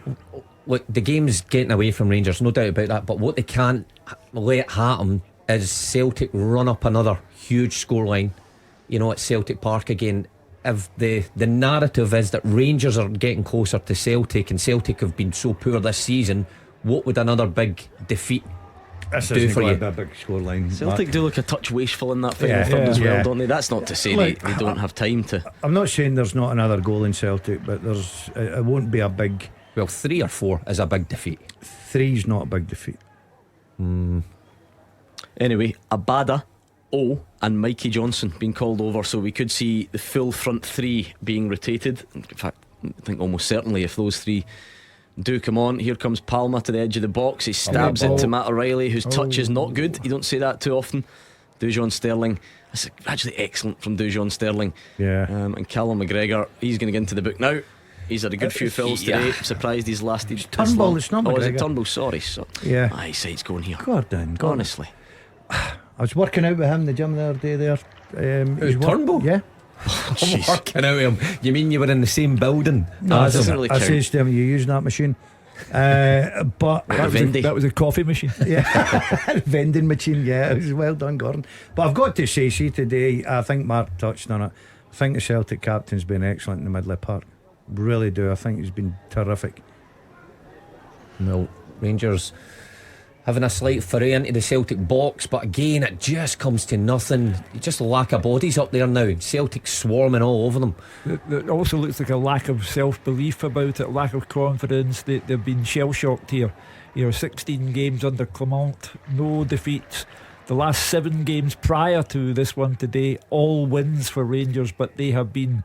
look, the game's getting away from Rangers, no doubt about that. But what they can't let happen is Celtic run up another huge scoreline, at Celtic Park again. If the narrative is that Rangers are getting closer to Celtic and Celtic have been so poor this season, what would another big defeat This do isn't for going you? to be a big scoreline. Celtic Mark. do look a touch wasteful in that final Yeah. third as Yeah. well, don't they? That's not to say Look, they don't have time to. I'm not saying there's not another goal in Celtic, but it won't be a big. Well, 3 or 4 is a big defeat. 3's not a big defeat. Anyway, Abada, O and Mikey Johnson being called over, so we could see the full front three being rotated. In fact, I think almost certainly if those three do come on. Here comes Palmer to the edge of the box. He stabs it to Matt O'Reilly, whose touch is not good. You don't say that too often. Dujon Sterling, that's actually excellent from Dujon Sterling. And Callum McGregor, he's going to get into the book now. He's had a good few fills today. Surprised he's lasted. Turnbull, it's not McGregor. Is it Turnbull? Sorry. His side's going here. Gordon. Honestly, I was working out with him in the gym the other day there. Turnbull? Yeah. I'm working out with him. You mean you were in the same building? No, it doesn't really count. I says to him, you using that machine? But that was a coffee machine. Vending machine. It was well done, Gordon. But I've got to say, today, I think Mark touched on it. I think the Celtic captain's been excellent in the middle of the park. Really do. I think he's been terrific. Well, Rangers having a slight foray into the Celtic box, but again it just comes to nothing. Just a lack of bodies up there now. Celtic swarming all over them. It also looks like a lack of self-belief about it, lack of confidence. They've been shell-shocked here. 16 games under Clement, no defeats. The last 7 games prior to this one today, all wins for Rangers, but they have been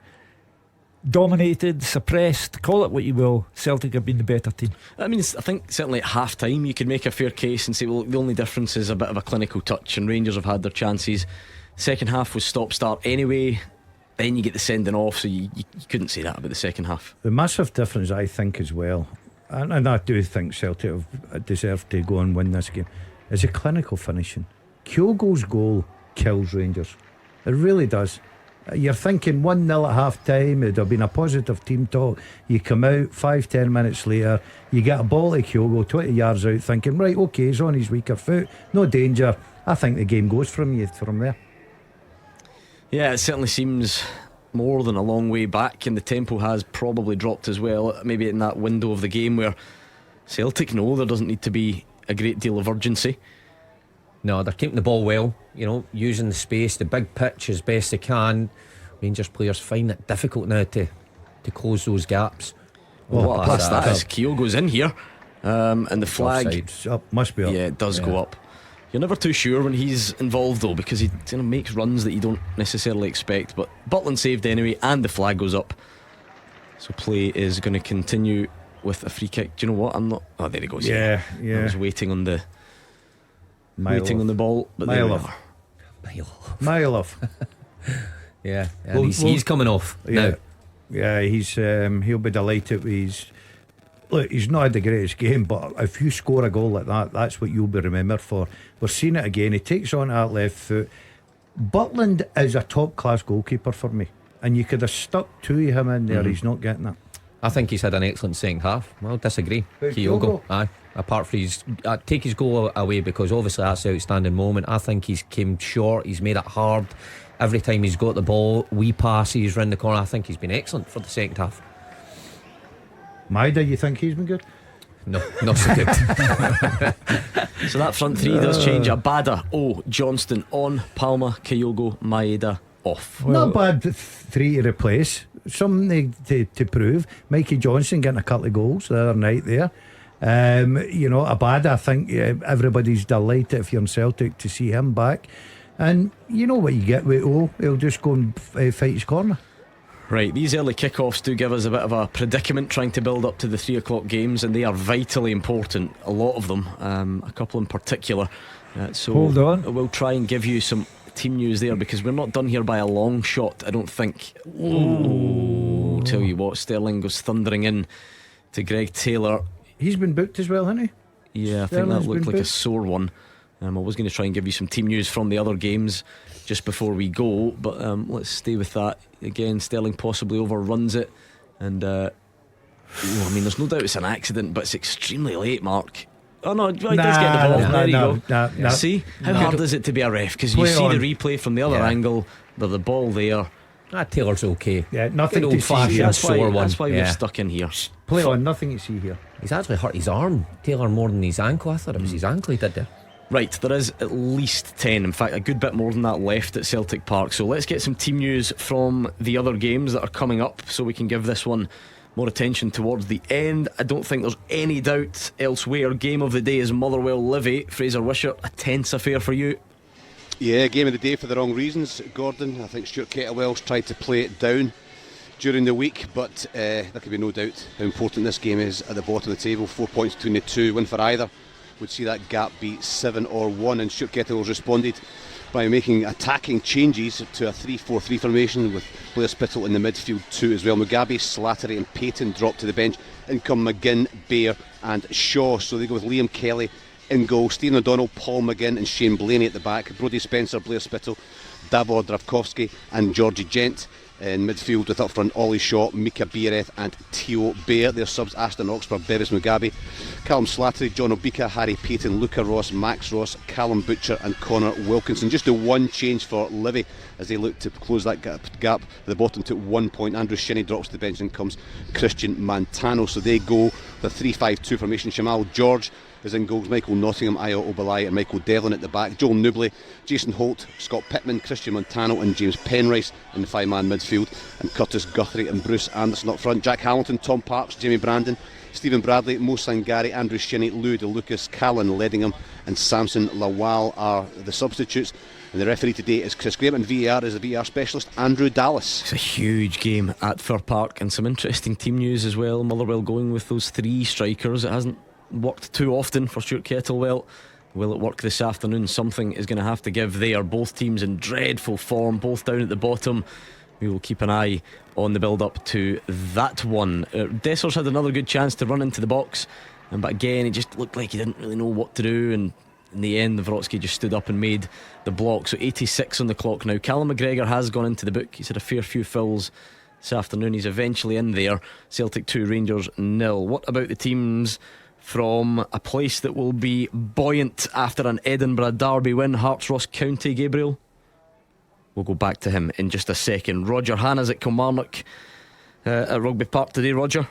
dominated, suppressed, call it what you will. Celtic have been the better team. I mean, I think certainly at half time you could make a fair case and say, well, the only difference is a bit of a clinical touch, and Rangers have had their chances. Second half was stop-start anyway. Then you get the sending off, so you couldn't say that about the second half. The massive difference, I think, as well, and I do think Celtic have deserved to go and win this game, is a clinical finishing. Kyogo's goal kills Rangers. It really does. You're thinking 1-0 at half time, it'd have been a positive team talk. You come out 5-10 minutes later, you get a ball to Kyogo 20 yards out, thinking, right, okay, he's on his weaker foot, no danger. I think the game goes from there. Yeah, it certainly seems more than a long way back, and the tempo has probably dropped as well. Maybe in that window of the game where Celtic know there doesn't need to be a great deal of urgency. No, they're keeping the ball well, using the space, the big pitch as best they can. Rangers players find it difficult now to close those gaps. What a pass that is. Kyogo's in here, and the flag must be up. Yeah, it does go up. You're never too sure when he's involved though, because he makes runs that you don't necessarily expect. But Butland saved anyway, and the flag goes up. So play is going to continue with a free kick. Do you know what? I'm not. Oh, there he goes. Yeah. I was waiting on the ball, but mile off. Yeah, he's coming off now. Yeah, he'll be delighted. He's not had the greatest game, but if you score a goal like that, that's what you'll be remembered for. We're seeing it again. He takes on that left foot. Butland is a top class goalkeeper for me, and you could have stuck 2 of him in there. He's not getting it. I think he's had an excellent second half. Well, disagree. Kyogo. Aye. Apart from take his goal away, because obviously that's an outstanding moment. I think he's came short. He's made it hard. Every time he's got the ball, wee passes round the corner. I think he's been excellent for the second half. Maida, you think he's been good? No, not so good. So that front three does change. Abada, Johnston on, Palmer, Kyogo, Maeda off. Not bad 3 to replace. Something to prove. Mikey Johnson getting a couple of goals the other night there. Abada, I think everybody's delighted if you're in Celtic to see him back. And you know what you get with he'll just go and fight his corner. Right, these early kickoffs do give us a bit of a predicament trying to build up to the 3 o'clock games, and they are vitally important, a lot of them, a couple in particular. So hold on, we'll try and give you some team news there, because we're not done here by a long shot, I don't think. Tell you what, Sterling goes thundering in to Greg Taylor. He's been booked as well, hasn't he? Yeah, I think that looked like a sore one. I was going to try and give you some team news from the other games just before we go, but let's stay with that. Again, Sterling possibly overruns it, and there's no doubt it's an accident, but it's extremely late, Mark. Oh no, he does get the ball. There you go. See, how hard is it to be a ref? Because you see the replay from the other angle, the ball there. Taylor's okay. Yeah, nothing to see here. That's why we're stuck in here. Play on, nothing to see here. He's actually hurt his arm, Taylor, more than his ankle. I thought it was his ankle he did there. Right, there is at least 10, in fact a good bit more than that left at Celtic Park. So let's get some team news from the other games that are coming up, so we can give this one more attention towards the end. I don't think there's any doubt elsewhere. Game of the day is Motherwell Livy. Fraser Wishart, a tense affair for you. Yeah, game of the day for the wrong reasons, Gordon. I think Stuart Kettlewell's tried to play it down during the week, but there can be no doubt how important this game is at the bottom of the table. 4 points between the two. Win for either would see that gap be 7 or 1, and Stuart Kettle has responded by making attacking changes to a 3-4-3 formation with Blair Spittle in the midfield too as well. Mugabe, Slattery and Payton drop to the bench. In come McGinn, Bair and Shaw. So they go with Liam Kelly in goal, Stephen O'Donnell, Paul McGinn and Shane Blaney at the back. Brodie Spencer, Blair Spittle, Davor Dravkovsky and Georgie Gent in midfield, with up front Ollie Shaw, Mika Biereth and Theo Bair. Their subs: Aston Oxford, Bevis Mugabe, Callum Slattery, John Obika, Harry Payton, Luca Ross, Max Ross, Callum Butcher and Connor Wilkinson. Just the one change for Livy as they look to close that gap. The bottom took 1 point. Andrew Shinnie drops to the bench and comes Christian Mantano. So they go the 3-5-2 formation. Shamal George is in goals, Michael Nottingham, Ayo Obalai and Michael Devlin at the back. Joel Newbley, Jason Holt, Scott Pittman, Christian Montano and James Penrice in the 5-man midfield, and Curtis Guthrie and Bruce Anderson up front. Jack Hamilton, Tom Parks, Jamie Brandon, Stephen Bradley, Mo Sangari, Andrew Shinnie, Louis De Lucas, Callan Leddingham and Samson Lawal are the substitutes. And the referee today is Chris Graham, and VAR is the VAR specialist Andrew Dallas. It's a huge game at Fir Park, and some interesting team news as well. Motherwell going with those 3 strikers. It hasn't worked too often for Stuart Kettlewell. Will it work this afternoon? Something is going to have to give. They are both teams in dreadful form, both down at the bottom. We will keep an eye on the build up to that one. Dessers had another good chance to run into the box, but again it just looked like he didn't really know what to do, and in the end Nawrocki just stood up and made the block. So 86 on the clock now. Callum McGregor has gone into the book. He's had a fair few fouls this afternoon. He's eventually in there. Celtic 2, Rangers 0. What about the teams from a place that will be buoyant after an Edinburgh derby win? Hearts Ross County, Gabriel. We'll go back to him in just a second. Roger Hanna's at Kilmarnock at Rugby Park today. Roger,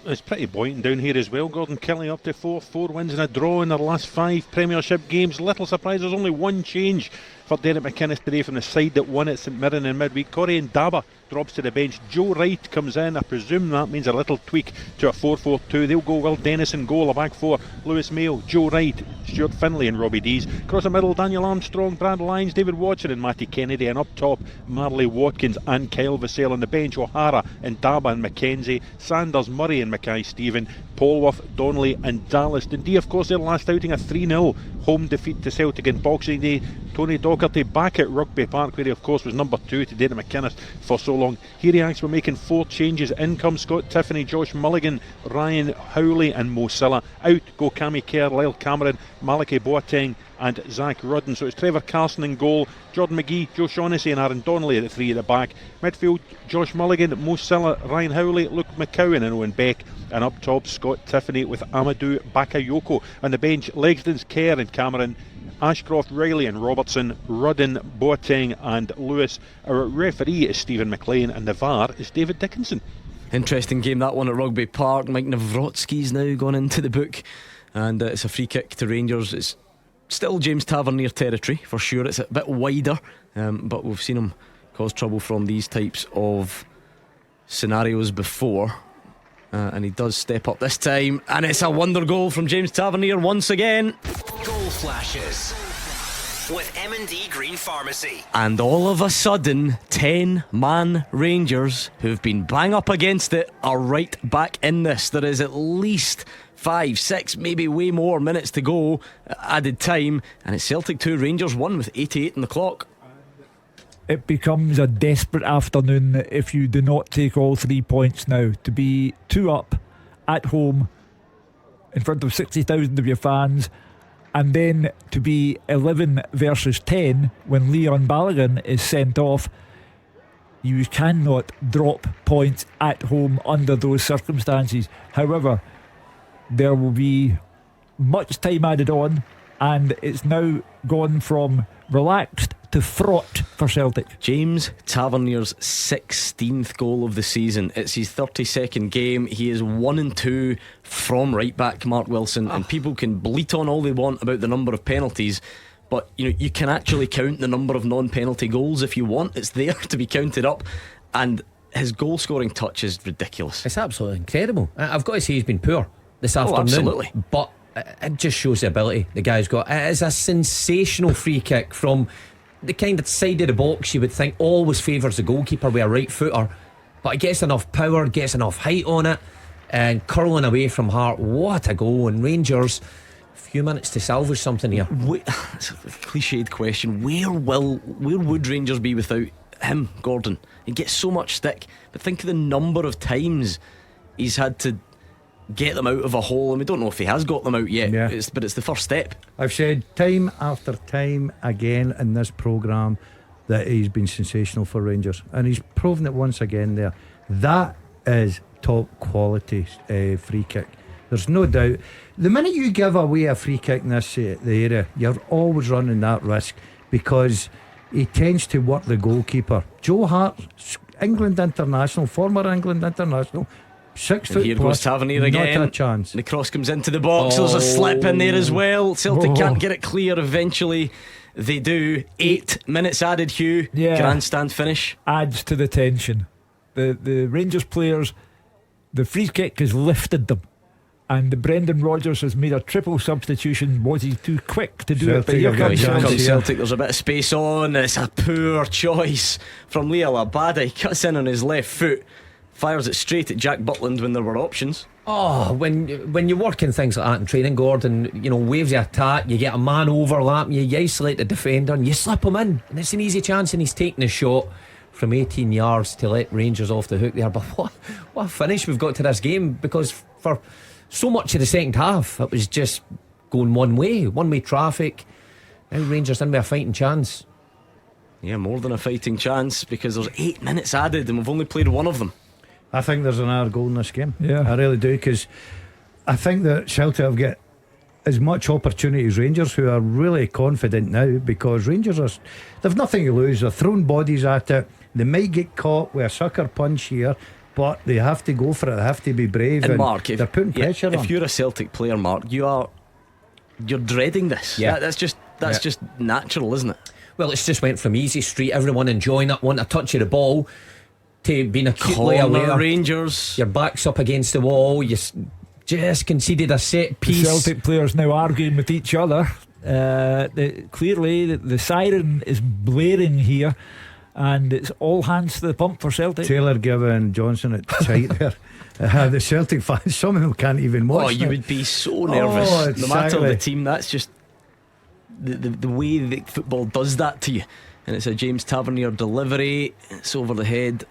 it's pretty buoyant down here as well. Gordon Kelly up to 4 wins and a draw in their last 5 Premiership games. Little surprise, there's only one change for Derek McInnes today from the side that won at St Mirren in midweek. Corey Ndaba drops to the bench. Joe Wright comes in. I presume that means a little tweak to a 4-4-2. They'll go Will Dennis in goal, a back 4. Lewis Mayo, Joe Wright, Stuart Finlay and Robbie Dees. Across the middle, Daniel Armstrong, Brad Lyons, David Watson and Matty Kennedy. And up top, Marley Watkins and Kyle Vassell. On the bench, O'Hara, Ndaba and McKenzie, Sanders, Murray and Mackay-Stephen, Polworth, Donnelly and Dallas. Dundee, of course, their last outing a 3-0 home defeat to Celtic in Boxing Day. Tony Docherty back at Rugby Park, where he of course was number 2 to Derek McInnes for so long. Here he acts, we're making 4 changes. In comes Scott Tiffany, Josh Mulligan, Ryan Howley and Mo Silla. Out go Cammy Kerr, Lyle Cameron, Malachi Boateng and Zach Rudden. So it's Trevor Carson in goal, Jordan McGee, Joe Shaughnessy and Aaron Donnelly at the 3 at the back. Midfield, Josh Mulligan, Mo Silla, Ryan Howley, Luke McCowan and Owen Beck. And up top, Scott Tiffany with Amadou Bakayoko. On the bench, Legston's, Kerr and Cameron, Ashcroft, Riley and Robertson, Rudden, Boateng and Lewis. Our referee is Stephen McLean and the VAR is David Dickinson. Interesting game that one at Rugby Park. Mike Nawrocki's now gone into the book, and it's a free kick to Rangers. It's still James Tavernier territory for sure. It's a bit wider, but we've seen him cause trouble from these types of scenarios before. And he does step up this time, and it's a wonder goal from James Tavernier once again. Goal flashes with M&D Green Pharmacy. And all of a sudden 10-man Rangers who've been bang up against it are right back in this. There is at least 5, 6, maybe way more minutes to go, added time, and it's Celtic 2, Rangers 1 with 88 on the clock. It becomes a desperate afternoon if you do not take all 3 points now. To be 2 up at home in front of 60,000 of your fans, and then to be 11 versus 10 when Leon Balogun is sent off. You cannot drop points at home under those circumstances. However, there will be much time added on, and it's now gone from relaxed to fraught for Celtic. James Tavernier's 16th goal of the season. It's his 32nd game. He is 1-2 from right back Mark Wilson, and people can bleat on all they want about the number of penalties, but you can actually count the number of non-penalty goals if you want. It's there to be counted up, and his goal scoring touch is ridiculous. It's absolutely incredible. I've got to say he's been poor this afternoon. Absolutely. But it just shows the ability the guy's got. It is a sensational free kick from the kind of side of the box you would think always favours the goalkeeper with a right footer, but it gets enough power, gets enough height on it, and curling away from Hart. What a goal! And Rangers, a few minutes to salvage something here. It's a cliched question. Where would Rangers be without him, Gordon? He gets so much stick, but think of the number of times he's had to get them out of a hole, and we don't know if he has got them out yet. But it's the first step. I've said time after time again in this programme that he's been sensational for Rangers, and he's proven it once again there. That is top quality free kick. There's no doubt. The minute you give away a free kick in this the area, you're always running that risk, because he tends to work the goalkeeper. Joe Hart, England international, former England international, 6 foot here plus, goes Tavernier again. Not a chance. The cross comes into the box. There's a slip in there as well. Celtic can't get it clear. Eventually they do. 8 minutes added, Hugh. Grandstand finish. Adds to the tension. The Rangers players, the free kick has lifted them, and the Brendan Rodgers has made a triple substitution. Was he too quick to do it? But here comes Celtic. There's a bit of space on. It's a poor choice from Liel Abada. He cuts in on his left foot, fires it straight at Jack Butland when there were options. When you work in things like that in training, Gordon, waves of attack, you get a man overlap, you isolate the defender and you slip him in, and it's an easy chance, and he's taking a shot from 18 yards to let Rangers off the hook there. But what a finish we've got to this game, because for so much of the second half it was just going one way traffic. Now Rangers in with a fighting chance. Yeah, more than a fighting chance, because there's 8 minutes added and we've only played one of them. I think there's another goal in this game. Yeah, I really do, because I think that Celtic have got as much opportunity as Rangers, who are really confident now, because Rangers they've nothing to lose. They're throwing bodies at it. They might get caught with a sucker punch here, but they have to go for it. They have to be brave. And Mark, they're putting pressure on. If you're a Celtic player, Mark, you're dreading this. Yeah, that's just natural, isn't it? Well, it's just went from easy street, everyone enjoying it, wanting a touch of the ball, to being acutely aware. Rangers, your back's up against the wall. You just conceded a set piece. The Celtic players now arguing with each other. Clearly the siren is blaring here, and it's all hands to the pump for Celtic. Taylor giving Johnson it tight there. The Celtic fans, some of them can't even watch. You would be so nervous. No matter the team, that's just the way that football does that to you. And it's a James Tavernier delivery. It's over the head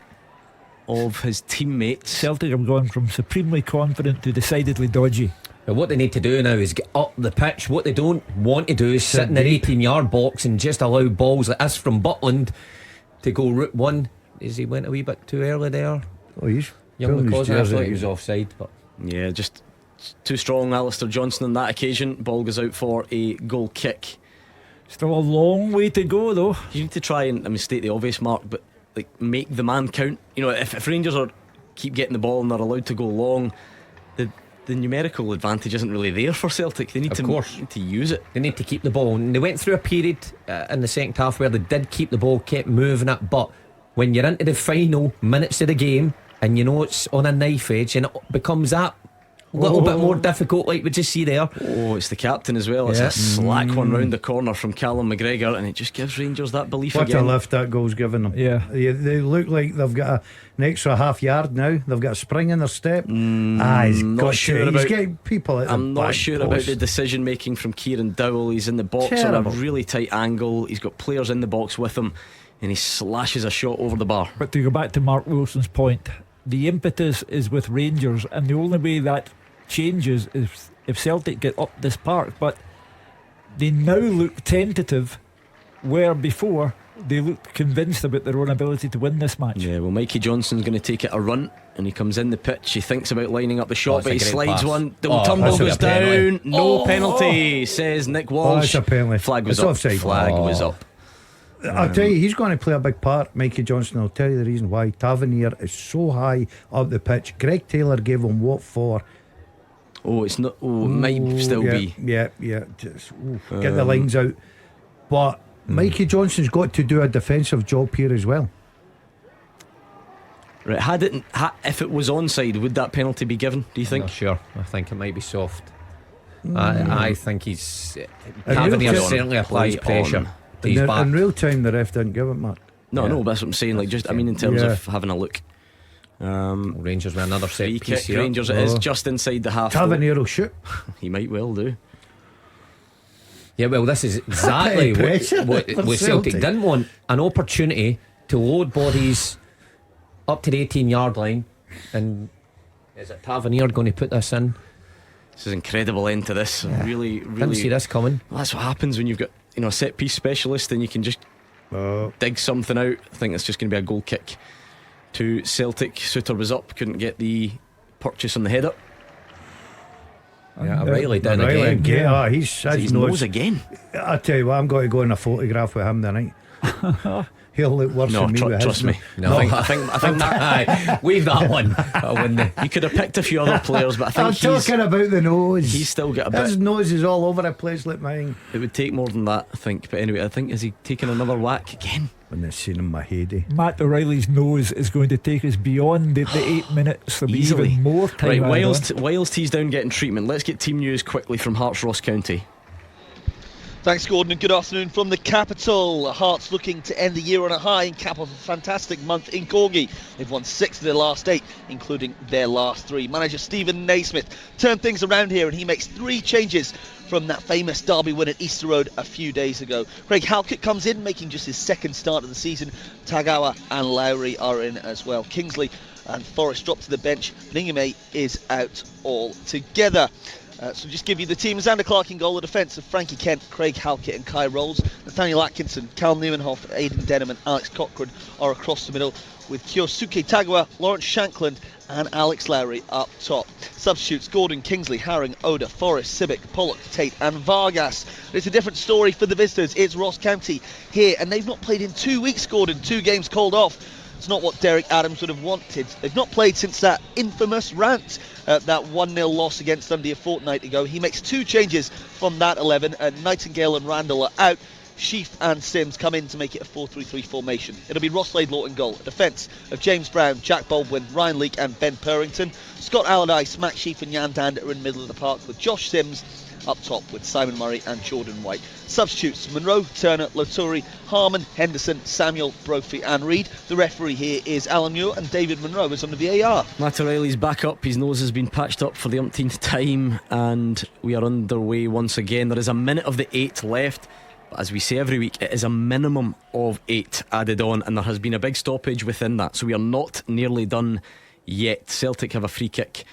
of his teammates. Celtic have gone from supremely confident to decidedly dodgy. But what they need to do now is get up the pitch. What they don't want to do is sit in their 18-yard box and just allow balls like this from Butland to go route one. Is he went a wee bit too early there? He's young, because I thought he was offside, but yeah, just too strong. Alistair Johnson on that occasion. Ball goes out for a goal kick. Still a long way to go, though. You need to try and state the obvious, Mark, but make the man count. If Rangers keep getting the ball and they're allowed to go long, the numerical advantage isn't really there for Celtic. They need to use it. They need to keep the ball, and they went through a period in the second half where they did keep the ball, kept moving it. But when you're into the final minutes of the game and it's on a knife edge, and it becomes that little bit more difficult, like we just see there. It's the captain as well. It's a slack one round the corner from Callum McGregor, and it just gives Rangers that belief again. What a lift that goal's given them. They look like they've got an extra half yard now. They've got a spring in their step. I'm not sure about the decision making from Kieran Dowell. He's in the box on a really tight angle. He's got players in the box with him, and he slashes a shot over the bar. But to go back to Mark Wilson's point, the impetus is with Rangers, and the only way that changes is if Celtic get up this park. But they now look tentative, where before they looked convinced about their own ability to win this match. Yeah, well, Mikey Johnson's going to take it a run, and he comes in the pitch. He thinks about lining up the shot, but he slides one. The tumble goes down. No penalty, says Nick Walsh. It's a penalty. Flag was up. Offside. Flag was up. I'll tell you, he's going to play a big part, Mikey Johnson. I'll tell you the reason why. Tavernier is so high up the pitch. Greg Taylor gave him what for? It's not. It might still be. Yeah. Just get the lines out. But Mikey Johnson's got to do a defensive job here as well. Right. If it was onside, would that penalty be given, do you think? Not sure. I think it might be soft. I think he's Tavernier certainly applies pressure. In real time, the ref didn't give it, Mark. No, that's what I'm saying. In terms of having a look. Rangers with another set free piece kick. here. Rangers, it is just inside the half. Tavernier will shoot. He might well do. Yeah, well, this is exactly what Celtic didn't want. An opportunity to load bodies up to the 18-yard line. And is it Tavernier going to put this in? This is an incredible end to this. Really Didn't see this coming. Well, that's what happens when you've got a set piece specialist and you can just dig something out. I think it's just going to be a goal kick to Celtic. Suter was up, couldn't get the purchase on the header. Yeah, O'Reilly did again. Yeah, his nose again. I tell you what, I'm going to go in a photograph with him tonight. He'll look worse than me with his. Trust me. No, I think that. Weave that one. You could have picked a few other players, but I think I'm talking about the nose. He's still got a bit. His nose is all over the place like mine. It would take more than that, I think. But anyway, I think, has he taken another whack again? When they've seen him my heyday. Matt O'Reilly's nose is going to take us beyond the 8 minutes. There'll be even more time. Right, whilst he's down getting treatment, let's get team news quickly from Hearts Ross County. Thanks, Gordon, and good afternoon from the capital. Hearts looking to end the year on a high and cap off a fantastic month in Corgi. They've won 6 of their last 8, including their last 3. Manager Stephen Naismith turned things around here, and he makes 3 changes from that famous derby win at Easter Road a few days ago. Craig Halkett comes in, making just his second start of the season. Tagawa and Lowry are in as well. Kingsley and Forrest drop to the bench. Ningame is out altogether. So just give you the team. Xander Clark in goal, the defence of Frankie Kent, Craig Halkett and Kai Rolls. Nathaniel Atkinson, Cal Nieuwenhof, Aidan Denham and Alex Cochrane are across the middle, with Kyosuke Tagawa, Lawrence Shankland and Alex Lowry up top. Substitutes: Gordon, Kingsley, Haring, Oda, Forrest, Sibic, Pollock, Tate and Vargas. It's a different story for the visitors. It's Ross County here, and they've not played in 2 weeks, Gordon. 2 games called off. It's not what Derek Adams would have wanted. They've not played since that infamous rant, that 1-0 loss against Dundee a fortnight ago. He makes 2 changes from that 11. Nightingale and Randall are out. Sheaf and Sims come in to make it a 4-3-3 formation. It'll be Ross Laidlaw in goal. A defence of James Brown, Jack Baldwin, Ryan Leake and Ben Purrington. Scott Allardyce, Matt Sheaf and Jan Dand are in the middle of the park, with Josh Sims up top with Simon Murray and Jordan White. Substitutes: Monroe, Turner, Loturi, Harmon, Henderson, Samuel, Brophy and Reid. The referee here is Alan Muir, and David Monroe is on the VAR. Matt O'Reilly's back up. His nose has been patched up for the umpteenth time, and we are underway once again. There is a minute of the 8 left, but as we say every week, it is a minimum of 8 added on, and there has been a big stoppage within that, so we are not nearly done yet. Celtic have a free kick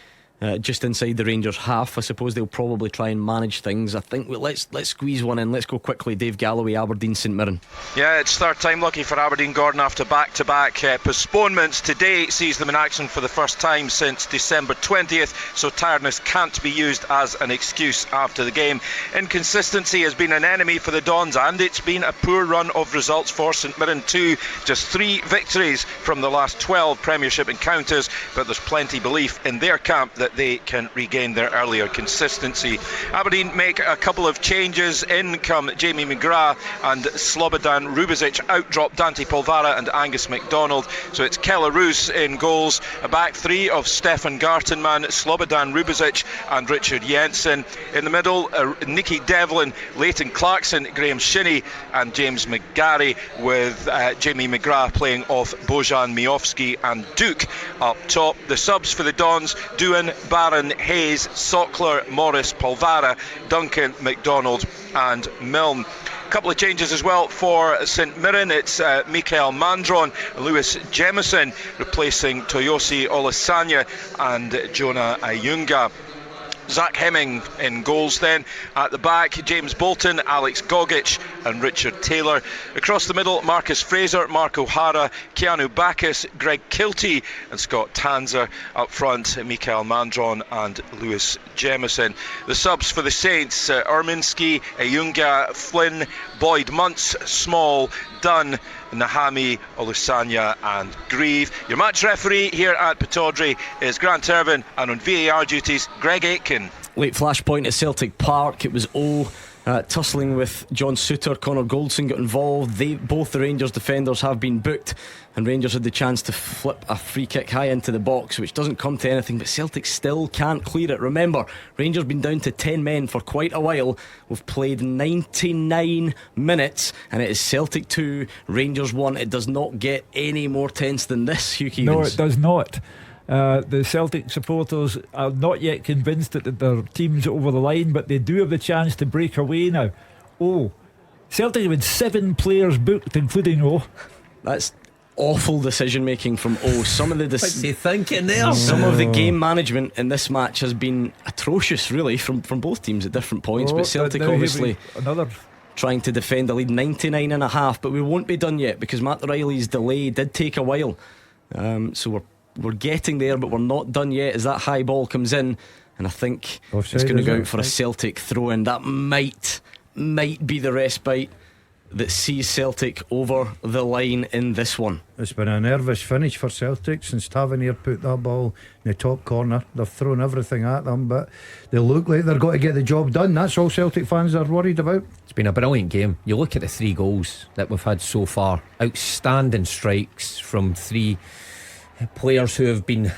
just inside the Rangers half. I suppose they'll probably try and manage things. I think let's squeeze one in. Let's go quickly. Dave Galloway, Aberdeen St Mirren. Yeah, it's third time lucky for Aberdeen, Gordon, after back-to-back postponements. Today sees them in action for the first time since December 20th, so tiredness can't be used as an excuse after the game. Inconsistency has been an enemy for the Dons, and it's been a poor run of results for St Mirren too. Just 3 victories from the last 12 Premiership encounters, but there's plenty belief in their camp that they can regain their earlier consistency. Aberdeen make a couple of changes. In come Jamie McGrath and Slobodan Rubezic. Out drop Dante Polvara and Angus MacDonald. So it's Keller Roos in goals. A back 3 of Stefan Gartenmann, Slobodan Rubezic and Richard Jensen. In the middle, Nicky Devlin, Leighton Clarkson, Graham Shinnie and James McGarry, with Jamie McGrath playing off Bojan Miofsky and Duke up top. The subs for the Dons: Doohan, Barron, Hayes, Sockler, Morris, Polvara, Duncan, McDonald and Milne. A couple of changes as well for St Mirren. It's Mikael Mandron, Lewis Jemison replacing Toyosi Olasanya and Jonah Ayunga. Zach Hemming in goals then. At the back, James Bolton, Alex Gogic and Richard Taylor. Across the middle, Marcus Fraser, Mark O'Hara, Keanu Bacchus, Greg Kilty and Scott Tanzer. Up front, Mikael Mandron and Lewis Jemison. The subs for the Saints: Erminski, Ayunga, Flynn, Boyd Muntz, Small, Dunn, Nahami, Olusanya and Grieve. Your match referee here at Pittodrie is Grant Irvin, and on VAR duties, Greg Aitken. Late flashpoint at Celtic Park. It was 0 Tussling with John Souttar, Connor Goldson got involved. Both the Rangers defenders have been booked, and Rangers had the chance to flip a free kick high into the box, which doesn't come to anything, but Celtic still can't clear it. Remember, Rangers been down to 10 men for quite a while. We've played 99 minutes, and it is Celtic 2, Rangers 1. It does not get any more tense than this, Hugh Keevins. No, it does not. The Celtic supporters are not yet convinced that their team's over the line, but they do have the chance to break away now. Celtic have had 7 players booked, including That's awful decision making from some of the What's he thinking there? Some of the game management in this match has been atrocious, really, from both teams at different points. But Celtic obviously trying to defend a lead, 99 and a half. But we won't be done yet, because Matt Riley's delay did take a while. So we're getting there, but we're not done yet as that high ball comes in, and I think it's going to go out for a Celtic throw in. That might be the respite that sees Celtic over the line in this one. It's been a nervous finish for Celtic since Tavernier put that ball in the top corner. They've thrown everything at them, but they look like they're going to get the job done. That's all Celtic fans are worried about. It's been a brilliant game. You look at the 3 goals that we've had so far. Outstanding strikes from 3 players who have been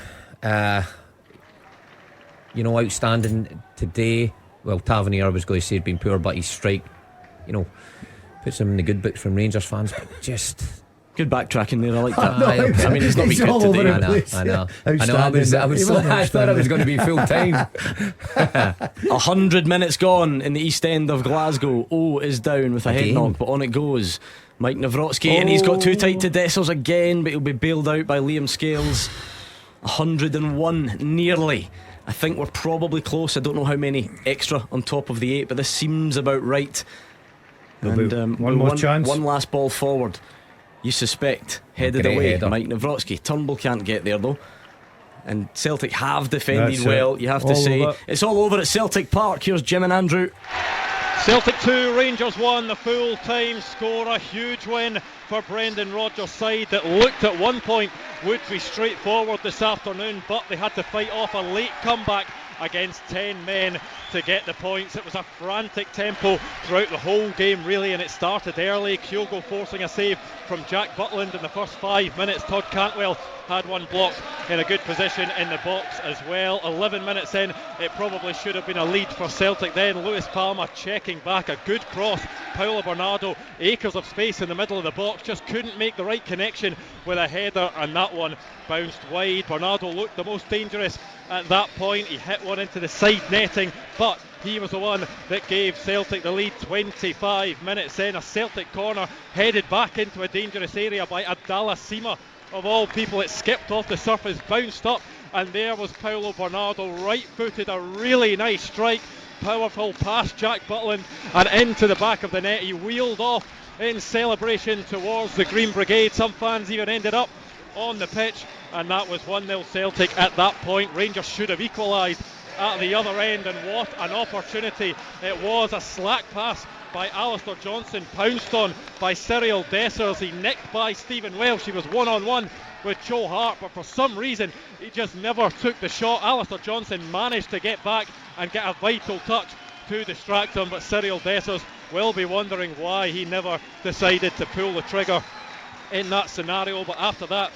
outstanding today. Well, Tavernier, I was going to say, had been poor, but his strike puts him in the good books from Rangers fans. But just good backtracking there, I like that. I mean, it's not been good today. I know. I thought I was going to be full time. 100 minutes gone in the East End of Glasgow. Is down with a head knock, but on it goes. Mike Nawrocki, and he's got too tight to Dessers again, but he'll be bailed out by Liam Scales. 101 nearly. I think we're probably close. I don't know how many extra on top of the 8, but this seems about right. And one more chance. One last ball forward, you suspect, headed away. Mike Nawrocki. Turnbull can't get there though, and Celtic have defended well. You have to say it's all over at Celtic Park. Here's Jim and Andrew. Celtic 2, Rangers 1, the full-time score. A huge win for Brendan Rodgers' side that looked at one point would be straightforward this afternoon, but they had to fight off a late comeback against 10 men to get the points. It was a frantic tempo throughout the whole game, really, and it started early. Kyogo forcing a save from Jack Butland in the first 5 minutes. Todd Cantwell had one blocked in a good position in the box as well. 11 minutes in, it probably should have been a lead for Celtic then. Lewis Palmer checking back, a good cross. Paulo Bernardo, acres of space in the middle of the box, just couldn't make the right connection with a header, and that one bounced wide. Bernardo looked the most dangerous at that point. He hit one into the side netting, but he was the one that gave Celtic the lead. 25 minutes in, a Celtic corner headed back into a dangerous area by Abdallah Sima. Of all people, it skipped off the surface, bounced up, and there was Paulo Bernardo, right-footed, a really nice strike, powerful past Jack Butland and into the back of the net. He wheeled off in celebration towards the Green Brigade. Some fans even ended up on the pitch, and that was 1-0 Celtic at that point. Rangers should have equalised at the other end, and what an opportunity it was. A slack pass by Alistair Johnson, pounced on by Cyril Dessers. He nicked by Stephen Welsh. He was one-on-one with Joe Hart, but for some reason he just never took the shot. Alistair Johnson managed to get back and get a vital touch to distract him, but Cyril Dessers will be wondering why he never decided to pull the trigger in that scenario. But after that,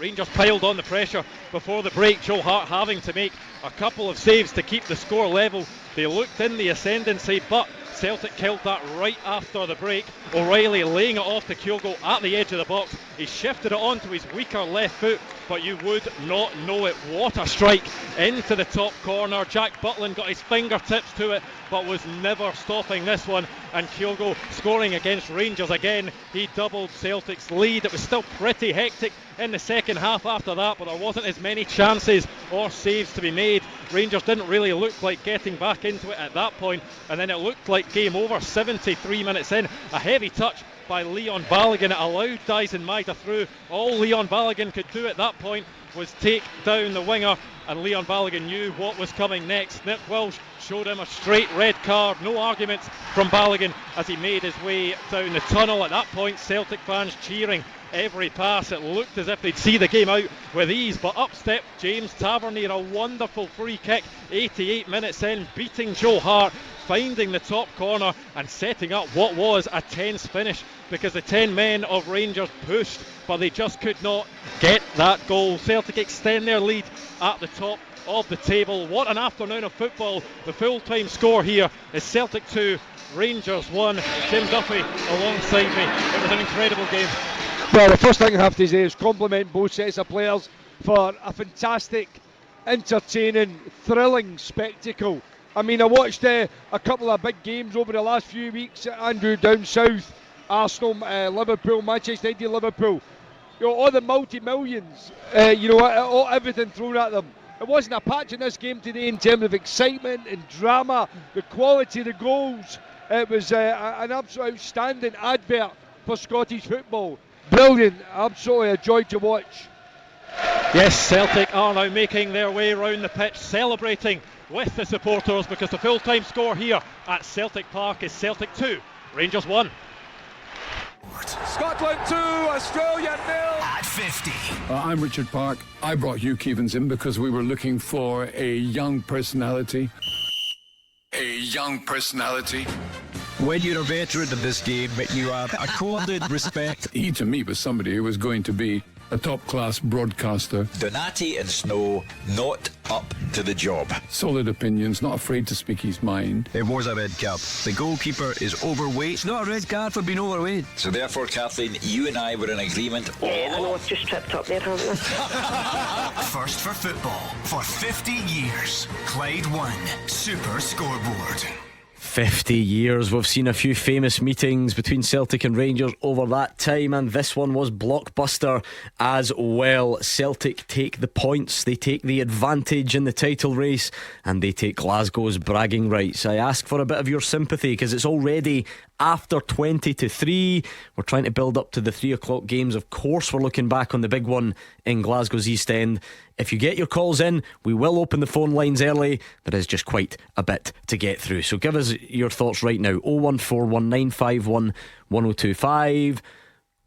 Rangers piled on the pressure before the break. Joe Hart having to make a couple of saves to keep the score level. They looked in the ascendancy, but Celtic killed that right after the break. O'Reilly laying it off to Kyogo at the edge of the box. He shifted it onto his weaker left foot, but you would not know it. What a strike into the top corner. Jack Butland got his fingertips to it, but was never stopping this one. And Kyogo scoring against Rangers again. He doubled Celtic's lead. It was still pretty hectic in the second half after that, but there wasn't as many chances or saves to be made. Rangers didn't really look like getting back into it at that point, and then it looked like game over. 73 minutes in, a heavy touch by Leon Balogun. It allowed Dyson Maida through. All Leon Balogun could do at that point was take down the winger, and Leon Balogun knew what was coming next. Nick Welsh showed him a straight red card. No arguments from Balogun as he made his way down the tunnel. At that point, Celtic fans cheering every pass. It looked as if they'd see the game out with ease, but up stepped James Tavernier. A wonderful free kick 88 minutes in, beating Joe Hart finding the top corner and setting up what was a tense finish, because the 10 men of Rangers pushed, but they just could not get that goal. Celtic extend their lead at the top of the table. What an afternoon of football. The full-time score here is Celtic 2, Rangers 1. Jim Duffy alongside me. It was an incredible game. Well, the first thing I have to say is compliment both sets of players for a fantastic, entertaining, thrilling spectacle. I mean, I watched a couple of big games over the last few weeks. Andrew down south, Arsenal, Liverpool, Manchester United, Liverpool. You know, all the multi-millions, everything thrown at them. It wasn't a patch in this game today in terms of excitement and drama, the quality of the goals. It was an absolute outstanding advert for Scottish football. Brilliant, absolutely a joy to watch. Yes, Celtic are now making their way round the pitch, celebrating with the supporters, because the full-time score here at Celtic Park is Celtic 2, Rangers 1. Scotland 2, Australia 0. At 50. I'm Richard Park. I brought Hugh Keevins in because we were looking for a young personality. When you're a veteran of this game, you are accorded respect. He, to me, was somebody who was going to be a top-class broadcaster. Donati and Snow, not up to the job. Solid opinions, not afraid to speak his mind. It was a red card. The goalkeeper is overweight. It's not a red card for being overweight. So therefore, Kathleen, you and I were in agreement. Yeah, I know I've just tripped up there, haven't I? First for football for 50 years. Clyde 1 Super Scoreboard. 50 years. We've seen a few famous meetings between Celtic and Rangers over that time, and this one was blockbuster as well. Celtic take the points, they take the advantage in the title race, and they take Glasgow's bragging rights. I ask for a bit of your sympathy because it's already after 20-3. We're trying to build up to the 3 o'clock games. Of course, we're looking back on the big one in Glasgow's East End. If you get your calls in, we will open the phone lines early. There is just quite a bit to get through, so give us your thoughts right now. 01419511025.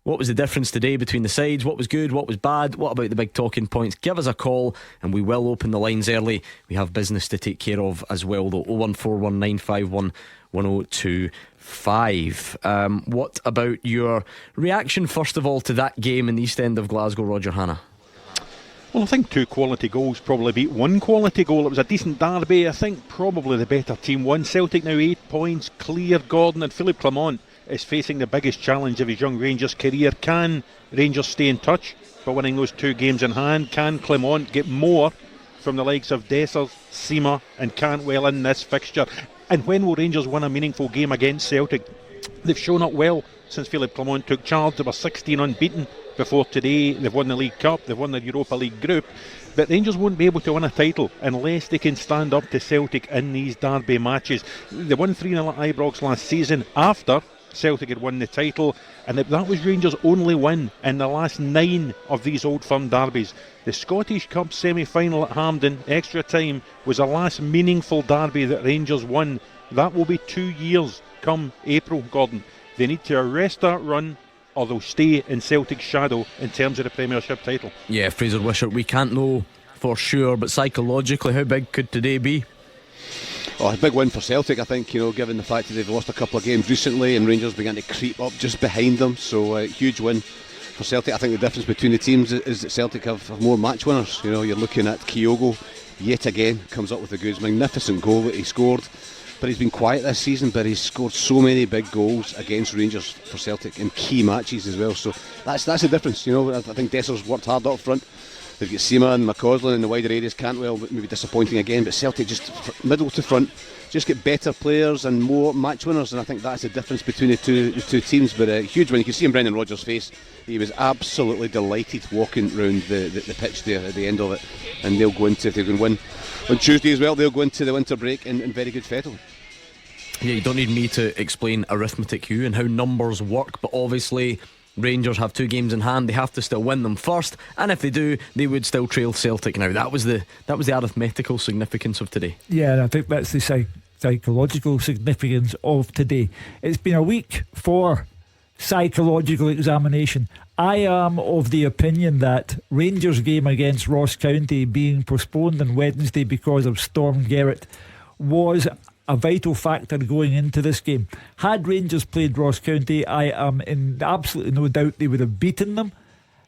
What was the difference today between the sides? What was good? What was bad? What about the big talking points? Give us a call and we will open the lines early. We have business to take care of as well, though. 01419511025. What about your reaction, first of all, to that game in the East End of Glasgow, Roger Hannah? Well, I think 2 quality goals probably beat 1 quality goal. It was a decent derby. I think probably the better team won. Celtic now 8 points clear. Gordon and Philippe Clement is facing the biggest challenge of his young Rangers career. Can Rangers stay in touch by winning those 2 games in hand? Can Clement get more from the likes of Dessers, Seema and Cantwell in this fixture? And when will Rangers win a meaningful game against Celtic? They've shown up well since Philippe Clement took charge. They were 16 unbeaten before today. They've won the League Cup, they've won the Europa League group, but Rangers won't be able to win a title unless they can stand up to Celtic in these derby matches. They won 3-0 at Ibrox last season after Celtic had won the title, and that was Rangers' only win in the last 9 of these Old Firm derbies. The Scottish Cup semi-final at Hampden, extra time, was the last meaningful derby that Rangers won. That will be 2 years come April, Gordon. They need to arrest that run, or they'll stay in Celtic's shadow in terms of the Premiership title. Yeah, Fraser Wishart, we can't know for sure, but psychologically, how big could today be? Oh, a big win for Celtic, I think, given the fact that they've lost a couple of games recently and Rangers began to creep up just behind them. So huge win for Celtic. I think the difference between the teams is that Celtic have more match winners. You're looking at Kyogo yet again, comes up with a good, magnificent goal that he scored. But he's been quiet this season, but he's scored so many big goals against Rangers for Celtic in key matches as well. So that's the difference. I think Dessers worked hard up front. They've got Seema and McCausland in the wider areas. Cantwell maybe disappointing again, but Celtic just middle to front just get better players and more match winners, and I think that's the difference between the two teams. But a huge win. You can see in Brendan Rodgers' face, he was absolutely delighted walking round the pitch there at the end of it. And they'll go into, if they can win on Tuesday as well, they'll go into the winter break in very good fettle. Yeah, you don't need me to explain arithmetic, Hugh, and how numbers work, but obviously Rangers have 2 games in hand. They have to still win them first, and if they do, they would still trail Celtic. Now that was the arithmetical significance of today. Yeah, and I think that's the psychological significance of today. It's been a week for psychological examination. I am of the opinion that Rangers' game against Ross County being postponed on Wednesday because of Storm Gerrard was a vital factor going into this game. Had Rangers played Ross County, I am in absolutely no doubt they would have beaten them.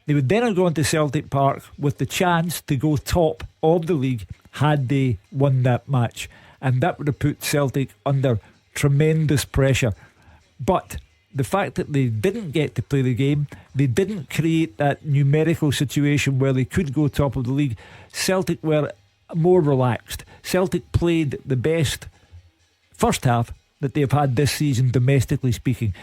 They would then have gone to Celtic Park with the chance to go top of the league had they won that match, and that would have put Celtic under tremendous pressure. But the fact that they didn't get to play the game, they didn't create that numerical situation where they could go top of the league. Celtic were more relaxed. Celtic played the best first half that they've had this season, domestically speaking.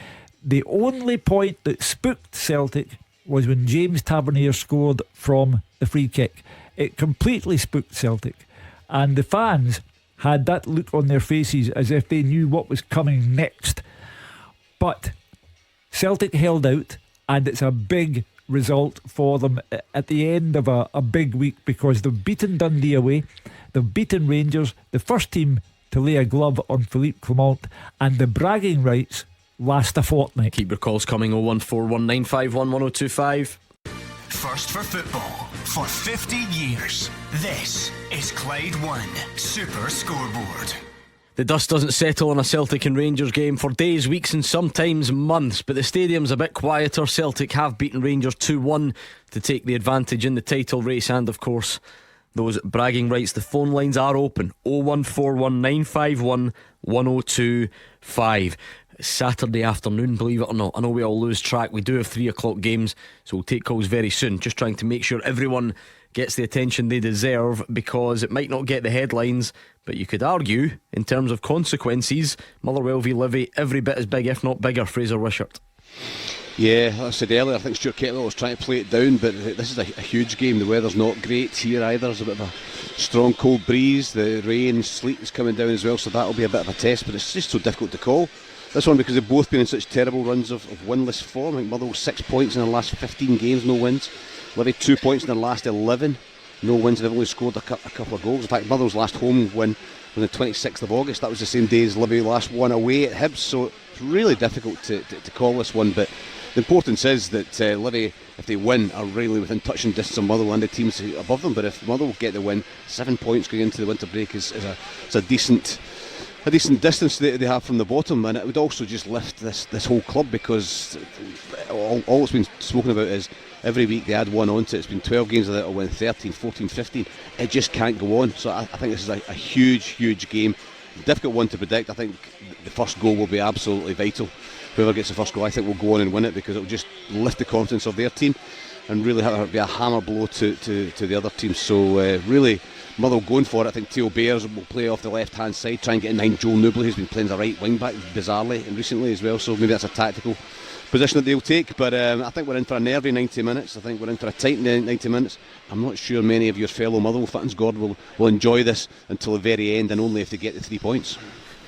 The only point that spooked Celtic was when James Tavernier scored from the free kick. It completely spooked Celtic, and the fans had that look on their faces as if they knew what was coming next. But Celtic held out, and it's a big result for them at the end of a big week, because they've beaten Dundee away, they've beaten Rangers, the first team to lay a glove on Philippe Clement, and the bragging rights last a fortnight. Keep your calls coming. 01419511025. First for football for 50 years. This is Clyde One Super Scoreboard. The dust doesn't settle on a Celtic and Rangers game for days, weeks and sometimes months, but the stadium's a bit quieter. Celtic have beaten Rangers 2-1 to take the advantage in the title race, and of course those bragging rights. The phone lines are open. 01419511025. Saturday afternoon, believe it or not. I know we all lose track. We do have 3 o'clock games, so we'll take calls very soon. Just trying to make sure everyone gets the attention they deserve, because it might not get the headlines, but you could argue in terms of consequences, Motherwell v Livy every bit as big, if not bigger. Fraser Wishart. Yeah, like I said earlier, I think Stuart Kettle was trying to play it down, but this is a huge game. The weather's not great here either. There's a bit of a strong cold breeze. The rain, sleet is coming down as well, so that'll be a bit of a test, but it's just so difficult to call this one, because they've both been in such terrible runs of winless form. I think Motherwell 6 points in their last 15 games, no wins. Livy 2 points in their last 11, no wins. They've only scored a couple of goals. In fact, Motherwell's last home win was the 26th of August. That was the same day as Livy last won away at Hibs, so it's really difficult to call this one. But the importance is that Livy, if they win, are really within touching distance of Motherwell and the teams above them. But if Motherwell get the win, 7 points going into the winter break is a decent distance they have from the bottom, and it would also just lift this whole club, because all it's been spoken about is every week they add one onto it. It's been 12 games of that, or win 13, 14, 15. It just can't go on. So I think this is a huge game. Difficult one to predict. I think the first goal will be absolutely vital. Whoever gets the first goal, I think, will go on and win it, because it will just lift the confidence of their team and really be a hammer blow to the other team. So really, Motherwell going for it. I think Theo Bears will play off the left hand side, try and get in behind Joel Newbley, who's been playing as a right wing back bizarrely and recently as well, so maybe that's a tactical position that they'll take. But I think we're in for a nervy 90 minutes. I think we're in for a tight 90 minutes. I'm not sure many of your fellow Motherwell fans, Gordon, will enjoy this until the very end, and only if they get the 3 points.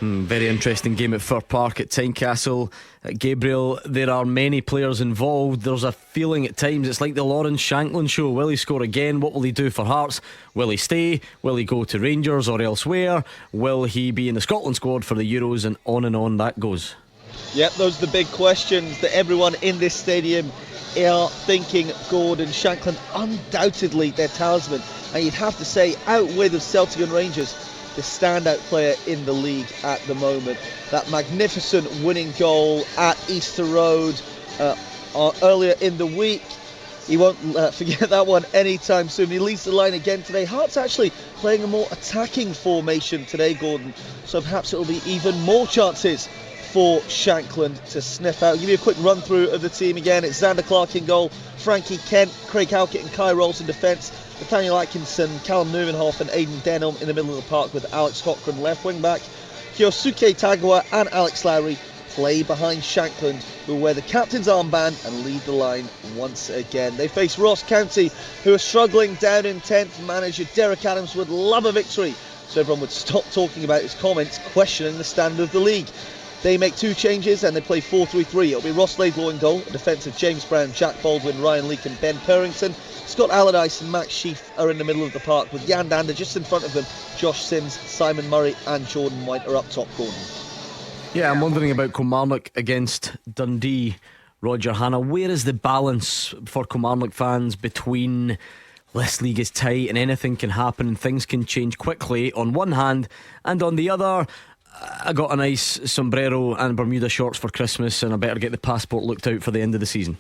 Very interesting game at Fir Park at Tynecastle. Gabriel, there are many players involved. There's a feeling at times it's like the Lawrence Shanklin show. Will he score again? What will he do for Hearts? Will he stay? Will he go to Rangers or elsewhere? Will he be in the Scotland squad for the Euros? And on that goes. Yep, those are the big questions that everyone in this stadium are thinking. Gordon Shanklin, undoubtedly their talisman, and you'd have to say, out with of Celtic and Rangers, the standout player in the league at the moment. That magnificent winning goal at Easter Road earlier in the week. He won't forget that one anytime soon. He leads the line again today. Hearts actually playing a more attacking formation today, Gordon, so perhaps it'll be even more chances for Shanklin to sniff out. I'll give you a quick run through of the team again. It's Xander Clark in goal, Frankie Kent, Craig Halkett and Kai Rolls in defence, Nathaniel Atkinson, Callum Neuenhoff and Aidan Denholm in the middle of the park, with Alex Cochrane left wing back. Kyosuke Tagawa and Alex Lowry play behind Shanklin, who wear the captain's armband and lead the line once again. They face Ross County, who are struggling down in 10th. Manager Derek Adams would love a victory, so everyone would stop talking about his comments questioning the standard of the league. They make 2 changes and they play 4-3-3. It'll be Ross Laidlaw in goal, a defence of James Brown, Jack Baldwin, Ryan Leake and Ben Purrington. Scott Allardyce and Max Sheaf are in the middle of the park, with Jan Dander just in front of them. Josh Sims, Simon Murray and Jordan White are up top. Gordon. Yeah, I'm wondering about Kilmarnock against Dundee. Roger Hanna, where is the balance for Kilmarnock fans between this league is tight and anything can happen and things can change quickly on one hand, and on the other, I got a nice sombrero and Bermuda shorts for Christmas, and I better get the passport looked out for the end of the season.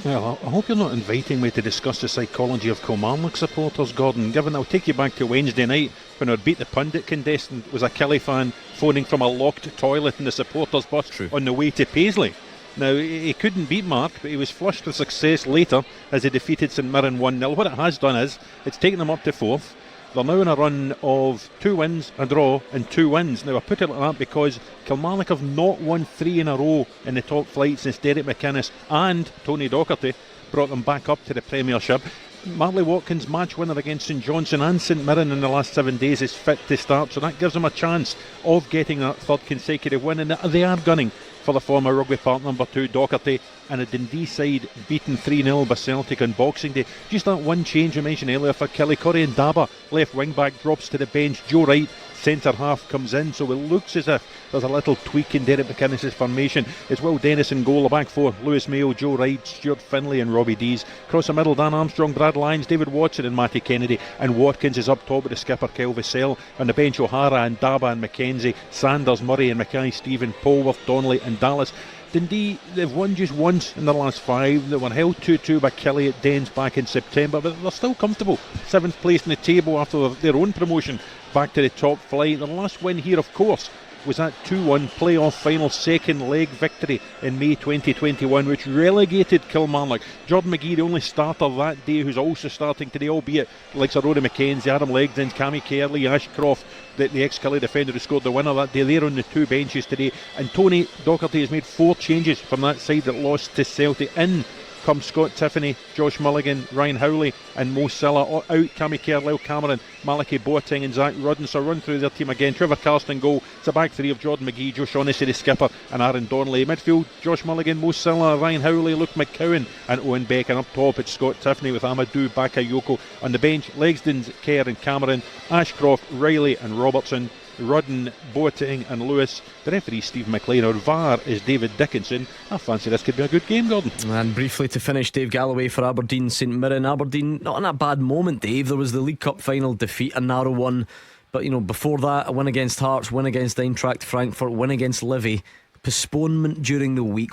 Well, I hope you're not inviting me to discuss the psychology of Kilmarnock supporters, Gordon, given I'll take you back to Wednesday night when our Beat the Pundit contestant was a Kelly fan phoning from a locked toilet in the supporters bus on the way to Paisley. Now, he couldn't beat Mark, but he was flushed with success later as he defeated St Mirren 1-0. What it has done is, it's taken them up to 4th. They're now in a run of 2 wins, a draw and 2 wins. Now I put it like that because Kilmarnock have not won 3 in a row in the top flight since Derek McInnes and Tony Docherty brought them back up to the Premiership. Marley Watkins, match winner against St Johnstone and St Mirren in the last 7 days, is fit to start, so that gives them a chance of getting that 3rd consecutive win, and they are gunning for the former Rugby Park number 2 Docherty, and a Dundee side beaten 3-0 by Celtic on Boxing Day. Just that one change I mentioned earlier for Kelly. Corey and Daba, left wing back, drops to the bench. Joe Wright, centre half, comes in, so it looks as if there's a little tweak in Derek McInnes' formation. It's Will Dennis in goal, the back 4, Lewis Mayo, Joe Wright, Stuart Finlay and Robbie Dees. Across the middle, Dan Armstrong, Brad Lyons, David Watson and Matty Kennedy, and Watkins is up top with the skipper Kyle Vassell. On the bench, O'Hara and Daba and McKenzie, Sanders, Murray and Mackay, Stephen, Polworth, Donnelly and Dallas. Dundee, they've won just once in the last 5. They were held 2-2 by Kelly at Dens back in September, but they're still comfortable. 7th place in the table after their own promotion back to the top flight. Their last win here, of course, was that 2-1 playoff final second leg victory in May 2021, which relegated Kilmarnock. Jordan McGee, the only starter that day, who's also starting today, albeit like Sir Rory McKenzie, Adam Legdon, Cammy Kerley, Ashcroft, the ex-Kelly defender who scored the winner that day. They're on the 2 benches today, and Tony Docherty has made 4 changes from that side that lost to Celtic. In come Scott Tiffany, Josh Mulligan, Ryan Howley and Mo Silla. Out Cammy Kerr, Cameron, Malachi Boateng and Zach Rudden. So run through their team again. Trevor Carston goal. It's a back 3 of Jordan McGee, Joe Shaughnessy the skipper and Aaron Donnelly. Midfield, Josh Mulligan, Mo Silla, Ryan Howley, Luke McCowan and Owen Beck. And up top it's Scott Tiffany with Amadou Bakayoko. On the bench, Legston, Kerr and Cameron, Ashcroft, Riley and Robertson, Rudden, Boateng and Lewis. The referee Steve McLean. Our VAR is David Dickinson. I fancy this could be a good game, Gordon. And briefly to finish, Dave Galloway for Aberdeen St Mirren. Aberdeen not in a bad moment, Dave. There was the League Cup final defeat, a narrow one, but you know, before that, a win against Hearts, win against Eintracht Frankfurt, win against Livy, postponement during the week.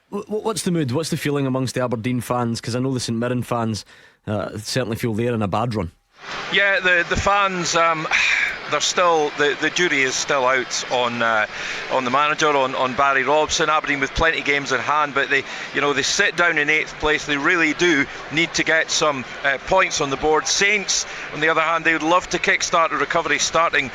What's the mood? What's the feeling amongst the Aberdeen fans? Because I know the St Mirren fans certainly feel they're in a bad run. Yeah, the fans, they're still, the jury is still out on the manager, on Barry Robson. Aberdeen with plenty of games in hand, but they sit down in 8th place. They really do need to get some points on the board. Saints, on the other hand, they would love to kickstart a recovery starting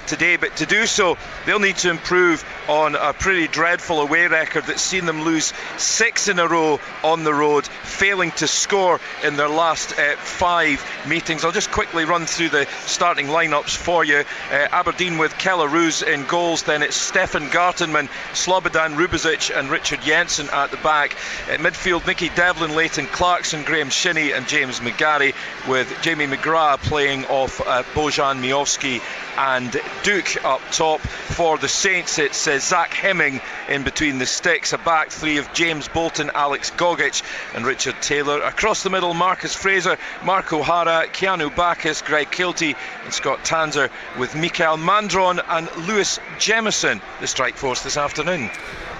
today, but to do so they'll need to improve on a pretty dreadful away record that's seen them lose 6 in a row on the road, failing to score in their last 5 meetings. I'll just quickly run through the starting lineups for you. Aberdeen with Keller Roos in goals, then it's Stefan Gartenman, Slobodan Rubizic and Richard Jensen at the back. Midfield, Nicky Devlin, Leighton Clarkson, Graham Shinney and James McGarry, with Jamie McGrath playing off Bojan Miowski and Duke up top. For the Saints, it's Zach Hemming in between the sticks, a back 3 of James Bolton, Alex Gogic and Richard Taylor. Across the middle, Marcus Fraser, Mark O'Hara, Keanu Bacchus, Greg Kilty and Scott Tanzer, with Mikael Mandron and Lewis Jemison the strike force this afternoon.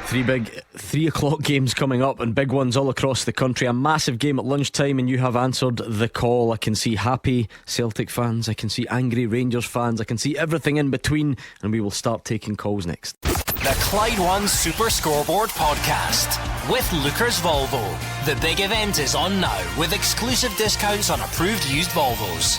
3 big 3 o'clock games coming up, and big ones all across the country. A massive game at lunchtime, and you have answered the call. I can see happy Celtic fans, I can see angry Rangers fans, I can see everything in between, and we will start taking calls next. The Clyde One Super Scoreboard Podcast with Lookers Volvo. The big event is on now with exclusive discounts on approved used Volvos.